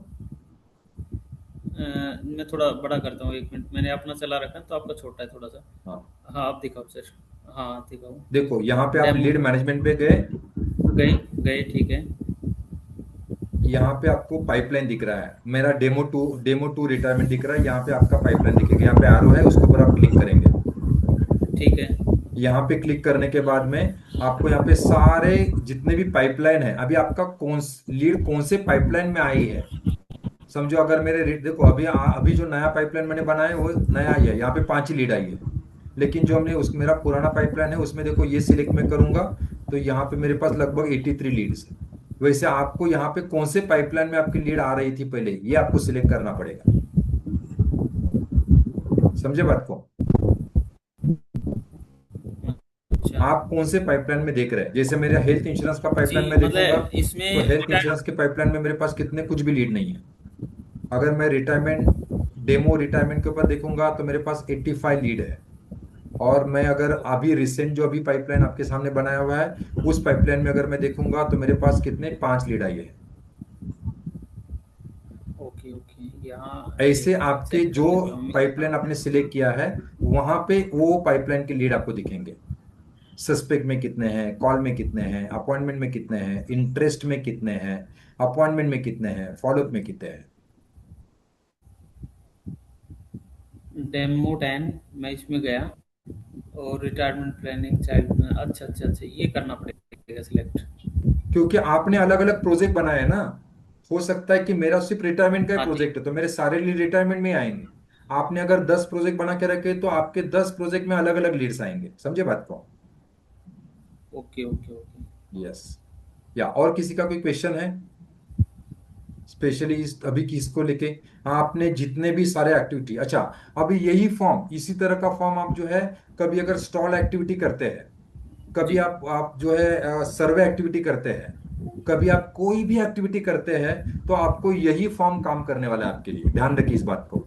मैं थोड़ा बड़ा करता हूँ, 1 मिनट, मैंने अपना चला रखा है तो आपका छोटा है थोड़ा सा। हाँ, हाँ आप दिखाओ सर। हाँ दिखाओ। देखो यहाँ पे आप डेमो लीड मैनेजमेंट पे गए, गए गए, ठीक है। यहाँ पे आपको पाइपलाइन दिख रहा है, मेरा डेमो टू रिटायरमेंट दिख रहा है, यहाँ पे आपका पाइपलाइन दिखेगा, यहाँ पे आरो है, उसके ऊपर आप क्लिक करेंगे। ठीक है। यहाँ पे क्लिक करने के बाद में आपको यहाँ पे सारे जितने भी पाइपलाइन है, अभी आपका लीड कौन से पाइपलाइन में आई है, समझो। अगर मेरे रेट देखो, अभी जो नया पाइपलाइन मैंने बनाया है वो नया ही है, यहाँ पे 5 ही लीड आई है। लेकिन जो हमने उस मेरा पुराना पाइपलाइन है उसमें देखो, ये सिलेक्ट मैं करूंगा तो यहाँ पे मेरे पास लगभग 83 लीड्स है। वैसे आपको यहाँ पे कौन से पाइपलाइन में आपकी लीड आ रही थी पहले, ये आपको सिलेक्ट करना पड़ेगा। समझे बात को? अच्छा आप कौन से पाइपलाइन में देख रहे हैं? जैसे मेरे हेल्थ इंश्योरेंस का जी, पाइपलाइन में देखूंगा मतलब तो इसमें हेल्थ इंश्योरेंस के पाइपलाइन में मेरे पास कितने कुछ भी लीड नहीं है। अगर मैं रिटायरमेंट के ऊपर देखूंगा तो मेरे पास 85 लीड है। और मैं अगर अभी रिसेंट जो अभी पाइपलाइन आपके सामने बनाया हुआ है, उस पाइपलाइन में अगर मैं देखूंगा तो मेरे पास कितने 5 लीड आई है। ओके ओके, यहाँ ऐसे आपके चेक कर जो लेता हूँ। पाइपलाइन आपने सिलेक्ट किया है, वहां पे वो पाइपलाइन के लीड आपको दिखेंगे। सस्पेक्ट में कितने हैं, कॉल में कितने हैं, अपॉइंटमेंट में कितने हैं, इंटरेस्ट में कितने हैं, अपॉइंटमेंट में कितने हैं, फॉलोअप में कितने हैं। डेमो 10 मैं इसमें गया और रिटायरमेंट प्लानिंग चाइल्ड, अच्छा अच्छा अच्छा, ये करना पड़ेगा सिलेक्ट। क्योंकि आपने अलग अलग प्रोजेक्ट बनाए ना, हो सकता है कि मेरा सिर्फ रिटायरमेंट का ही हाँ जी। प्रोजेक्ट है तो मेरे सारे लीड रिटायरमेंट में आएंगे। आपने अगर 10 प्रोजेक्ट बना के रखे तो आपके 10 प्रोजेक्ट में अलग अलग लीड्स आएंगे। समझे बात को? Okay okay okay. यस। या और किसी का कोई क्वेश्चन है स्पेशली अभी किसको लेके? आपने जितने भी सारे एक्टिविटी, अच्छा, अभी यही फॉर्म, इसी तरह का फॉर्म आप जो है, कभी अगर स्टॉल एक्टिविटी करते हैं, कभी जी आप जो है सर्वे एक्टिविटी करते हैं, कभी आप कोई भी एक्टिविटी करते हैं, तो आपको यही फॉर्म काम करने वाला है आपके लिए। ध्यान रखिए इस बात को।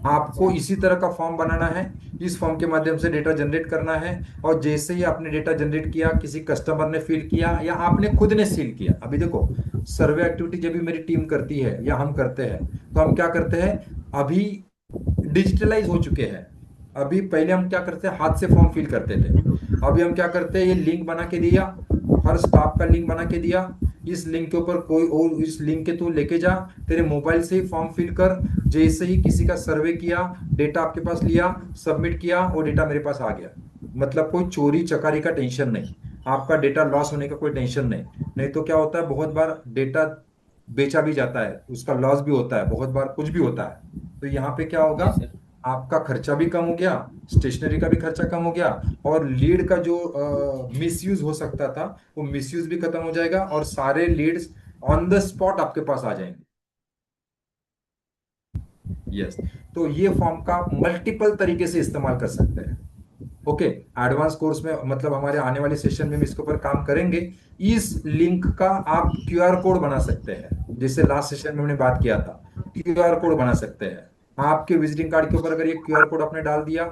आपको इसी तरह का फॉर्म बनाना है, इस फॉर्म के माध्यम से डेटा जनरेट करना है, और जैसे ही आपने डेटा जनरेट किया, किसी कस्टमर ने फिल किया या आपने खुद ने सील किया। अभी देखो, सर्वे एक्टिविटी जब भी मेरी टीम करती है या हम करते हैं, तो हम क्या करते हैं, अभी डिजिटलाइज हो चुके हैं। अभी पहले हम क्या करते हैं, हाथ से फॉर्म फिल करते थे। अभी हम क्या करते हैं, ये लिंक बना के दिया, हर स्टाफ का लिंक बना के दिया, इस लिंक के ऊपर कोई और इस लिंक के तू लेके जा, तेरे मोबाइल से ही फॉर्म फिल कर, जैसे ही किसी का सर्वे किया, डेटा आपके पास लिया, सबमिट किया, वो डेटा मेरे पास आ गया। मतलब कोई चोरी चकारी का टेंशन नहीं, आपका डेटा लॉस होने का कोई टेंशन नहीं। नहीं तो क्या होता है, बहुत बार डेटा बेचा भी जाता है, उसका लॉस भी होता है, बहुत बार कुछ भी होता है। तो यहाँ पे क्या होगा, जी सर। आपका खर्चा भी कम हो गया, स्टेशनरी का भी खर्चा कम हो गया, और लीड का जो मिसयूज हो सकता था वो मिसयूज भी खत्म हो जाएगा, और सारे लीड्स ऑन द स्पॉट आपके पास आ जाएंगे। यस। तो ये फॉर्म का मल्टीपल तरीके से इस्तेमाल कर सकते हैं। ओके, एडवांस कोर्स में मतलब हमारे आने वाले सेशन में हम इसके ऊपर काम करेंगे। इस लिंक का आप क्यूआर कोड बना सकते हैं, जैसे लास्ट सेशन में हमने बात किया था, क्यूआर कोड बना सकते हैं। आपके विजिटिंग कार्ड के ऊपर अगर ये क्यूआर कोड आपने डाल दिया,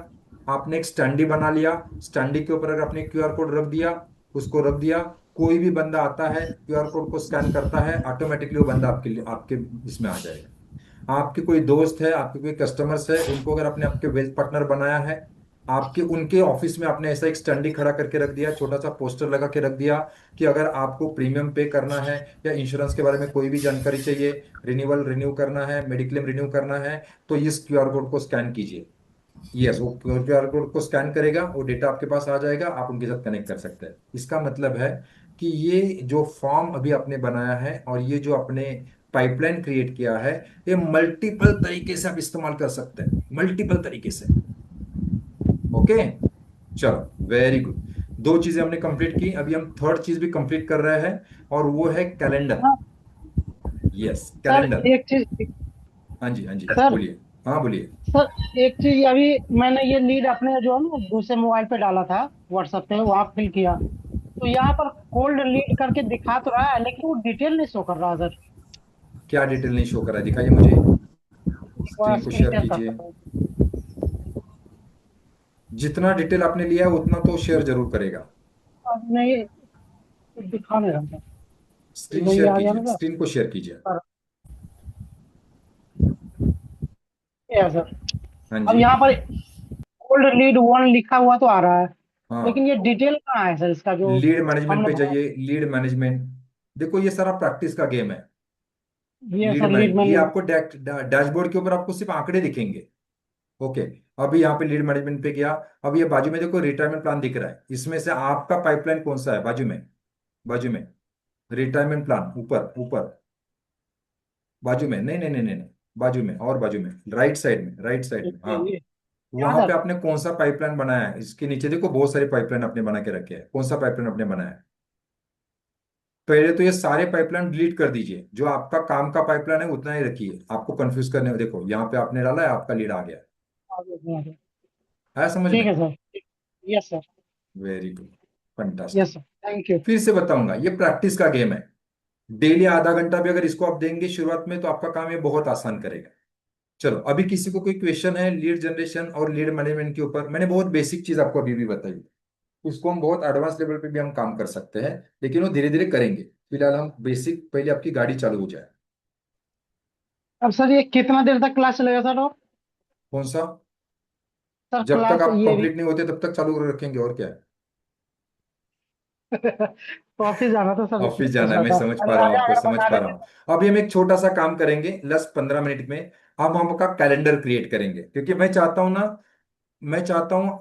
आपने एक स्टैंडी बना लिया, स्टैंडी के ऊपर अगर आपने क्यूआर कोड रख दिया, उसको रख दिया, कोई भी बंदा आता है क्यूआर कोड को स्कैन करता है, ऑटोमेटिकली वो बंदा आपके लिए आपके इसमें आ जाएगा। आपके कोई दोस्त है, आपके कोई कस्टमर्स है, उनको अगर आपने आपके वेल्थ पार्टनर बनाया है, आपके उनके ऑफिस में आपने ऐसा एक स्टैंडी खड़ा करके रख दिया, छोटा सा पोस्टर लगा के रख दिया कि अगर आपको प्रीमियम पे करना है या इंश्योरेंस के बारे में कोई भी जानकारी चाहिए, रिन्यूअल रिन्यू करना है, मेडिक्लेम रिन्यू करना है, तो इस क्यूआर कोड को स्कैन कीजिए। यस, वो क्यूआर कोड को स्कैन करेगा, वो डेटा आपके पास आ जाएगा, आप उनके साथ कनेक्ट कर सकते हैं। इसका मतलब है कि ये जो फॉर्म अभी आपने बनाया है और ये जो आपने पाइपलाइन क्रिएट किया है, ये मल्टीपल तरीके से आप इस्तेमाल कर सकते हैं, मल्टीपल तरीके से। ओके, चलो वेरी गुड। दो चीजें हमने कंप्लीट की, अभी हम थर्ड चीज भी कंप्लीट कर रहे हैं, और वो है कैलेंडर। हाँ, यस, सर कैलेंडर। एक चीज। हाँ जी, हाँ जी, सर बोलिए। हाँ बोलिए। सर एक चीज, अभी मैंने ये लीड अपने जो है ना दूसरे मोबाइल पे डाला था, व्हाट्सएप पे वहां फिल किया, तो यहाँ पर कोल्ड लीड करके दिखा तो रहा है, लेकिन वो डिटेल नहीं शो कर रहा सर। क्या डिटेल नहीं शो करा है, दिखाइए मुझे, वह स्क्रीन को स्क्रीन शेयर शेयर कीजिए। करता हूँ। जितना डिटेल आपने लिया है उतना तो शेयर जरूर करेगा। अब नहीं, दिखा नहीं रहा था। स्क्रीन वही शेयर आ गया कीजिए, ना स्क्रीन को शेयर कीजिए। सर। ये सर, हाँ अब जी। यहाँ पर कोल्ड लीड वन लिखा हुआ तो आ रहा है, लेकिन हाँ, ये डिटेल कहाँ है सर इसका जो लीड मैनेजमेंट हमने पे भरा? जाइए, लीड मैनेजमेंट। देखो ये सारा प्रैक्टिस का गेम है। ये लीड सर लीड मैनेज ये मैनेजमेंट। आपको डैशबोर्ड के ऊपर आपको सिर्फ आंकड़े दिखेंगे। ओके, अभी यहाँ पे लीड मैनेजमेंट पे गया। अब ये बाजू में देखो रिटायरमेंट प्लान दिख रहा है, इसमें से आपका पाइपलाइन कौन सा है, बाजू में, बाजू में रिटायरमेंट प्लान, ऊपर ऊपर, बाजू में, नहीं नहीं नहीं नहीं नहीं, बाजू में, और बाजू में, राइट साइड में, राइट साइड में, हाँ। ये क्या वहां पे सर? आपने कौन सा पाइपलाइन बनाया है, इसके नीचे देखो बहुत सारे पाइपलाइन आपने बना के रखे हैं, कौन सा पाइपलाइन आपने बनाया है। पहले तो ये सारे पाइपलाइन डिलीट कर दीजिए, जो आपका काम का पाइपलाइन है उतना ही रखिए, आपको कंफ्यूज करने में, देखो यहाँ पे आपने डाला है, आपका लीड आ गया। आया समझ ठीक में? है sir. Yes sir. Very good, fantastic. Yes sir, thank you. फिर से बताऊंगा, ये प्रैक्टिस का गेम है। डेली आधा घंटा भी अगर इसको आप देंगे शुरुआत में, तो आपका काम ये बहुत आसान करेगा। चलो, अभी किसी को कोई क्वेश्चन है लीड जनरेशन और लीड मैनेजमेंट के ऊपर? मैंने बहुत बेसिक चीज आपको अभी भी बताई, उसको हम बहुत एडवांस लेवल पे भी हम काम कर सकते हैं, लेकिन वो धीरे धीरे करेंगे। फिलहाल हम बेसिक, पहले आपकी गाड़ी चालू हो जाए। अब सर ये कितना देर तक क्लास चलेगा सर? और कौन सा? सर जब तक क्लास आप ये भी कंप्लीट नहीं होते तब तक चालू रखेंगे, और क्या है। तो ऑफिस जाना था सर, इसलिए ऑफिस पूछ जाना है, रहा मैं था। समझ पा अरे रहा हूँ आगे आपको, अगर समझ बता पा रहा देंगे। हूँ। अभी हम एक छोटा सा काम करेंगे, 10-15 मिनट में। अब हम आपका कैलेंडर क्रिएट करेंगे, क्योंकि मैं चाहता हूँ ना, मैं चाहता हूँ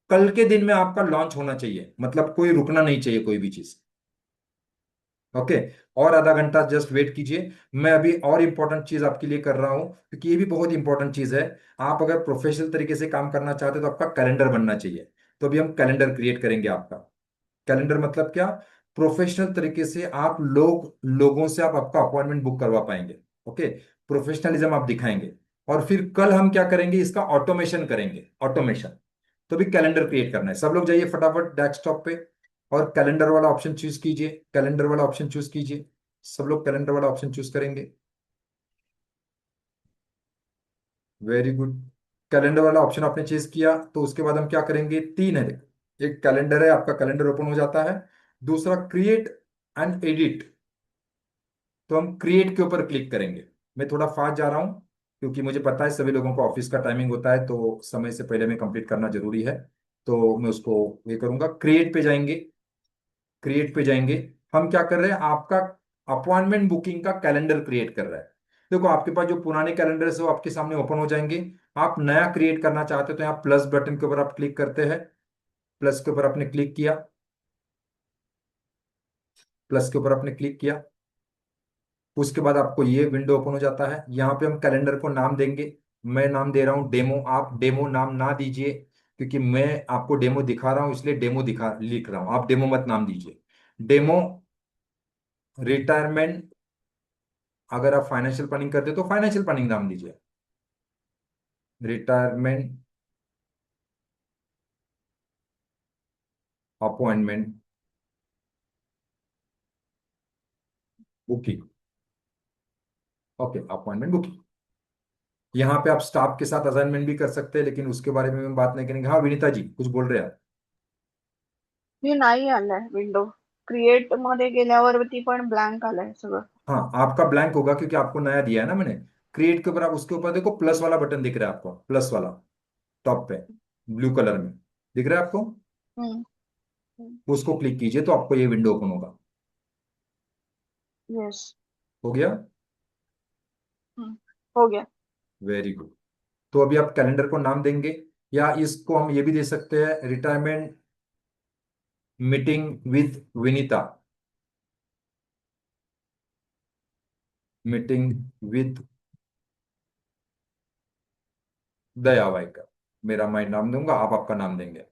कल के दिन में आपका लॉन्च होना चाहिए, मतलब कोई रुकना नहीं चाहिए कोई भी चीज। ओके, और आधा घंटा जस्ट वेट कीजिए। मैं अभी और इंपॉर्टेंट चीज आपके लिए कर रहा हूँ, क्योंकि ये भी बहुत इंपॉर्टेंट चीज है। आप अगर प्रोफेशनल तरीके से काम करना चाहते हो तो आपका कैलेंडर बनना चाहिए। तो अभी हम कैलेंडर क्रिएट करेंगे आपका। कैलेंडर मतलब क्या? प्रोफेशनल तरीके से आप लोगों से आप आपका अपॉइंटमेंट बुक करवा पाएंगे। ओके, प्रोफेशनलिज्म आप दिखाएंगे। और फिर कल हम क्या करेंगे, इसका ऑटोमेशन करेंगे, ऑटोमेशन। तो भी कैलेंडर क्रिएट करना है। सब लोग जाइए फटाफट डेस्कटॉप पे, और कैलेंडर वाला ऑप्शन चूज कीजिए, कैलेंडर वाला ऑप्शन चूज कीजिए। सब लोग कैलेंडर वाला ऑप्शन चूज करेंगे। Very good. कैलेंडर वाला ऑप्शन आपने चूज किया, तो उसके बाद हम क्या करेंगे, तीन है देखो। एक कैलेंडर है, आपका कैलेंडर ओपन हो जाता है। दूसरा क्रिएट एंड एडिट, तो हम क्रिएट के ऊपर क्लिक करेंगे। मैं थोड़ा फास्ट जा रहा हूं, क्योंकि मुझे पता है सभी लोगों को ऑफिस का टाइमिंग होता है, तो समय से पहले में कंप्लीट करना जरूरी है। तो मैं उसको ये करूंगा, क्रिएट पे जाएंगे। क्रिएट पे जाएंगे, हम क्या कर रहे हैं, आपका अपॉइंटमेंट बुकिंग का कैलेंडर क्रिएट कर रहा है। देखो आपके पास जो पुराने कैलेंडर है वो आपके सामने ओपन हो जाएंगे। आप नया क्रिएट करना चाहते हो तो यहाँ प्लस बटन के ऊपर आप क्लिक करते हैं। प्लस के ऊपर आपने क्लिक किया। प्लस के ऊपर आपने क्लिक किया। उसके बाद आपको ये विंडो ओपन हो जाता है। यहाँ पे हम कैलेंडर को नाम देंगे। मैं नाम दे रहा हूँ डेमो। आप डेमो नाम ना दीजिए, क्योंकि मैं आपको डेमो दिखा रहा हूँ इसलिए डेमो दिखा लिख रहा हूँ। आप डेमो मत नाम दीजिए। Demo retirement. अगर आप फाइनेंशियल प्लानिंग करते हो तो फाइनेंशियल प्लानिंग नाम दीजिए। Retirement appointment booking. Okay, appointment booking. यहाँ पे आप स्टाफ के साथ असाइनमेंट भी कर सकते हैं, लेकिन उसके बारे में हम बात नहीं करेंगे। हाँ विनीता जी कुछ बोल रहे हैं आप? मी नाही आलाय विंडो, क्रिएट मध्ये गेल्यावरती पण ब्लँक आलाय सगळं. हाँ आपका ब्लैंक होगा क्योंकि आपको नया दिया है ना मैंने। क्रिएट के ऊपर आप उसके ऊपर देखो, प्लस वाला बटन दिख रहा है आपको, प्लस वाला टॉप पे ब्लू कलर में दिख रहा है आपको। हम्म. हम्म. उसको क्लिक कीजिए तो आपको ये विंडो ओपन होगा। यस. हो गया? हम्म. हो गया. Very good. तो अभी आप कैलेंडर को नाम देंगे, या इसको हम ये भी दे सकते हैं, retirement meeting with Vinita. Meeting with Daya Waikar. मेरा मैं नाम दूंगा, आप आपका नाम देंगे।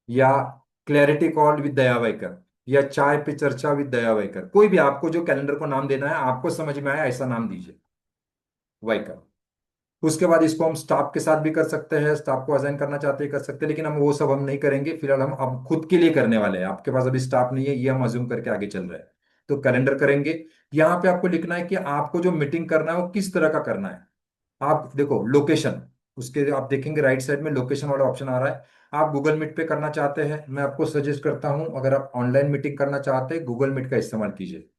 या clarity call with Daya Waikar, या चाय पे चर्चा विद दया वाइकर। कोई भी आपको जो कैलेंडर को नाम देना है, आपको समझ में आया ऐसा नाम दीजिए, वाइकर। उसके बाद इसको हम स्टाफ के साथ भी कर सकते हैं। स्टाफ को असाइन करना चाहते हैं कर सकते हैं, लेकिन हम वो सब हम नहीं करेंगे फिलहाल। हम अब खुद के लिए करने वाले हैं। आपके पास अभी स्टाफ नहीं है, ये हम अज्यूम करके आगे चल रहे हैं। तो कैलेंडर करेंगे। यहाँ पे आपको लिखना है कि आपको जो मीटिंग करना है वो किस तरह का करना है। आप देखो लोकेशन, उसके आप देखेंगे राइट साइड में लोकेशन वाला ऑप्शन आ रहा है। आप गूगल मीट पे करना चाहते हैं, मैं आपको सजेस्ट करता हूं अगर आप ऑनलाइन मीटिंग करना चाहते हैं गूगल मीट का इस्तेमाल कीजिए,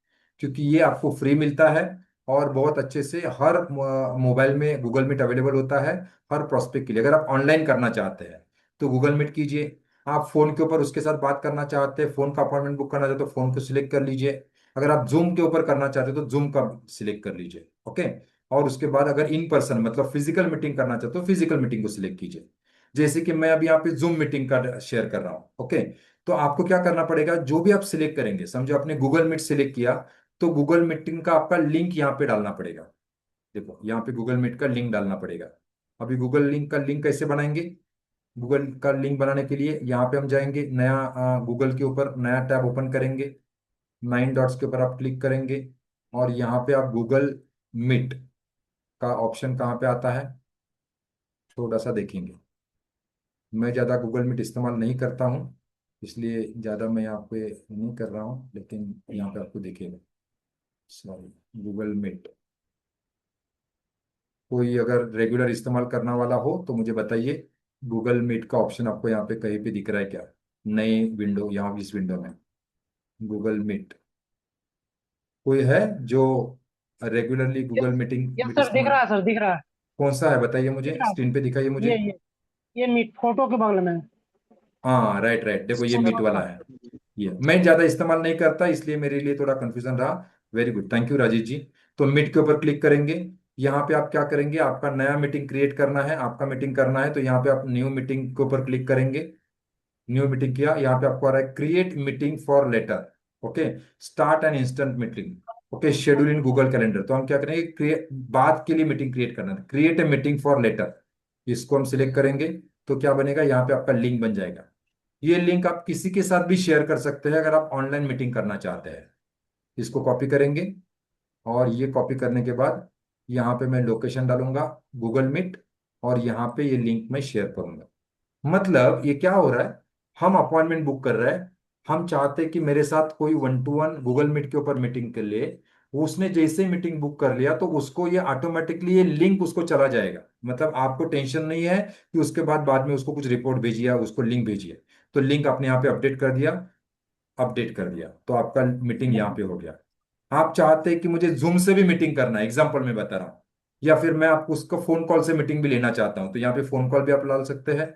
क्योंकि ये आपको फ्री मिलता है और बहुत अच्छे से हर मोबाइल में गूगल मीट अवेलेबल होता है हर प्रोस्पेक्ट के लिए। अगर आप ऑनलाइन करना चाहते हैं तो गूगल मीट कीजिए। आप फोन के ऊपर उसके साथ बात करना चाहते हैं, फोन का अपॉइंटमेंट बुक करना चाहते हो तो फोन को सिलेक्ट कर लीजिए। अगर आप जूम के ऊपर करना चाहते हो तो जूम का सिलेक्ट कर लीजिए। ओके। और उसके बाद अगर इन पर्सन मतलब फिजिकल मीटिंग करना चाहते हो फिजिकल मीटिंग को सिलेक्ट कीजिए। जैसे कि मैं अभी यहाँ पे जूम मीटिंग का शेयर कर रहा हूँ। ओके। तो आपको क्या करना पड़ेगा, जो भी आप सिलेक्ट करेंगे, समझो आपने गूगल मीट सिलेक्ट किया, तो गूगल मीटिंग का आपका लिंक यहाँ पे डालना पड़ेगा। देखो यहाँ पे गूगल मीट का लिंक डालना पड़ेगा। अभी गूगल लिंक का लिंक कैसे बनाएंगे? गूगल का लिंक बनाने के लिए यहाँ पे हम जाएंगे, नया गूगल के ऊपर नया टैब ओपन करेंगे। 9 डॉट्स के ऊपर आप क्लिक करेंगे और यहाँ पे आप गूगल मीट का ऑप्शन कहाँ पे आता है थोड़ा सा देखेंगे। मैं ज़्यादा गूगल मीट इस्तेमाल नहीं करता हूँ, इसलिए ज़्यादा मैं यहाँ पे नहीं कर रहा हूँ, लेकिन यहाँ पे आपको दिखेगा। Sorry, Google Meet. कोई अगर रेगुलर इस्तेमाल करने वाला हो तो मुझे बताइए। गूगल मीट का ऑप्शन आपको यहाँ पे कहीं पे दिख रहा है क्या? नई विंडो, यहाँ इस विंडो में गूगल मीट कोई है जो regularly Google meeting yes meet sir, दिख इस्तेमाल? रहा है सर, दिख रहा है. कौन सा है बताइए दिख मुझे, रहा है स्क्रीन पे दिखाइए सर. मुझे। ये मीट फोटो के बगल में. हाँ राइट राइट, देखो ये मीट वाला है। ये मैं ज्यादा इस्तेमाल नहीं करता इसलिए मेरे लिए थोड़ा कंफ्यूजन रहा। Very good, thank you Rajiv ji. तो मीट के ऊपर क्लिक करेंगे। यहाँ पे आप क्या करेंगे, आपका नया मीटिंग क्रिएट करना है, आपका मीटिंग करना है तो यहाँ पे आप न्यू मीटिंग के ऊपर क्लिक करेंगे। न्यू मीटिंग किया, यहाँ पे आपको आ रहा है create meeting for later. Okay. Start an instant meeting. Okay, schedule in Google Calendar. तो हम क्या करेंगे, क्रिएट बात के लिए मीटिंग क्रिएट करना है, create a meeting for later. इसको हम सिलेक्ट करेंगे तो क्या बनेगा, यहाँ पे आपका लिंक बन जाएगा। ये लिंक आप किसी के साथ भी शेयर कर सकते हैं अगर आप ऑनलाइन मीटिंग करना चाहते हैं। इसको कॉपी करेंगे और ये कॉपी करने के बाद यहाँ पे मैं लोकेशन डालूंगा गूगल मीट, और यहाँ पे ये लिंक मैं शेयर करूंगा। मतलब ये क्या हो रहा है, हम अपॉइंटमेंट बुक कर रहे हैं, हम चाहते हैं कि मेरे साथ कोई 1 to 1 गूगल मीट के ऊपर मीटिंग कर ले। उसने जैसे मीटिंग बुक कर लिया तो उसको ये ऑटोमेटिकली ये लिंक उसको चला जाएगा। मतलब आपको टेंशन नहीं है कि उसके बाद में उसको कुछ रिपोर्ट भेजिए या उसको लिंक भेजिए। तो लिंक आपने यहाँ पे अपडेट कर दिया, अपडेट कर दिया तो आपका मीटिंग यहाँ पे हो गया। आप चाहते हैं कि मुझे जूम से भी मीटिंग करना है, एग्जाम्पल में बता रहा हूँ, या फिर मैं आपको उसका फोन कॉल से मीटिंग भी लेना चाहता हूँ तो यहाँ पे फोन कॉल भी आप डाल सकते हैं।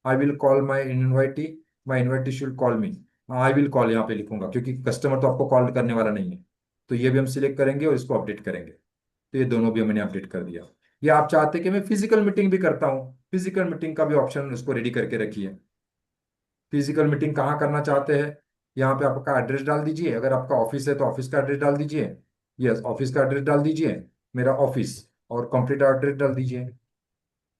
I will call my invitee should call me. I will call यहाँ पे लिखूंगा क्योंकि कस्टमर तो आपको कॉल करने वाला नहीं है। तो ये भी हम सिलेक्ट करेंगे और इसको अपडेट करेंगे। तो ये दोनों भी मैंने अपडेट कर दिया। या आप चाहते हैं कि मैं फिजिकल मीटिंग भी करता हूँ, फिजिकल मीटिंग का भी ऑप्शन उसको रेडी करके रखिए। फिजिकल मीटिंग कहाँ करना चाहते हैं, यहाँ पे आपका एड्रेस डाल दीजिए। अगर आपका ऑफिस है तो ऑफिस का एड्रेस डाल दीजिए। यस, ऑफिस का एड्रेस डाल दीजिए, मेरा ऑफिस, और कंप्लीट एड्रेस डाल दीजिए,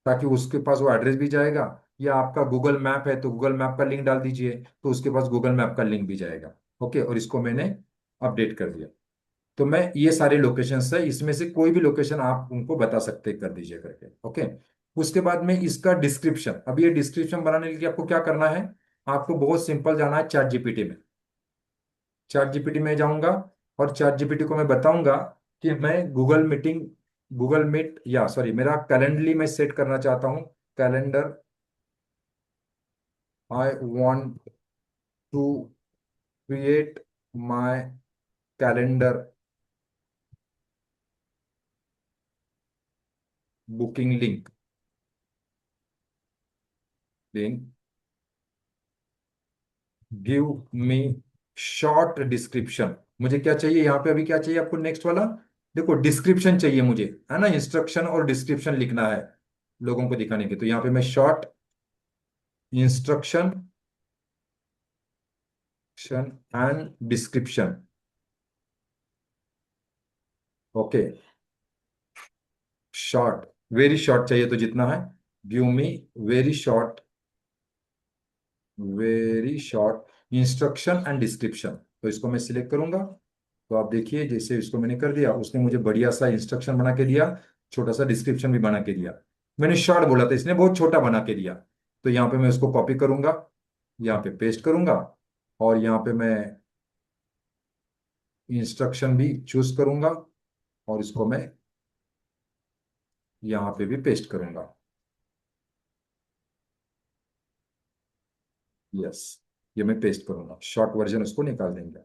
ताकि उसके पास वो एड्रेस भी जाएगा। या आपका गूगल मैप है तो गूगल मैप का लिंक डाल दीजिए, तो उसके पास गूगल मैप का लिंक भी जाएगा। ओके, और इसको मैंने अपडेट कर दिया। तो मैं ये सारे लोकेशंस है, इसमें से कोई भी लोकेशन आप उनको बता सकते कर दीजिए करके। ओके, उसके बाद में इसका डिस्क्रिप्शन। अब ये डिस्क्रिप्शन बनाने के लिए आपको क्या करना है, आपको बहुत सिंपल जाना है चैट जीपीटी में। चैट जीपीटी में जाऊंगा और चैट जीपीटी को मैं बताऊंगा कि मैं गूगल मीटिंग, गूगल मीट, या सॉरी मेरा कैलेंडली मैं सेट करना चाहता हूँ। Calendar, I want to create my calendar booking link, give me short description. मुझे क्या चाहिए यहाँ पे, अभी क्या चाहिए आपको, नेक्स्ट वाला देखो, डिस्क्रिप्शन चाहिए मुझे, है ना। इंस्ट्रक्शन और डिस्क्रिप्शन लिखना है लोगों को दिखाने के। तो यहाँ पे मैं short instruction and description. Okay, short, very short चाहिए तो जितना है, give me very short, very short instruction and description. तो इसको मैं सिलेक्ट करूंगा। तो आप देखिए, जैसे इसको मैंने कर दिया, उसने मुझे बढ़िया सा इंस्ट्रक्शन बना के दिया, छोटा सा डिस्क्रिप्शन भी बना के दिया। मैंने शॉर्ट बोला था, इसने बहुत छोटा बना के दिया। तो यहाँ पे मैं इसको कॉपी करूंगा, यहाँ पे पेस्ट करूंगा, और यहाँ पे मैं इंस्ट्रक्शन भी चूज करूंगा, और इसको मैं यहाँ पे भी पेस्ट करूंगा। यस, ये मैं पेस्ट करूंगा, शॉर्ट वर्जन उसको निकाल देंगे।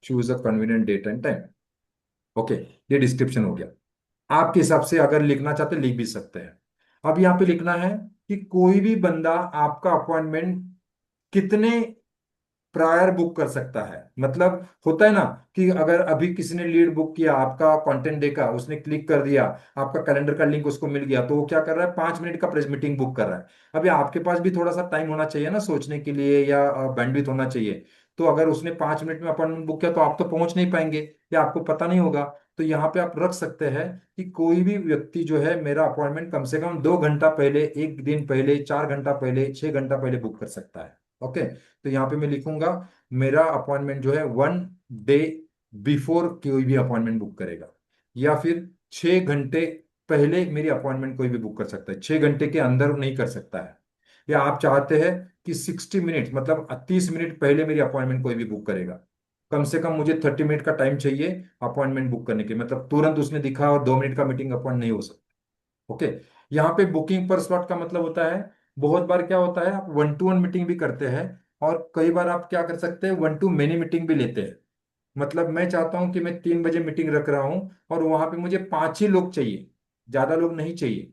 Choose a convenient date and time. Okay, ये डिस्क्रिप्शन हो गया। आपके हिसाब से अगर लिखना चाहते लिख भी सकते हैं। अब यहाँ पे लिखना है कि कोई भी बंदा आपका अपॉइंटमेंट कितने प्रायर बुक कर सकता है। मतलब होता है ना कि अगर अभी किसी ने लीड बुक किया आपका कंटेंट डे का, उसने क्लिक कर दिया, आपका कैलेंडर का लिंक उसको मिल गया, तो वो क्या कर रहा है, 5 मिनट का प्रेस मीटिंग बुक कर रहा है। अभी आपके पास भी थोड़ा सा टाइम होना चाहिए ना सोचने के लिए, या बैंडविड्थ होना चाहिए। तो अगर उसने 5 मिनट में अपॉइंटमेंट बुक किया तो आप तो पहुंच नहीं पाएंगे, या आपको पता नहीं होगा। तो यहाँ पे आप रख सकते हैं कि कोई भी व्यक्ति जो है मेरा अपॉइंटमेंट कम से कम 2 घंटा पहले, 1 दिन पहले, 4 घंटा पहले, 6 घंटा पहले बुक कर सकता है। ओके, तो यहाँ पे मैं लिखूंगा मेरा अपॉइंटमेंट जो है 1 डे बिफोर कोई भी अपॉइंटमेंट बुक करेगा, या फिर 6 घंटे पहले मेरी अपॉइंटमेंट कोई भी बुक कर सकता है, 6 घंटे के अंदर नहीं कर सकता है। या आप चाहते हैं कि 60 मिनट, मतलब 30 मिनट पहले मेरी अपॉइंटमेंट कोई भी बुक करेगा। कम से कम मुझे 30 मिनट का टाइम चाहिए अपॉइंटमेंट बुक करने के, मतलब तुरंत उसने दिखा और 2 मिनट का मीटिंग अपॉइंट नहीं हो सकता। ओके, यहाँ पे बुकिंग पर स्लॉट का मतलब होता है, बहुत बार क्या होता है आप 1 to 1 मीटिंग भी करते हैं, और कई बार आप क्या कर सकते हैं 1 to many मीटिंग भी लेते हैं। मतलब मैं चाहता हूं कि मैं 3 बजे मीटिंग रख रहा हूं, और वहां पे मुझे 5 ही लोग चाहिए, ज्यादा लोग नहीं चाहिए,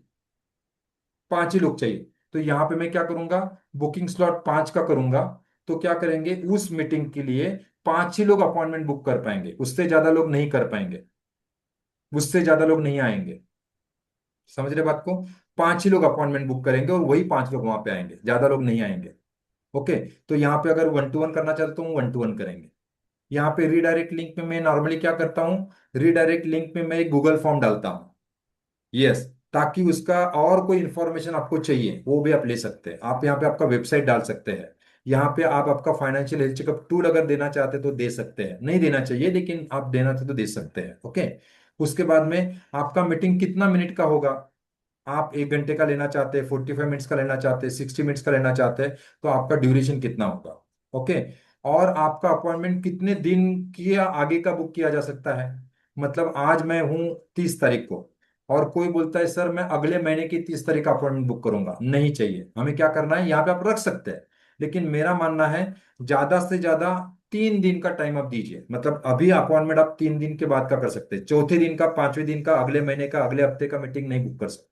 5 ही लोग चाहिए। तो यहाँ पे मैं क्या करूंगा, बुकिंग स्लॉट 5 का करूंगा। तो क्या करेंगे, उस मीटिंग के लिए 5 ही लोग अपॉइंटमेंट बुक कर पाएंगे, उससे ज्यादा लोग नहीं कर पाएंगे, उससे ज्यादा लोग नहीं आएंगे। समझ रहे बात को, 5 ही लोग अपॉइंटमेंट बुक करेंगे और वही 5 लोग वहां पे आएंगे, ज्यादा लोग नहीं आएंगे। ओके, तो यहाँ पे अगर 1 to 1 करना चाहते हो 1 to 1 करेंगे। यहाँ पे रीडायरेक्ट लिंक में मैं नॉर्मली क्या करता हूँ, रीडायरेक्ट लिंक में मैं एक गूगल फॉर्म डालता हूँ। यस, ताकि उसका और कोई इंफॉर्मेशन आपको चाहिए वो भी आप ले सकते हैं। आप यहाँ पे आपका वेबसाइट डाल सकते हैं, यहाँ पे आप आपका फाइनेंशियल हेल्थ चेकअप टूल अगर देना चाहते हैं तो दे सकते हैं, नहीं देना चाहिए लेकिन आप देना चाहते तो दे सकते हैं। ओके, उसके बाद में आपका मीटिंग कितना मिनट का होगा, आप 1 घंटे का लेना चाहते हैं, 45 मिनट्स का लेना चाहते हैं, 60 मिनट्स का लेना चाहते हैं, तो आपका ड्यूरेशन कितना होगा। ओके, और आपका अपॉइंटमेंट कितने दिन की या आगे का बुक किया जा सकता है। मतलब आज मैं हूं 30 तारीख को, और कोई बोलता है सर मैं अगले महीने की 30 तारीख का अपॉइंटमेंट बुक करूंगा, नहीं चाहिए। हमें क्या करना है, यहाँ पे आप रख सकते हैं, लेकिन मेरा मानना है ज्यादा से ज्यादा 3 दिन का टाइम आप दीजिए। मतलब अभी अपॉइंटमेंट आप 3 दिन के बाद का कर सकते हैं, चौथे दिन का, 5वें दिन का, अगले महीने का, अगले हफ्ते का मीटिंग नहीं बुक कर सकते।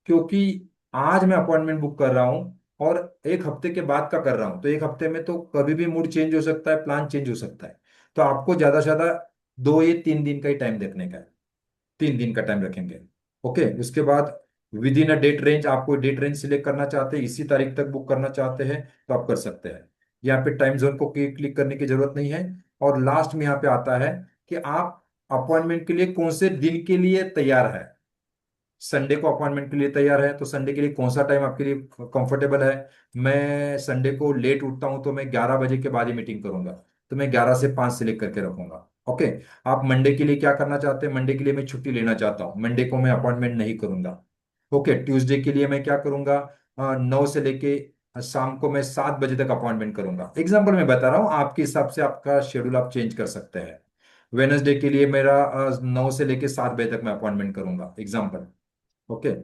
क्योंकि आज मैं अपॉइंटमेंट बुक कर रहा हूं और 1 हफ्ते के बाद का कर रहा हूं, तो 1 हफ्ते में तो कभी भी मूड चेंज हो सकता है, प्लान चेंज हो सकता है। तो आपको ज्यादा से ज्यादा 2 या 3 दिन का ही टाइम देखने का है, 3 दिन का टाइम रखेंगे। ओके, उसके बाद within a date range, आपको डेट रेंज सिलेक्ट करना चाहते हैं, इसी तारीख तक बुक करना चाहते हैं तो आप कर सकते हैं। यहाँ पे टाइम जोन को क्लिक करने की जरूरत नहीं है। और लास्ट में यहाँ पे आता है कि आप अपॉइंटमेंट के लिए कौन से दिन के लिए तैयार है। संडे को अपॉइंटमेंट के लिए तैयार है तो संडे के लिए कौन सा टाइम आपके लिए कंफर्टेबल है। मैं संडे को लेट उठता हूं तो मैं 11 बजे के बाद ही मीटिंग करूंगा, तो मैं 11 से 5 सिलेक्ट करके रखूंगा। ओके। आप मंडे के लिए क्या करना चाहते हैं, मंडे के लिए मैं छुट्टी लेना चाहता हूँ, मंडे को मैं अपॉइंटमेंट नहीं करूंगा। ओके, ट्यूसडे के लिए मैं क्या करूंगा, 9 से लेके शाम को मैं 7 बजे तक अपॉइंटमेंट करूंगा। एग्जाम्पल मैं बता रहा हूँ, आपके हिसाब से आपका शेड्यूल आप चेंज कर सकते हैं। वेनसडे के लिए मेरा 9 से लेके 7 बजे तक मैं अपॉइंटमेंट करूंगा, एग्जाम्पल। ओके,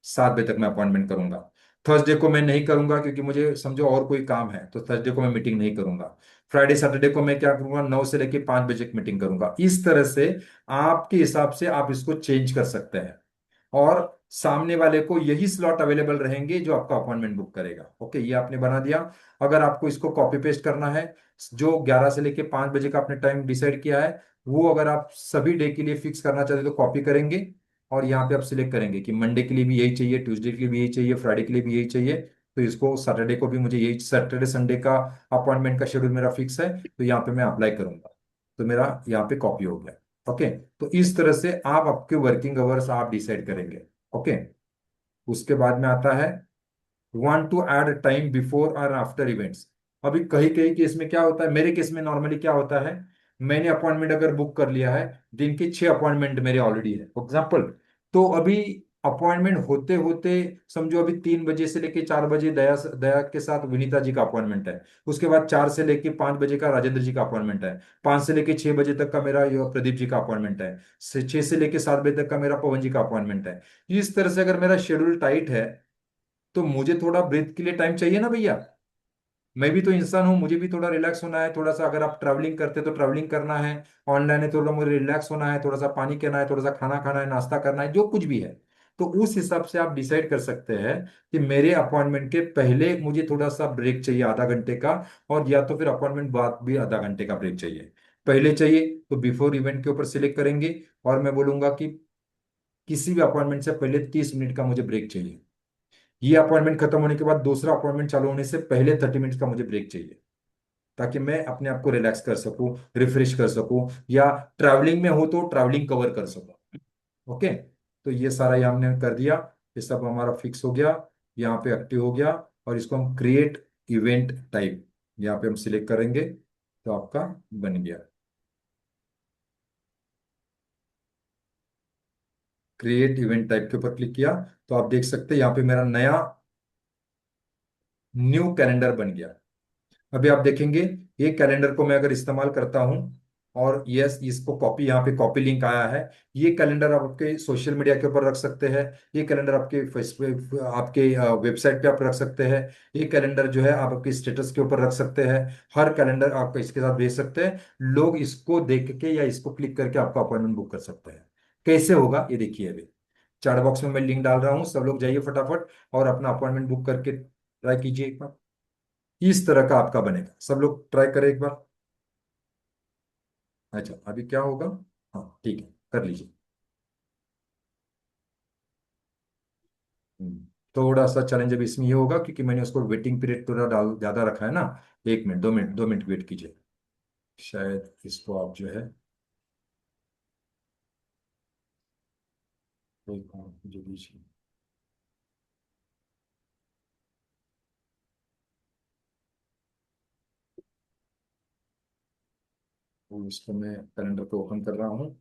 7 बजे तक मैं अपॉइंटमेंट करूंगा। थर्सडे को मैं नहीं करूंगा क्योंकि मुझे समझो और कोई काम है, तो थर्सडे को मैं मीटिंग नहीं करूंगा। फ्राइडे सैटरडे को मैं क्या करूंगा, 9 से लेके 5 बजे की मीटिंग करूंगा। इस तरह से आपके हिसाब से आप इसको चेंज कर सकते हैं, और सामने वाले को यही स्लॉट अवेलेबल रहेंगे जो आपका अपॉइंटमेंट बुक करेगा। ओके, ये आपने बना दिया। अगर आपको इसको कॉपी पेस्ट करना है, जो 11 से लेके 5 बजे का आपने टाइम डिसाइड किया है, वो अगर आप सभी डे के लिए फिक्स करना चाहते हो तो कॉपी करेंगे, और यहाँ पे आप सिलेक्ट करेंगे कि मंडे के लिए भी यही चाहिए, ट्यूसडे के लिए भी यही चाहिए, फ्राइडे के लिए भी यही चाहिए, तो इसको सैटरडे को भी मुझे यही, सैटरडे संडे का अपॉइंटमेंट का शेड्यूल मेरा फिक्स है, तो यहाँ पे मैं अप्लाई करूंगा, तो मेरा यहाँ पे कॉपी हो गया। ओके, तो इस तरह से आप आपके वर्किंग आवर्स आप डिसाइड करेंगे। ओके, उसके बाद में आता है want to add time before और आफ्टर इवेंट्स। अभी कहीं कहीं केस में क्या होता है, मेरे केस में नॉर्मली क्या होता है, मैंने अपॉइंटमेंट अगर बुक कर लिया है, दिन के 6 अपॉइंटमेंट मेरे ऑलरेडी है एग्जाम्पल, तो अभी अपॉइंटमेंट होते होते समझो अभी 3 बजे से लेके 4 बजे दया दया के साथ विनीता जी का अपॉइंटमेंट है। उसके बाद 4 से लेके 5 बजे का राजेंद्र जी का अपॉइंटमेंट है। 5 से लेके 6 बजे तक का मेरा ये प्रदीप जी का अपॉइंटमेंट है। 6 से लेके 7 बजे तक का मेरा पवन जी का अपॉइंटमेंट है। इस तरह से अगर मेरा शेड्यूल टाइट है तो मुझे थोड़ा ब्रेथ के लिए टाइम चाहिए ना भैया। मैं भी तो इंसान हूँ, मुझे भी थोड़ा रिलैक्स होना है, थोड़ा सा अगर आप ट्रैवलिंग करते तो ट्रैवलिंग करना है, ऑनलाइन है थोड़ा मुझे रिलैक्स होना है, थोड़ा सा पानी पीना है, थोड़ा सा खाना खाना है, नाश्ता करना है, जो कुछ भी है। तो उस हिसाब से आप डिसाइड कर सकते हैं कि मेरे अपॉइंटमेंट के पहले मुझे थोड़ा सा ब्रेक चाहिए आधा घंटे का, और या तो फिर अपॉइंटमेंट बाद भी आधा घंटे का ब्रेक चाहिए। पहले चाहिए तो बिफोर इवेंट के ऊपर सिलेक्ट करेंगे, और मैं बोलूंगा कि किसी भी अपॉइंटमेंट से पहले 30 मिनट का मुझे ब्रेक चाहिए। ये अपॉइंटमेंट खत्म होने के बाद दूसरा अपॉइंटमेंट चालू होने से पहले 30 मिनट का मुझे ब्रेक चाहिए, ताकि मैं अपने आप को रिलैक्स कर सकूं, रिफ्रेश कर सकूं, या ट्रैवलिंग में हो तो ट्रैवलिंग कवर कर सकूं। ओके, तो ये सारा ये हमने कर दिया, ये सब हमारा फिक्स हो गया, यहाँ पे एक्टिव हो गया। और इसको हम क्रिएट इवेंट टाइप यहाँ पे हम सिलेक्ट करेंगे, तो आपका बन गया। क्रिएट इवेंट टाइप के ऊपर क्लिक किया तो आप देख सकते हैं यहाँ पे मेरा नया न्यू कैलेंडर बन गया। अभी आप देखेंगे ये कैलेंडर को मैं अगर इस्तेमाल करता हूं, और यस इसको कॉपी, यहाँ पे कॉपी लिंक आया है, ये कैलेंडर आप आपके सोशल मीडिया के ऊपर रख सकते हैं, ये कैलेंडर आपके फेसबुक आपके वेबसाइट पे आप रख सकते हैं, ये कैलेंडर जो है आप आपके स्टेटस के ऊपर रख सकते हैं। हर कैलेंडर आप इसके साथ भेज सकते हैं, लोग इसको देख के या इसको क्लिक करके आपका अपॉइंटमेंट बुक कर सकते हैं। कैसे होगा ये देखिए, अभी चैट बॉक्स में मैं लिंक डाल रहा हूँ, सब लोग जाइए फटाफट और अपना अपॉइंटमेंट बुक करके ट्राई कीजिए एक बार। इस तरह का आपका बनेगा, सब लोग ट्राई करें एक बार। अच्छा, अभी क्या होगा, हाँ ठीक है, कर लीजिए। थोड़ा सा चैलेंज अभी इसमें ये होगा क्योंकि मैंने उसको वेटिंग पीरियड थोड़ा डाल ज्यादा रखा है ना। 1 मिनट, 2 मिनट, 2 मिनट वेट कीजिए, शायद इसको आप जो है एक मिनट मुझे दीजिए। तो इसको मैं कैलेंडर को ओपन कर रहा हूँ।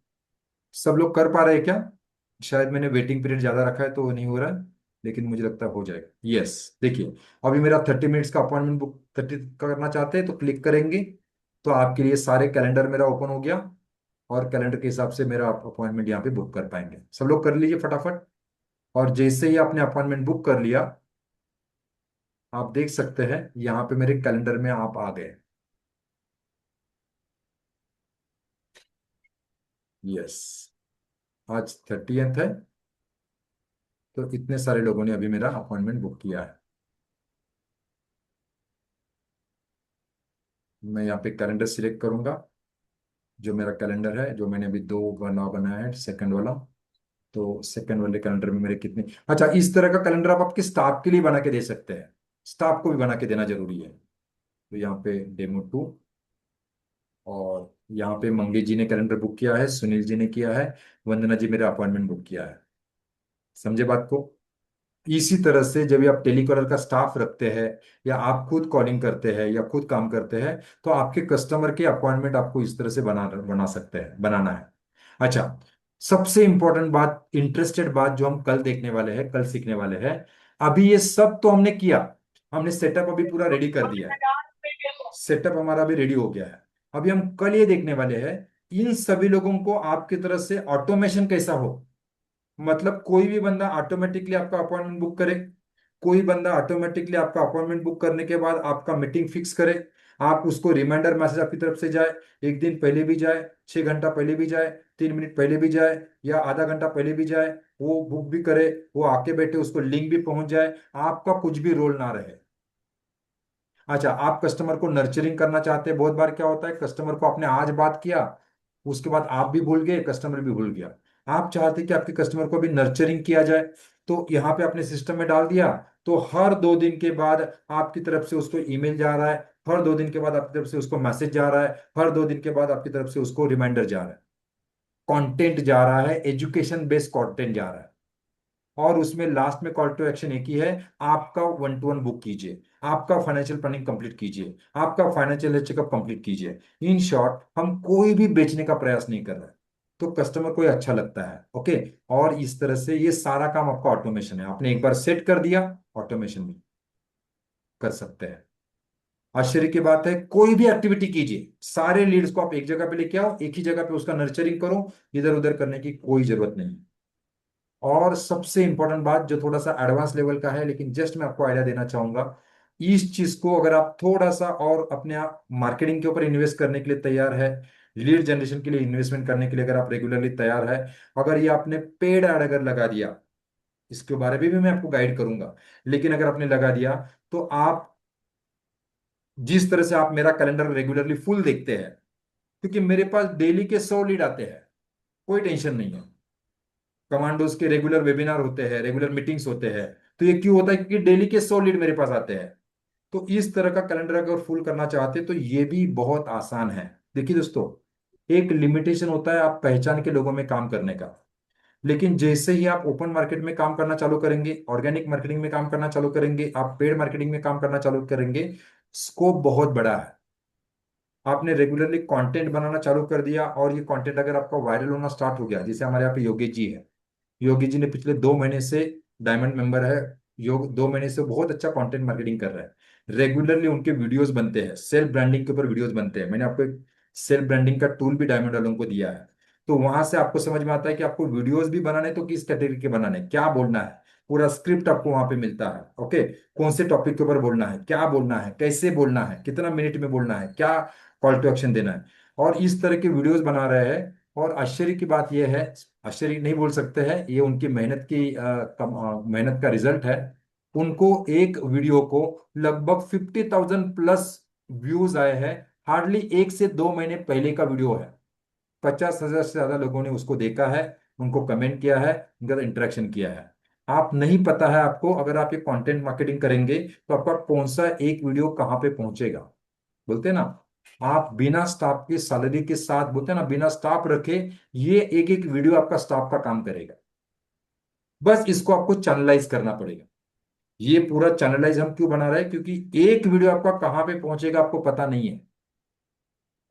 सब लोग कर पा रहे हैं क्या? शायद मैंने वेटिंग पीरियड ज्यादा रखा है तो नहीं हो रहा है, लेकिन मुझे लगता है हो जाएगा। यस, देखिए अभी मेरा 30 मिनट्स का अपॉइंटमेंट बुक 30 करना चाहते हैं तो क्लिक करेंगे, तो आपके लिए सारे कैलेंडर मेरा ओपन हो गया, और कैलेंडर के हिसाब से मेरा आप अपॉइंटमेंट यहाँ पे बुक कर पाएंगे। सब लोग कर लीजिए फटाफट। और जैसे ही आपने अपॉइंटमेंट बुक कर लिया, आप देख सकते हैं यहाँ पे मेरे कैलेंडर में आप आ गए। यस, आज 30th है, तो इतने सारे लोगों ने अभी मेरा अपॉइंटमेंट बुक किया है। मैं यहाँ पे कैलेंडर सिलेक्ट करूंगा, जो मेरा कैलेंडर है, जो मैंने अभी दो बना बनाया है, सेकंड वाला। तो सेकंड वाले कैलेंडर में मेरे कितने, अच्छा, इस तरह का कैलेंडर आप आपके स्टाफ के लिए बना के दे सकते हैं। स्टाफ को भी बना के देना जरूरी है। तो यहाँ पे डेमो 2, और यहाँ पे मंगेश जी ने कैलेंडर बुक किया है, सुनील जी ने किया है, वंदना जी मेरा अपॉइंटमेंट बुक किया है। समझे बात को? इसी तरह से जब भी आप टेलीकॉलर का स्टाफ रखते हैं, या आप खुद कॉलिंग करते हैं या खुद काम करते हैं, तो आपके कस्टमर के अपॉइंटमेंट आपको इस तरह से बना बना सकते हैं, बनाना है। अच्छा, सबसे इंपॉर्टेंट बात, इंटरेस्टेड बात जो हम कल देखने वाले हैं, कल सीखने वाले हैं। अभी ये सब तो हमने किया, हमने सेटअप अभी पूरा रेडी कर दिया है, सेटअप हमारा अभी रेडी हो गया है। अभी हम कल ये देखने वाले हैं, इन सभी लोगों को आपकी तरफ से ऑटोमेशन कैसा हो। मतलब कोई भी बंदा ऑटोमेटिकली आपका अपॉइंटमेंट बुक करे, कोई बंदा ऑटोमेटिकली आपका अपॉइंटमेंट बुक करने के बाद आपका मीटिंग फिक्स करे, आप उसको रिमाइंडर मैसेज आपकी तरफ से जाए, एक दिन पहले भी जाए, 6 घंटा पहले भी जाए, 3 मिनट पहले भी जाए, या आधा घंटा पहले भी जाए, वो बुक भी करे, वो आके बैठे, उसको लिंक भी पहुंच जाए, आपका कुछ भी रोल ना रहे। अच्छा, आप कस्टमर को नर्चरिंग करना चाहते हैं। बहुत बार क्या होता है, कस्टमर को आपने आज बात किया, उसके बाद आप भी भूल गए, कस्टमर भी भूल गया। आप चाहते हैं कि आपके कस्टमर को भी नर्चरिंग किया जाए, तो यहाँ पे आपने सिस्टम में डाल दिया, तो हर 2 दिन के बाद आपकी तरफ से उसको ईमेल जा रहा है, हर 2 दिन के बाद आपकी तरफ से उसको मैसेज जा रहा है, हर 2 दिन के बाद आपकी तरफ से उसको रिमाइंडर जा रहा है, कंटेंट जा रहा है, एजुकेशन बेस्ड कंटेंट जा रहा है। और उसमें लास्ट में कॉल टू एक्शन एक ही है, आपका 1-to-1 बुक कीजिए, आपका फाइनेंशियल प्लानिंग कंप्लीट कीजिए, आपका फाइनेंशियल चेकअप कंप्लीट कीजिए। इन शॉर्ट, हम कोई भी बेचने का प्रयास नहीं कर रहे हैं, तो कस्टमर को ये अच्छा लगता है। ओके, और इस तरह से ये सारा काम आपका ऑटोमेशन है, आपने एक बार सेट कर दिया, ऑटोमेशन भी कर सकते हैं। आश्चर्य की बात है, कोई भी एक्टिविटी कीजिए, सारे लीड्स को आप एक जगह पे लेके आओ, एक ही जगह पे उसका नर्चरिंग करो, इधर उधर करने की कोई जरूरत नहीं। और सबसे इंपॉर्टेंट बात जो थोड़ा सा एडवांस लेवल का है, लेकिन जस्ट मैं आपको आइडिया देना चाहूंगा, इस चीज को अगर आप थोड़ा सा और अपने आप मार्केटिंग के ऊपर इन्वेस्ट करने के लिए तैयार है, लीड जनरेशन के लिए इन्वेस्टमेंट करने के लिए अगर आप रेगुलरली तैयार है, अगर ये आपने पेड ऐड अगर लगा दिया, इसके बारे में भी मैं आपको गाइड करूंगा, लेकिन अगर आपने लगा दिया, तो आप जिस तरह से आप मेरा कैलेंडर रेगुलरली फुल देखते हैं, क्योंकि मेरे पास डेली के 100 लीड आते हैं, कोई टेंशन नहीं है। कमांडोज के रेगुलर वेबिनार होते हैं, रेगुलर मीटिंग्स होते हैं। तो ये क्यों होता है? क्योंकि डेली के 100 लीड मेरे पास आते हैं। तो इस तरह का कैलेंडर अगर फुल करना चाहते हैं, तो ये भी बहुत आसान है। देखिए दोस्तों, एक लिमिटेशन होता है आप पहचान के लोगों में काम करने का, लेकिन जैसे ही आप ओपन मार्केट में काम करना चालू करेंगे, ऑर्गेनिक मार्केटिंग में काम करना चालू करेंगे, आप पेड मार्केटिंग में काम करना चालू करेंगे, स्कोप बहुत बड़ा है। आपने रेगुलरली कंटेंट बनाना चालू कर दिया, और ये कंटेंट अगर आपका वायरल होना स्टार्ट हो गया, जैसे हमारे यहाँ पे योगेश जी है, योगी जी ने पिछले 2 महीने से डायमंड मेंबर है, योग 2 महीने से बहुत अच्छा कंटेंट मार्केटिंग कर रहा है। रेगुलरली उनके वीडियोस बनते हैं, सेल्फ ब्रांडिंग के ऊपर वीडियोस बनते हैं। मैंने आपको एक सेल्फ ब्रांडिंग का टूल भी डायमंड वालों को दिया है। तो वहां से आपको समझ में आता है कि आपको वीडियोस भी बनाने, तो किस कैटेगरी के बनाने, क्या बोलना है, पूरा स्क्रिप्ट आपको वहां पे मिलता है। ओके, कौन से टॉपिक के ऊपर बोलना है, क्या बोलना है, कैसे बोलना है, कितना मिनट में बोलना है, क्या कॉल टू एक्शन देना है, और इस तरह के वीडियोस बना रहे हैं। और आश्चर्य की बात यह है, आश्चर्य नहीं बोल सकते हैं, ये उनकी मेहनत की मेहनत का रिजल्ट है। उनको एक वीडियो को लगभग 50,000 प्लस व्यूज आए हैं। हार्डली 1 से 2 महीने पहले का वीडियो है। 50,000 से ज्यादा लोगों ने उसको देखा है, उनको कमेंट किया है, उनका इंटरेक्शन किया है। आप नहीं पता है आपको, अगर आप ये कंटेंट मार्केटिंग करेंगे, तो आपका कौन सा एक वीडियो कहाँ पे पहुंचेगा। बोलते हैं ना, आप बिना स्टाफ के सैलरी के साथ, बोलते हैं ना, बिना स्टाफ रखे ये एक एक वीडियो आपका स्टाफ का काम करेगा। बस इसको आपको चैनलाइज करना पड़ेगा। ये पूरा चैनलाइज हम क्यों बना रहे हैं? क्योंकि एक वीडियो आपका कहाँ पे पहुंचेगा आपको पता नहीं है।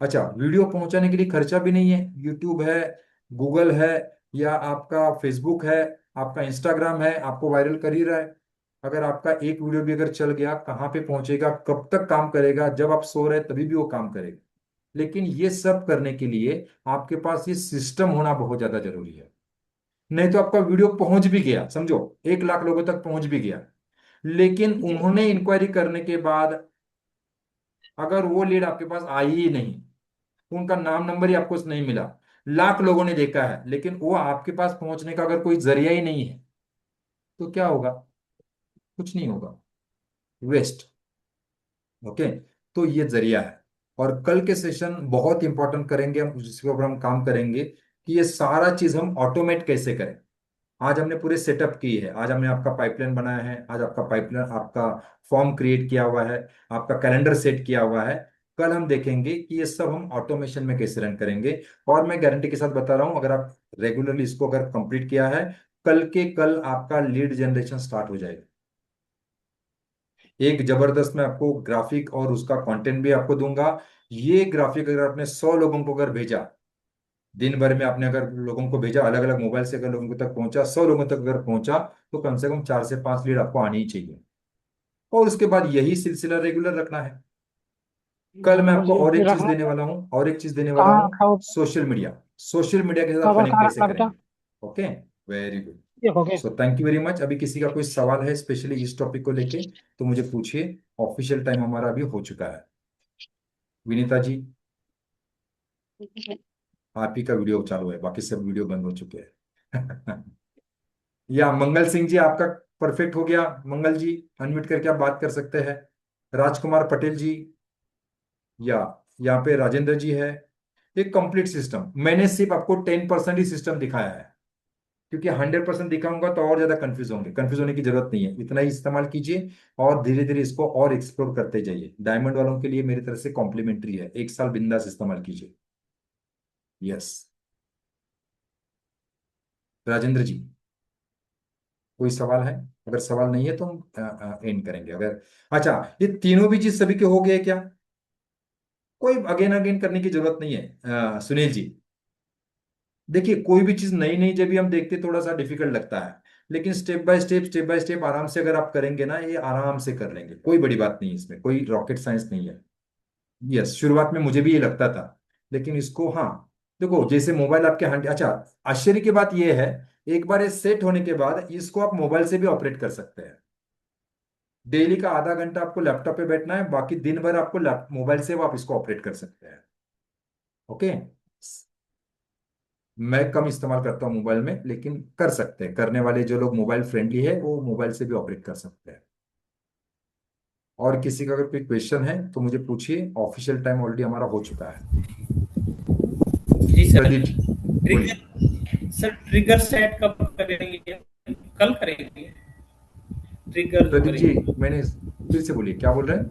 अच्छा, वीडियो पहुंचाने के लिए खर्चा भी नहीं है, यूट्यूब है, गूगल है, या आपका फेसबुक है, आपका इंस्टाग्राम है, आपको वायरल कर ही रहा है। अगर आपका एक वीडियो भी अगर चल गया, कहाँ पे पहुंचेगा, कब तक काम करेगा? जब आप सो रहे तभी भी वो काम करेगा। लेकिन ये सब करने के लिए आपके पास ये सिस्टम होना बहुत ज्यादा जरूरी है। नहीं तो आपका वीडियो पहुंच भी गया, समझो 1 लाख लोगों तक पहुंच भी गया, लेकिन उन्होंने इंक्वायरी करने के बाद अगर वो लीड आपके पास आई ही नहीं, उनका नाम नंबर ही आपको नहीं मिला, लाख लोगों ने देखा है, लेकिन वो आपके पास पहुंचने का अगर कोई जरिया ही नहीं है, तो क्या होगा? कुछ नहीं होगा, वेस्ट। ओके, तो ये जरिया है। और कल के सेशन बहुत इंपॉर्टेंट करेंगे हम, जिसके ऊपर हम काम करेंगे कि ये सारा चीज हम ऑटोमेट कैसे करें। आज हमने पूरे सेटअप की है, आज हमने आपका पाइपलाइन बनाया है, आज आपका पाइपलाइन, आपका फॉर्म क्रिएट किया हुआ है, आपका कैलेंडर सेट किया हुआ है। कल हम देखेंगे कि ये सब हम ऑटोमेशन में कैसे रन करेंगे। और मैं गारंटी के साथ बता रहा हूं, अगर आप रेगुलरली इसको अगर कंप्लीट किया है, कल के कल आपका लीड जनरेशन स्टार्ट हो जाएगा। एक जबरदस्त मैं आपको ग्राफिक और उसका कंटेंट भी आपको दूंगा। ये ग्राफिक अगर आपने 100 लोगों को अगर भेजा, दिन भर में आपने अगर लोगों को भेजा, अलग अलग मोबाइल से अगर लोगों तक पहुंचा, 100 लोगों तक अगर पहुंचा, तो कम से कम 4 से 5 लीड आपको आनी ही चाहिए। और उसके बाद यही सिलसिला रेगुलर रखना है। कल मैं आपको मुझे और एक चीज रखना देने वाला हूँ, और एक चीज देने वाला कहाँ हूँ, रखा हो? Social media. सोशल मीडिया के साथ आप कवर कनेक्ट कहाँ कैसे रखना बेटा? करेंगे। Okay, very good. देखोगे? So thank you very much. अभी किसी का कोई सवाल है स्पेशली इस टॉपिक को लेके तो मुझे पूछिए। ऑफिशियल टाइम हमारा अभी हो चुका है। विनीता जी, आप ही का वीडियो चालू है, बाकी सब वीडियो बंद हो चुके हैं। या मंगल सिंह जी, आपका परफेक्ट हो गया। मंगल जी, अनम्यूट करके आप बात कर सकते हैं। राजकुमार पटेल जी, या यहाँ पे राजेंद्र जी है। एक कंप्लीट सिस्टम, मैंने सिर्फ आपको 10% ही सिस्टम दिखाया है, क्योंकि 100% दिखाऊंगा तो और ज्यादा कंफ्यूज होंगे। कंफ्यूज होने की जरूरत नहीं है, इतना ही इस्तेमाल कीजिए और धीरे धीरे इसको और एक्सप्लोर करते जाइए। डायमंड वालों के लिए मेरी तरफ से कॉम्प्लीमेंट्री है, 1 साल बिंदास इस्तेमाल कीजिए। यस, राजेंद्र जी, कोई सवाल है? अगर सवाल नहीं है तो हम एंड करेंगे। अगर, अच्छा, ये तीनों भी चीज सभी के हो गए क्या? कोई अगेन अगेन करने की जरूरत नहीं है। सुनील जी, देखिए, कोई भी चीज नई नई जब भी हम देखते हैं, थोड़ा सा डिफिकल्ट लगता है, लेकिन स्टेप बाय स्टेप आराम से अगर आप करेंगे ना, ये आराम से कर लेंगे। कोई बड़ी बात नहीं है, इसमें कोई रॉकेट साइंस नहीं है। यस, शुरुआत में मुझे भी ये लगता था, लेकिन इसको, हाँ, देखो, जैसे मोबाइल आपके हैंड, अच्छा, आश्चर्य की बात ये है, एक बार ये सेट होने के बाद इसको आप मोबाइल से भी ऑपरेट कर सकते हैं। डेली का आधा घंटा आपको लैपटॉप पे बैठना है, बाकी दिन भर आपको मोबाइल से आप इसको ऑपरेट कर सकते हैं। ओके, मैं कम इस्तेमाल करता हूँ मोबाइल में, लेकिन कर सकते हैं, करने वाले जो लोग मोबाइल फ्रेंडली है वो मोबाइल से भी ऑपरेट कर सकते हैं। और किसी का अगर कोई क्वेश्चन है तो मुझे पूछिए। ऑफिशियल टाइम ऑलरेडी हमारा हो चुका है। जी सर। प्रदीप जी, बोलिए। सर ट्रिगर सेट कब करेंगे? कल करेंगे? ट्रिगर जो प्रदीप जी, करेंगे, मैंने फिर से बोलिए, क्या बोल रहे हैं?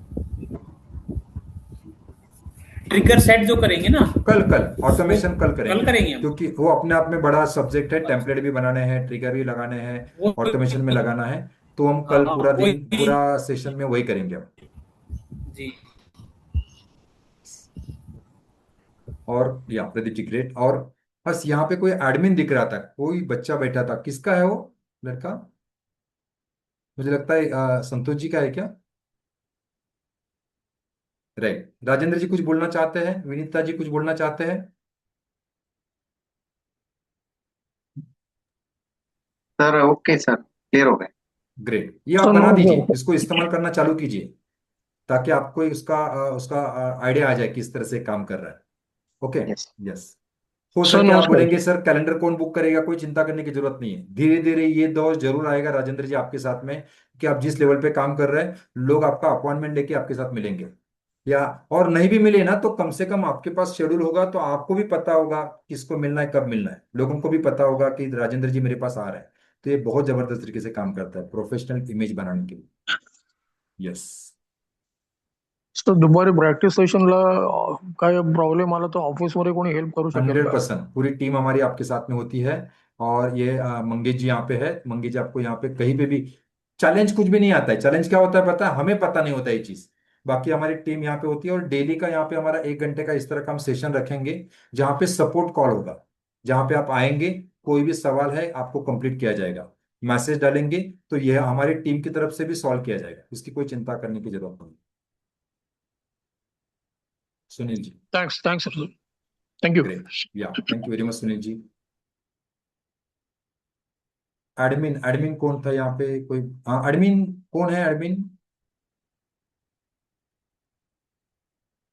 ट्रिगर सेट जो करेंगे ना, कल, कल वो ऑटोमेशन कल कल करेंगे हम, करेंगे हम। क्योंकि वो अपने आप में बड़ा सब्जेक्ट है। टेम्पलेट भी बनाने हैं, ट्रिगर भी लगाने हैं, वो ऑटोमेशन में लगाना है। तो हम कल हाँ, पूरा दिन, वही। पूरा सेशन में वही करेंगे हम। जी। और या प्रदीप जी, ग्रेट। और बस यहाँ पे कोई एडमिन दिख रहा था, कोई बच्चा बैठा था, किसका है वो लड़का? मुझे लगता है संतोष जी का है क्या? राइट। राजेंद्र जी कुछ बोलना चाहते हैं, विनीता जी कुछ बोलना चाहते हैं? सर ओके सर, क्लियर हो गए। ग्रेट, ये आप सर बना नो दीजिए, गया। इसको इस्तेमाल करना चालू कीजिए, ताकि आपको उसका उसका आइडिया आ जाए किस तरह से काम कर रहा है। ओके। यस। यस। हो सर सके आप नमस्कार। बोलेंगे सर कैलेंडर कौन बुक करेगा, कोई चिंता करने की जरूरत नहीं है। धीरे धीरे ये दौर जरूर आएगा राजेंद्र जी आपके साथ में, कि आप जिस लेवल पे काम कर रहे हैं, लोग आपका अपॉइंटमेंट लेके आपके साथ मिलेंगे। या और नहीं भी मिले ना, तो कम से कम आपके पास शेड्यूल होगा, तो आपको भी पता होगा किसको मिलना है, कब मिलना है। लोगों को भी पता होगा कि राजेंद्र जी मेरे पास आ रहे हैं। तो ये बहुत जबरदस्त तरीके से काम करता है प्रोफेशनल इमेज बनाने के लिए। यस। सर दुपारी प्रॅक्टिस सेशनला काय प्रॉब्लेम आला तर ऑफिसमध्ये कोणी हेल्प करू शकेल का? 100% पूरी टीम हमारी आपके साथ में होती है। और ये मंगेश जी यहाँ पे है। मंगेश जी आपको यहाँ पे कहीं पे भी चैलेंज कुछ भी नहीं आता है। चैलेंज क्या होता है पता है? हमें पता नहीं होता ये चीज। बाकी हमारी टीम यहाँ पे होती है, और डेली का यहाँ पे हमारा 1 घंटे का इस तरह का हम सेशन रखेंगे, जहाँ पे सपोर्ट कॉल होगा, जहाँ पे आप आएंगे, कोई भी सवाल है आपको कंप्लीट किया जाएगा। मैसेज डालेंगे तो यह हमारी टीम की तरफ से भी सॉल्व किया जाएगा, इसकी कोई चिंता करने की जरूरत नहीं। Sunil ji. Thanks thanks sir, thank you. Great, yeah thank you very much Sunil ji. Admin, admin कौन था यहाँ पे? कोई, हाँ, एडमिन कौन है? एडमिन,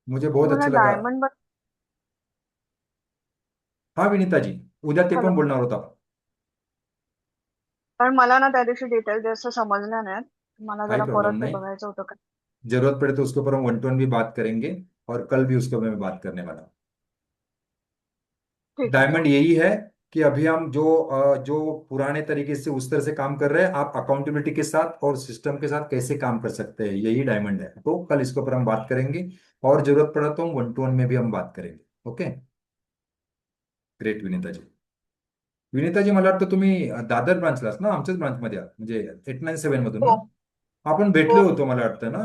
मुझे बहुत मला अच्छा लगा। डायमंड बद्दल, हाँ विनीता जी, उद्या ते हॅलो, पण बोलणार होता. पण मला ना त्या दिवशी डिटेल जास्त समजल्या नाहीत. मला काही जरा प्रॉब्लम परत ते नहीं, बघायचं होतं. जरूरत पड़े तो उसके ऊपर हम 1 to 1 भी बात करेंगे। और कल भी उसके बारे में बात करने वाला हूँ। ठीक है। डायमंड यही है कि अभी हम जो पुराने तरीके से उस तरह से काम कर रहे हैं, आप अकाउंटेबिलिटी के साथ और सिस्टम के साथ कैसे काम कर सकते हैं, यही डायमंड है। तो कल इसके ऊपर हम बात करेंगे, और जरूरत पड़ा तो हम 1-to-1 में भी हम बात करेंगे। Okay, great Vinita ji. विनीता जी, मला वाटतं तुम्ही दादर ब्रांचलाच ना, आमच्याच ब्रांचमध्ये आहात, म्हणजे 897 मधून ना? हो आपण हो भेटलो होतो मला वाटतं ना,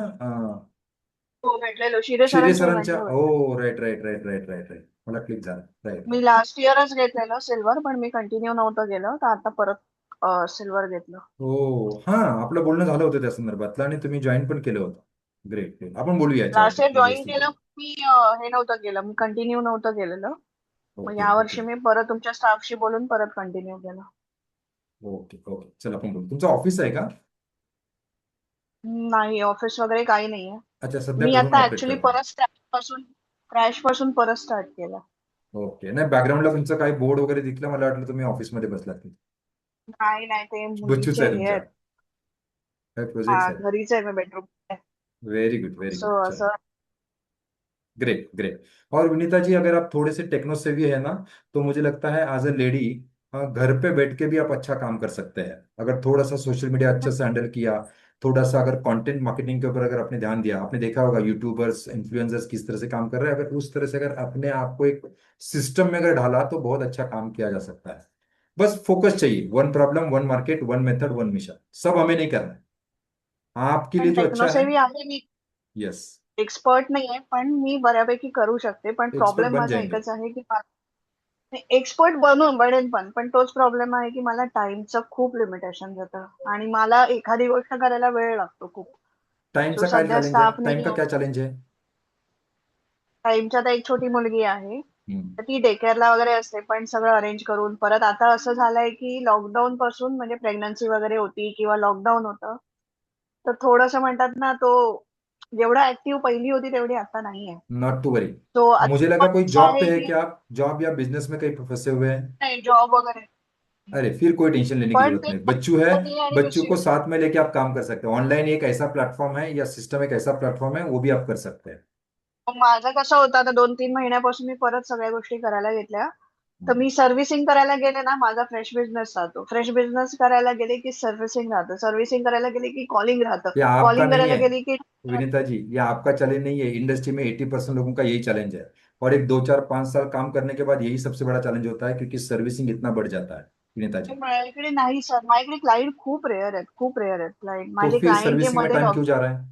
हो भेटलेलो शिरे शिरे सरांच्या सरांच्या, इव्हेंटला भेटले. हो right right right right right right, मला क्लिक झालं, राईट मी राईट. लास्ट इयरच घेतलेलं सिल्वर, पण मी कंटिन्यू नव्हतं गेलं तर आता परत सिल्वर घेतलं. हो, हा, आपलं बोलणं झालं होतं त्या संदर्भातलं, आणि तुम्ही जॉईन पण केलं होतं. ग्रेट ग्रेट, आपण बोलूया याच्यावर लास्ट इयर या जॉईन गोष्टी. केलं मी हे नव्हतं केलं, मी कंटिन्यू नव्हतं केलेलं. मग ओके यावर्षी ओके मी परत तुमच्या स्टाफशी बोलून परत कंटिन्यू केलं. ओके ओके, चला आपण बोलू. तुमचं ऑफिस आहे का? नाही ऑफिस वगैरे काही नाहीये. अच्छा, सध्या मी घरून आता ऑपरेट ऍक्च्युली करता. परत क्रॅश पासून परत स्टार्ट केलं. ओके, नाही बॅकग्राऊंडला तुमचं काही बोर्ड वगैरे दिसलं, मला वाटलं तुम्ही ऑफिसमध्ये बसलात. नाही नाही ते बच्चूच मुलीचे आहे हे तुमच्या, आहेत. काय हा प्रोजेक्ट्स आहेत? घरीच आहे मी bedroom. Very good very so good, चलो, असं ग्रेट ग्रेट। और विनीता जी, अगर आप थोड़े से टेक्नो सेवी है ना, तो मुझे लगता है एज अ लेडी घर पे बैठ के भी आप अच्छा काम कर सकते हैं, अगर थोड़ा सा सोशल मीडिया अच्छे से हैंडल किया, थोड़ा सा अगर कंटेंट मार्केटिंग के ऊपर अगर आपने ध्यान दिया। आपने देखा होगा यूट्यूबर्स इन्फ्लुएंसर्स किस तरह से काम कर रहे हैं, अगर उस तरह से अगर अपने आप को एक सिस्टम में अगर ढाला तो बहुत अच्छा काम किया जा सकता है। बस फोकस चाहिए, one problem one market one method one mission, सब हमें नहीं करना है, आपके लिए पण जो टेक्नो अच्छा है। सेवी आहे मी. यस, एक्सपर्ट नाहीये पण मी बऱ्यापैकी करू शकते, पण एक्सपर्ट प्रॉब्लेम बन माझा जाएंगे। एकच आहे की एक्सपर्ट बनेन पण तोच प्रॉब्लेम आहे की मला टाइमचं खूप लिमिटेशन जातं आणि मला एखादी गोष्ट करायला वेळ लागतो खूप. टाइम सो का क्या सध्या चैलेंज है, स्टाफ टाइम नाही का आहे. क्या चैलेंज है? टाइमच्या आता एक छोटी मुलगी आहे, हम्म, तर ती डे केअरला वगैरे असते, पण सगळं अरेंज करून परत आता असं झालंय की लॉकडाऊन पासून म्हणजे प्रेग्नन्सी वगैरे होती किंवा लॉकडाऊन होतं, तर थोडंसं म्हणतात ना तो जेवढा ऍक्टिव्ह पहिली होती तेवढी आता नाहीये. Not to worry. तो मुझे आता लगा कोई असं जॉब आहे पे है की कि आप जॉब या बिजनेस में कहीं फंसे हुए हैं। नाही जॉब वगैरे अरे फिर कोई टेंशन लेने की पण जरूरत ते नहीं, बच्चू है, नाही आणि बच्चू को साथ में लेके आप काम कर सकते हैं। ऑनलाइन एक ऐसा प्लेटफॉर्म है या सिस्टम एक ऐसा प्लेटफॉर्म है, वो भी आप कर सकते हैं। माझं कसं होतं आता 2-3 महिन्यापासून मी परत सगळ्या गोष्टी करायला घेतल्या. तर हम्म, मी सर्व्हिसिंग करायला गेले ना, माझा फ्रेश बिझनेस राहतो. फ्रेश बिझनेस करायला गेले की सर्व्हिसिंग राहतं. सर्व्हिसिंग करायला गेले की कॉलिंग राहतं. ये आपका कॉलिंग नहीं करायला है गेली की विनीता जी, ये आपका चैलेंज नहीं है, इंडस्ट्री में 80% लोगों का यही चैलेंज है। और एक 2 4 5 साल काम करने के बाद यही सबसे बड़ा चैलेंज होता है, क्योंकि सर्विसिंग इतना बढ़ जाता है विनीता जी। माझ्याकडे नाही सर. माझ्याकडे क्लायंट खूप रेअर आहेत. खूप रेअर आहेत क्लायंट. तो माझे फिर क्लायंट जे सर्विसिंग में मध्ये टाइम क्यों जा रहा है?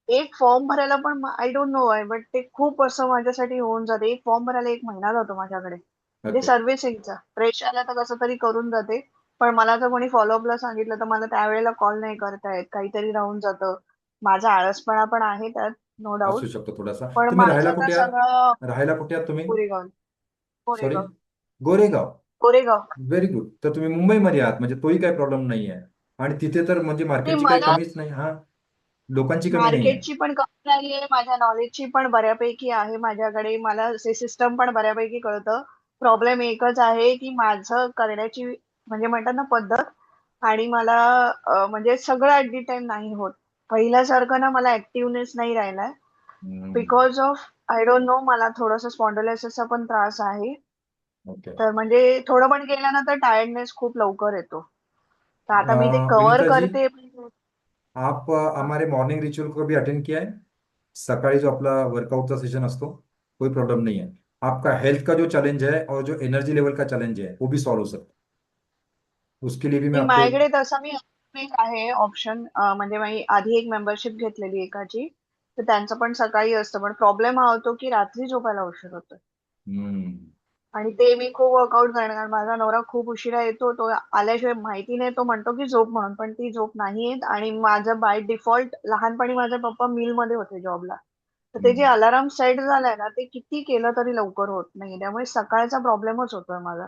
एक फॉर्म भरायला पण आय डोंट नो आहे, बट ते खूप असं माझ्यासाठी होऊन जाते. एक फॉर्म भरायला 1 महिना जातो माझ्याकडे. म्हणजे ओके, सर्व्हिसिंगचा. फ्रेश आला तर कसं तरी करून जाते. पण मला जर कोणी फॉलोअपला सांगितलं तर मला त्यावेळेला कॉल नाही करता येत. काहीतरी राहून जातं. माझा आळसपणा पण आहे त्यात, नो डाऊट. असू शकतो थोडासा। पण तुम्ही राहायला माझं तर कुठे सगळं आहात, राहायला कुठे आहात तुम्ही? Koregaon. Sorry, Koregaon. Goregaon. Koregaon. Very good, तर तुम्ही मुंबईमध्ये आहात, म्हणजे तोही काही प्रॉब्लेम नाही आहे, आणि तिथे तर म्हणजे ते मार्केटची काही मला कमीच नाही, हा, लोकांची कमी नाही आहे। मार्केटची पण कमी नाहीये. माझ्या नॉलेजची पण बऱ्यापैकी आहे माझ्याकडे. मला सिस्टम पण बऱ्यापैकी कळतं. प्रॉब्लेम एकच आहे की माझं करण्याची म्हणजे म्हणतात ना पद्धत आणि मला म्हणजे सगळं ऍट दी टाइम नाही होत. पहिल्यासारखं ना मला ऍक्टिव्हनेस नाही राहिलाय. Hmm, because of I don't know मला थोडंसं स्पॉन्डिलायसिसचा पण त्रास आहे. ओके। तर म्हणजे थोडं पण केलं ना तर टायर्डनेस खूप लवकर येतो. तर आता मी ते कव्हर विनीता जी, करते. आप हमारे मॉर्निंग रिच्युअल को भी अटेंड किया है? सकाळी जो आपला वर्कआउटचा सेशन असतो, कोई प्रॉब्लम नहीं है। आपका हेल्थ का जो चैलेंज है और जो एनर्जी लेवल का चैलेंज है, वो भी सॉल्व हो सकता है। उसके लिए भी मैं मी आपको एक, माझ्याकडे तसं मी एक आहे ऑप्शन म्हणजे मी आधी एक मेंबरशिप घेतलेली एकाची. तर त्यांचं पण सकाळी असतं. पण प्रॉब्लेम हा होतो की रात्री झोपायला उशीर होतो. हम्म, आणि ते मी खूप वर्कआउट करणार. कारण माझा नवरा खूप उशिरा येतो. तो आल्याशिवाय माहिती नाही. तो म्हणतो की झोप म्हणून. पण ती झोप नाही येत आणि माझं बाय डिफॉल्ट लहानपणी माझे पप्पा मिलमध्ये होते जॉबला. तर ते जे हम्म, अलार्म सेट झालाय ना, ते किती केलं तरी लवकर होत नाही. त्यामुळे सकाळचा प्रॉब्लेमच होतोय मला.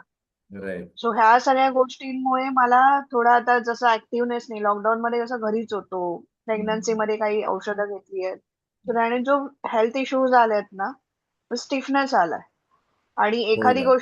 राइट, सो ह्या सगळ्या गोष्टींमुळे मला थोडा आता जसं ऍक्टिव्हनेस नाही, लॉकडाऊन मध्ये कसं घरीच होतो, प्रेग्नन्सी मध्ये काही औषधं घेतली आहेत, तर त्याने जो हेल्थ इश्यूज आलेत ना, स्टिफनेस आलाय आणि होईल एखादी ना। गोष्ट